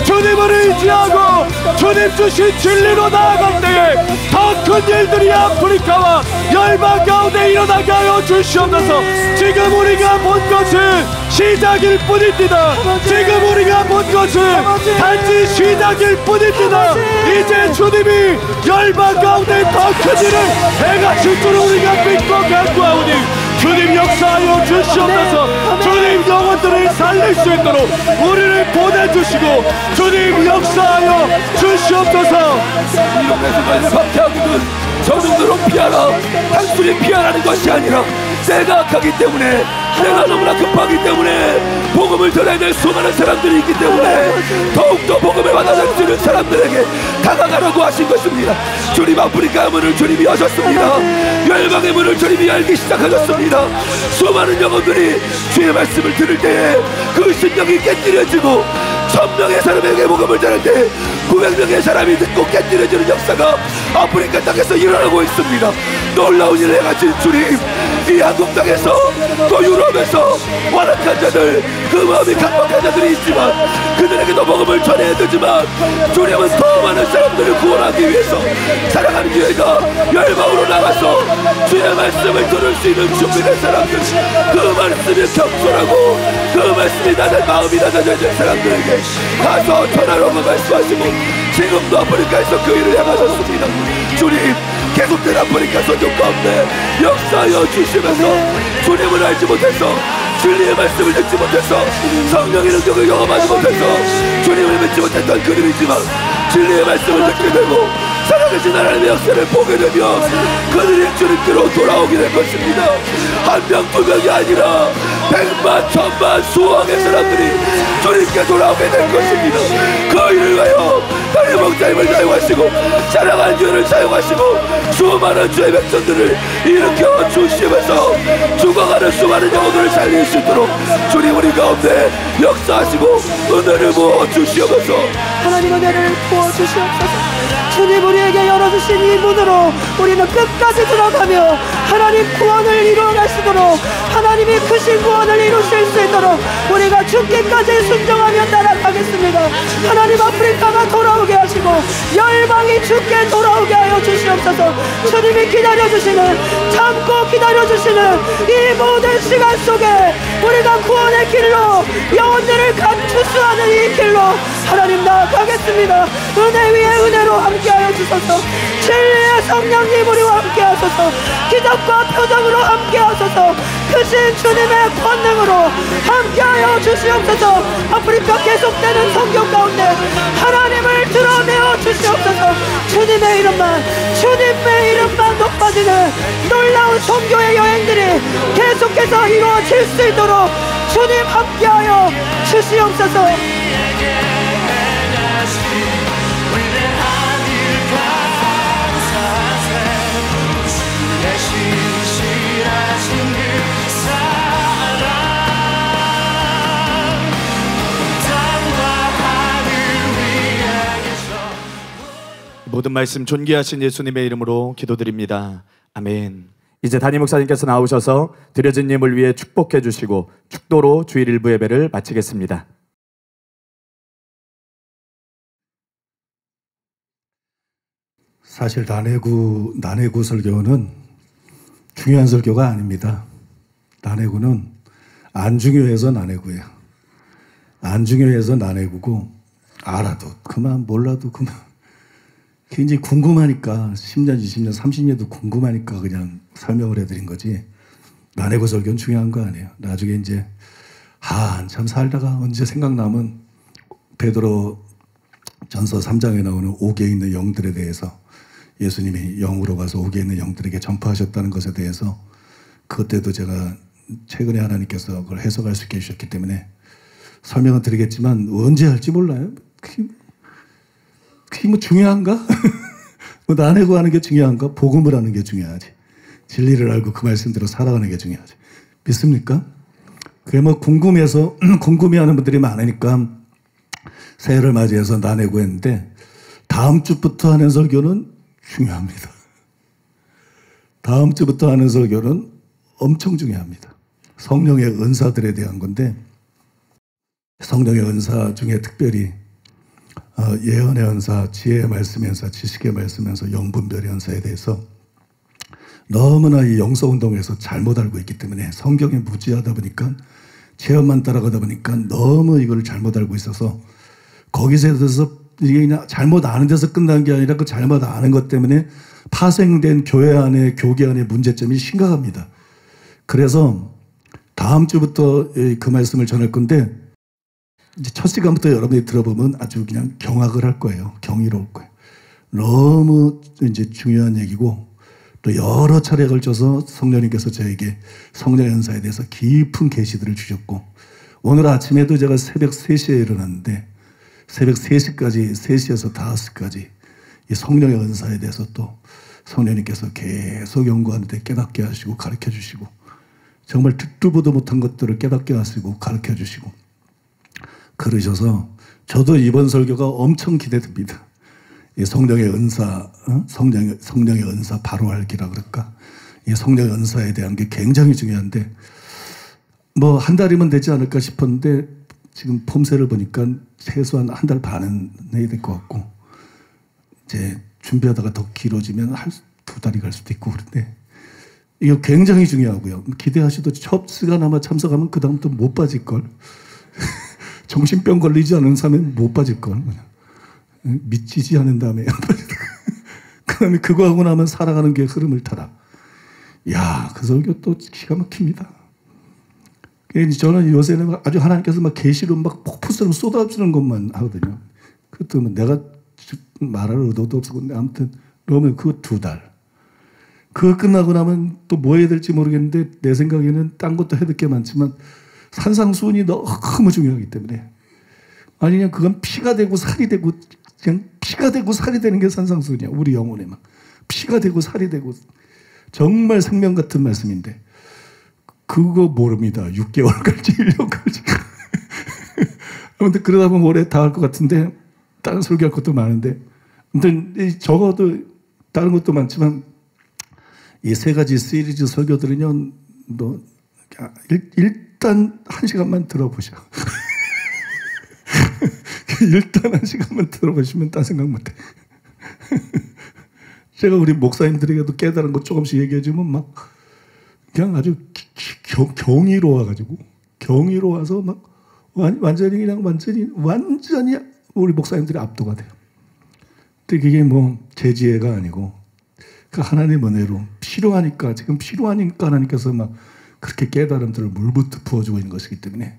주님을 의지하고 주님 주신 진리로 나아갈 때에 더 큰 일들이 아프리카와 열방 가운데 일어나게 하여 주시옵소서. 지금 우리가 본 것은 시작일 뿐입니다. 지금 우리가 본 것은 단지 시작일 뿐입니다. 이제 주님이 열방 가운데 더 큰 일을 행하실 줄 우리가 믿고 간구하오니 주님 역사하여 주시옵소서. 주님 영혼들을 살릴 수 있도록 우리를 보내주시고 주님 역사하여 주시옵소서. 이렇게 박해하거든 저 정도로 피하라. 단순히 피하라는 것이 아니라 내가 악하기 때문에, 내가 너무나 급하기 때문에, 복음을 전해야 될 수많은 사람들이 있기 때문에 더욱더 복음을 받아들이는 사람들에게 다가가라고 하신 것입니다. 주님, 아프리카의 문을 주님이 여셨습니다. 열방의 문을 주님이 열기 시작하셨습니다. 수많은 영혼들이 주의 말씀을 들을 때에 그 심령이 깨뜨려지고 1000명의 사람에게 복음을 전할 때 900명의 사람이 듣고 깨뜨려지는 역사가 아프리카 땅에서 일어나고 있습니다. 놀라운 일을 행하신 주님, 이 한국 땅에서 또 유럽에서 완악한 자들, 그 마음이 강박한 자들이 있지만 그들에게 우리도 복음을 전해야 되지만 주님은 더 많은 사람들을 구원하기 위해서 사랑하는 교회가 열방으로 나가서 주의 말씀을 들을 수 있는 준비된 사람들, 그 말씀이 경솔하고 그 말씀이 나는 마음이 낮아진 사람들에게 가서 전하라고 말씀하시고 지금도 아프리카에서 그 일을 행하셨습니다. 주님, 계속된 아프리카 선교 가운데 역사하여 주시면서 주님을 알지 못해서 진리의 말씀을 듣지 못해서 성령의 능력을 경험하지 못해서 주님을 믿지 못했던 그들이지만 진리의 말씀을 듣게 되고 살아계신 하나님의 역사를 보게 되면 그들이 주님께로 돌아오게 될 것입니다. 한 명, 두 명이 아니라 100만, 1000만, 수억의 사람들이 주님께 돌아오게 될 것입니다. 그 일을 위하여 다른 목자님을 사용하시고 사랑하는 교회를 사용하시고 수많은 주의 백성들을 일으켜 주시면서 죽어가는 수많은 영혼들을 살릴 수 있도록 주님 우리 가운데 역사하시고 은혜를 부어 주시옵소서. 하나님 은혜를 부어 주시옵소서. 주님 우리에게 열어주신 이 문으로 우리는 끝까지 들어가며 하나님 구원을 이루어갈 수 있도록 하나님이 크신 구원을 이루실 수 있도록 우리가 죽기까지 순종하며 따라가겠습니다. 하나님 아프리카가 돌아오게 하시고 열방이 주께 돌아오게 하여 주시옵소서. 주님이 기다려주시는, 참고 기다려주시는 이 모든 시간 속에 우리가 구원의 길로 영혼들을 감추수하는 이 길로 하나님 나아가겠습니다. 은혜 위에 은혜로 함께하여 주소서. 진리의 성령님 우리와 함께하소서. 기적과 표적으로 함께하소서. 크신 주님의 권능으로 함께하여 주시옵소서. 아프리카 계속되는 성경 가운데 하나님을 드러내어 주시옵소서. 주님의 이름만 높아지는 놀라운 선교의 여행들이 계속해서 이루어질 수 있도록 주님 함께하여 주시옵소서. 모든 말씀 존귀하신 예수님의 이름으로 기도드립니다. 아멘. 이제 담임 목사님께서 나오셔서 드려진 예물 위해 축복해 주시고 축도로 주일 일부 예배를 마치겠습니다. 사실 난해구 설교는 중요한 설교가 아닙니다. 난해구는 안 중요해서 난해구예요. 안 중요해서 난해구고 알아도 그만 몰라도 그만 굉장히 궁금하니까 10년, 20년, 30년도 궁금하니까 그냥 설명을 해드린 거지 난해구 설교는 중요한 거 아니에요. 나중에 이제 한참 살다가 언제 생각나면 베드로 전서 3장에 나오는 옥에 있는 영들에 대해서 예수님이 영으로 가서 옥에 있는 영들에게 전파하셨다는 것에 대해서 그때도 제가 최근에 하나님께서 그걸 해석할 수 있게 해주셨기 때문에 설명은 드리겠지만 언제 할지 몰라요. 그게 뭐 중요한가? 뭐 난해고 하는 게 중요한가? 복음을 하는 게 중요하지. 진리를 알고 그 말씀대로 살아가는 게 중요하지. 믿습니까? 그게 뭐 궁금해서 궁금해하는 분들이 많으니까 새해를 맞이해서 난해고 했는데 다음 주부터 하는 설교는 중요합니다. 다음 주부터 하는 설교는 엄청 중요합니다. 성령의 은사들에 대한 건데 성령의 은사 중에 특별히 예언의 은사, 지혜의 말씀의 은사, 지식의 말씀의 은사, 영분별의 은사에 대해서 너무나 이 영성운동에서 잘못 알고 있기 때문에 성경에 무지하다 보니까 체험만 따라가다 보니까 너무 이걸 잘못 알고 있어서 거기서 대해서 이게 그냥 잘못 아는 데서 끝난 게 아니라 그 잘못 아는 것 때문에 파생된 교회 안에 교계 안에 문제점이 심각합니다. 그래서 다음 주부터 그 말씀을 전할 건데 이제 첫 시간부터 여러분이 들어보면 아주 그냥 경악을 할 거예요. 경이로울 거예요. 너무 이제 중요한 얘기고 또 여러 차례에 걸쳐서 성령님께서 저에게 성령의 은사에 대해서 깊은 계시들을 주셨고 오늘 아침에도 제가 새벽 3시에 일어났는데 새벽 3시까지 3시에서 5시까지 이 성령의 은사에 대해서 또 성령님께서 계속 연구하는데 깨닫게 하시고 가르쳐 주시고 정말 듣도 보도 못한 것들을 깨닫게 하시고 가르쳐 주시고 그러셔서 저도 이번 설교가 엄청 기대됩니다. 이 성령의 은사, 성령의 은사 바로 알기라 그럴까? 이 성령의 은사에 대한 게 굉장히 중요한데 뭐 한 달이면 되지 않을까 싶었는데 지금 폼새를 보니까 최소한 한 달 반은 내야 될 것 같고, 이제 준비하다가 더 길어지면 2달이 갈 수도 있고 그런데, 이거 굉장히 중요하고요. 기대하셔도 첫 시간아마 참석하면 그 다음부터 못 빠질걸. 정신병 걸리지 않은 사람은 못 빠질걸. 미치지 않은 다음에. 그 다음에 그거 하고 나면 살아가는 게 흐름을 타라. 야, 그 설교 또 기가 막힙니다. 저는 요새는 아주 하나님께서 막 계시로 막 폭포처럼 쏟아주는 것만 하거든요. 그것도 내가 말할 의도도 없었고, 아무튼 그러면 그거 2달. 그거 끝나고 나면 또 뭐 해야 될지 모르겠는데, 내 생각에는 딴 것도 해야 될 게 많지만 산상수훈이 너무 중요하기 때문에, 아니 그냥 그건 피가 되고 살이 되고, 그냥 피가 되고 살이 되는 게 산상수훈이야. 우리 영혼에 막 피가 되고 살이 되고, 정말 생명 같은 말씀인데 그거 모릅니다. 6개월 갈지 1년 갈지. 아무튼 그러다 보면 올해 다 할 것 같은데, 다른 설교할 것도 많은데, 아무튼 적어도 다른 것도 많지만 이 3가지 시리즈 설교들은요, 너 일단 1시간만 들어보셔. 일단 1시간만 들어보시면 딴 생각 못해. 제가 우리 목사님들에게도 깨달은 거 조금씩 얘기해주면 막 그냥 아주 경이로워가지고, 경이로워서 막 완전히 우리 목사님들이 압도가 돼요. 근데 그게 뭐 제 지혜가 아니고 그 하나님의 은혜로 필요하니까, 지금 필요하니까 하나님께서 막 그렇게 깨달음들을 물부터 부어주고 있는 것이기 때문에,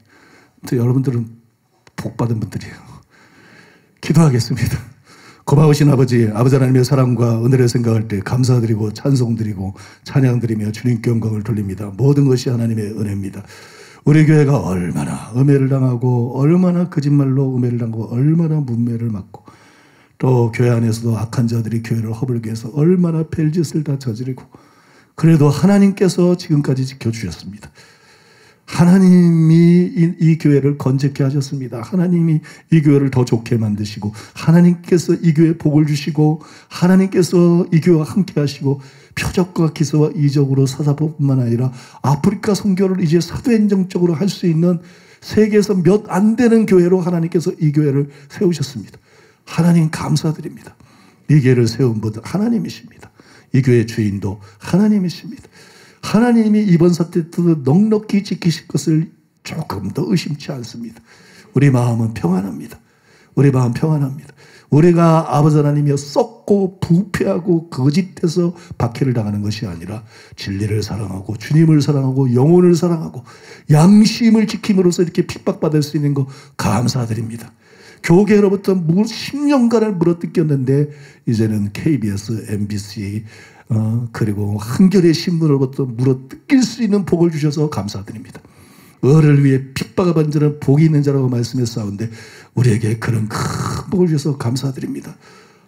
여러분들은 복받은 분들이에요. 기도하겠습니다. 고마우신 아버지 하나님의 사랑과 은혜를 생각할 때 감사드리고 찬송드리고 찬양드리며 주님께 영광을 돌립니다. 모든 것이 하나님의 은혜입니다. 우리 교회가 얼마나 음해를 당하고, 얼마나 거짓말로 음해를 당하고, 얼마나 문매를 맞고, 또 교회 안에서도 악한 자들이 교회를 허물게 해서 얼마나 별짓을 다 저지르고, 그래도 하나님께서 지금까지 지켜주셨습니다. 하나님이 이 교회를 건재케 하셨습니다. 하나님이 이 교회를 더 좋게 만드시고, 하나님께서 이 교회에 복을 주시고, 하나님께서 이 교회와 함께 하시고, 표적과 기사와 이적으로 사사법뿐만 아니라 아프리카 선교를 이제 사도행정적으로 할 수 있는 세계에서 몇 안 되는 교회로 하나님께서 이 교회를 세우셨습니다. 하나님 감사드립니다. 이 교회를 세운 분은 하나님이십니다. 이 교회의 주인도 하나님이십니다. 하나님이 이번 사태 때도 넉넉히 지키실 것을 조금도 의심치 않습니다. 우리 마음은 평안합니다. 우리 마음 평안합니다. 우리가 아버지 하나님이여 썩고 부패하고 거짓돼서 박해를 당하는 것이 아니라 진리를 사랑하고 주님을 사랑하고 영혼을 사랑하고 양심을 지킴으로써 이렇게 핍박받을 수 있는 거 감사드립니다. 교계로부터 10년간을 물어뜯겼는데 이제는 KBS, MBC 그리고 한겨레 신문으로부터 물어뜯길 수 있는 복을 주셔서 감사드립니다. 을을 위해 핍박을 받는 자는 복이 있는 자라고 말씀했사온데 우리에게 그런 큰 복을 주셔서 감사드립니다.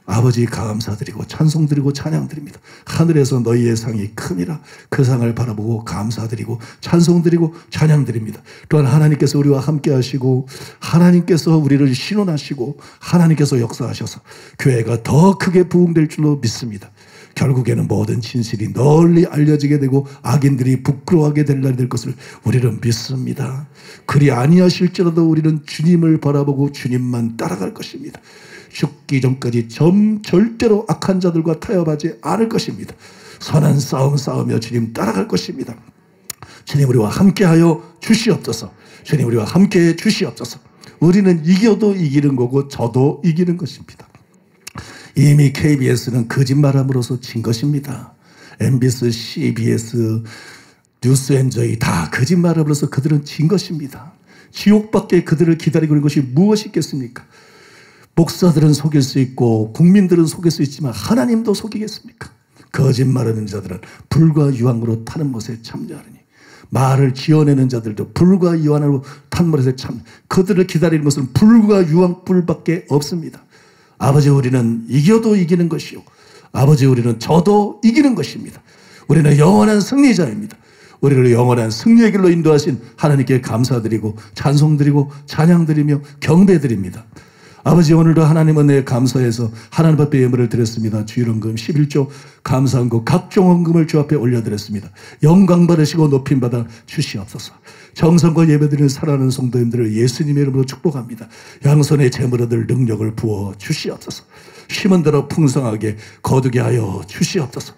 아버지 감사드리고 찬송드리고 찬양드립니다. 하늘에서 너희의 상이 큼이라. 그 상을 바라보고 감사드리고 찬송드리고 찬양드립니다. 또한 하나님께서 우리와 함께 하시고 하나님께서 우리를 신원하시고 하나님께서 역사하셔서 교회가 더 크게 부흥될 줄로 믿습니다. 결국에는 모든 진실이 널리 알려지게 되고 악인들이 부끄러워하게 될 날이 될 것을 우리는 믿습니다. 그리 아니하실지라도 우리는 주님을 바라보고 주님만 따라갈 것입니다. 죽기 전까지 절대로 악한 자들과 타협하지 않을 것입니다. 선한 싸움 싸우며 주님 따라갈 것입니다. 주님 우리와 함께하여 주시옵소서. 주님 우리와 함께해 주시옵소서. 우리는 이겨도 이기는 거고 저도 이기는 것입니다. 이미 KBS는 거짓말함으로써 진 것입니다. MBS, CBS, 뉴스엔저이 다 거짓말함으로써 그들은 진 것입니다. 지옥밖에 그들을 기다리고 있는 것이 무엇이 있겠습니까? 목사들은 속일 수 있고 국민들은 속일 수 있지만 하나님도 속이겠습니까? 거짓말하는 자들은 불과 유황으로 타는 못에 참여하느니 말을 지어내는 자들도 불과 유황으로 타는 못에 참 그들을 기다리는 것은 불과 유황불밖에 없습니다. 아버지 우리는 이겨도 이기는 것이요 아버지 우리는 져도 이기는 것입니다. 우리는 영원한 승리자입니다. 우리를 영원한 승리의 길로 인도하신 하나님께 감사드리고 찬송드리고 찬양드리며 경배드립니다. 아버지, 오늘도 하나님 은혜에 감사해서 하나님 앞에 예물을 드렸습니다. 주일헌금 11조 감사한 것 각종 헌금을 주 앞에 올려드렸습니다. 영광 받으시고 높임 받아 주시옵소서. 정성과 예배드리는 사랑하는 성도님들을 예수님의 이름으로 축복합니다. 양손에 재물 얻을 능력을 부어 주시옵소서. 힘은 대로 풍성하게 거두게 하여 주시옵소서.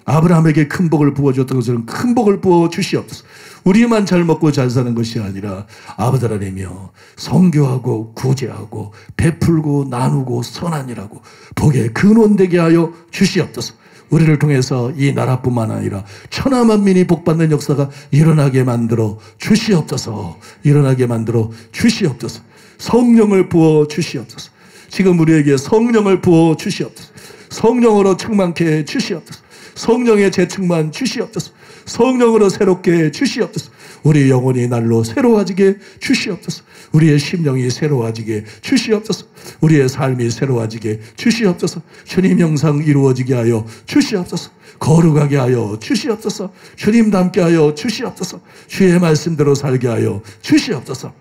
아브라함에게 큰 복을 부어줬던 것처럼 큰 복을 부어 주시옵소서. 우리만 잘 먹고 잘 사는 것이 아니라 아버지 하나님이여, 성교하고 구제하고 베풀고 나누고 선한이라고 복의 근원되게 하여 주시옵소서. 우리를 통해서 이 나라뿐만 아니라 천하 만민이 복받는 역사가 일어나게 만들어 주시옵소서. 일어나게 만들어 주시옵소서. 성령을 부어 주시옵소서. 지금 우리에게 성령을 부어 주시옵소서. 성령으로 충만케 해 주시옵소서. 성령의 재충만 주시옵소서. 성령으로 새롭게 주시옵소서. 우리 영혼이 날로 새로워지게 주시옵소서. 우리의 심령이 새로워지게 주시옵소서. 우리의 삶이 새로워지게 주시옵소서. 주님 형상 이루어지게 하여 주시옵소서. 거룩하게 하여 주시옵소서. 주님 닮게 하여 주시옵소서. 주의 말씀대로 살게 하여 주시옵소서.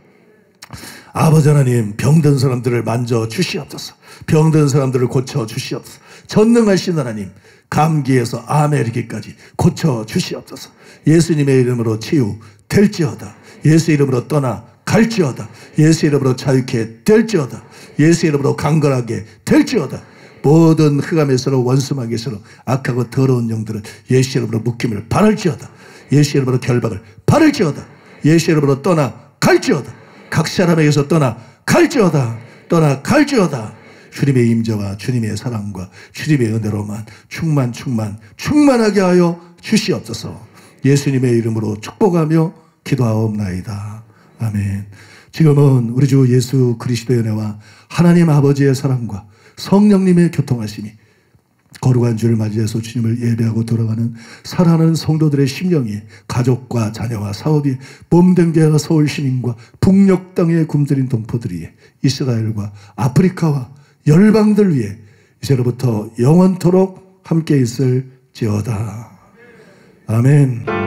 아버지 하나님, 병든 사람들을 만져 주시옵소서. 병든 사람들을 고쳐 주시옵소서. 전능하신 하나님, 감기에서 암에 이르기까지 고쳐 주시옵소서. 예수님의 이름으로 치유 될지어다. 예수 이름으로 떠나 갈지어다. 예수 이름으로 자유케 될지어다. 예수 이름으로 강건하게 될지어다. 모든 흑암에서로 원수마귀에서로 악하고 더러운 영들은 예수 이름으로 묶임을 바랄지어다. 예수 이름으로 결박을 바랄지어다. 예수 이름으로 떠나 갈지어다. 각 사람에게서 떠나 갈지어다. 떠나 갈지어다. 주님의 임재와 주님의 사랑과 주님의 은혜로만 충만하게 하여 주시옵소서. 예수님의 이름으로 축복하며 기도하옵나이다. 아멘. 지금은 우리 주 예수 그리스도의 은혜와 하나님 아버지의 사랑과 성령님의 교통하심이 거룩한 주를 맞이해서 주님을 예배하고 돌아가는 사랑하는 성도들의 심령이 가족과 자녀와 사업이 몸된 게 서울 시민과 북녘 땅에 굶주린 동포들이 이스라엘과 아프리카와 열방들 위해 이제로부터 영원토록 함께 있을지어다. 아멘.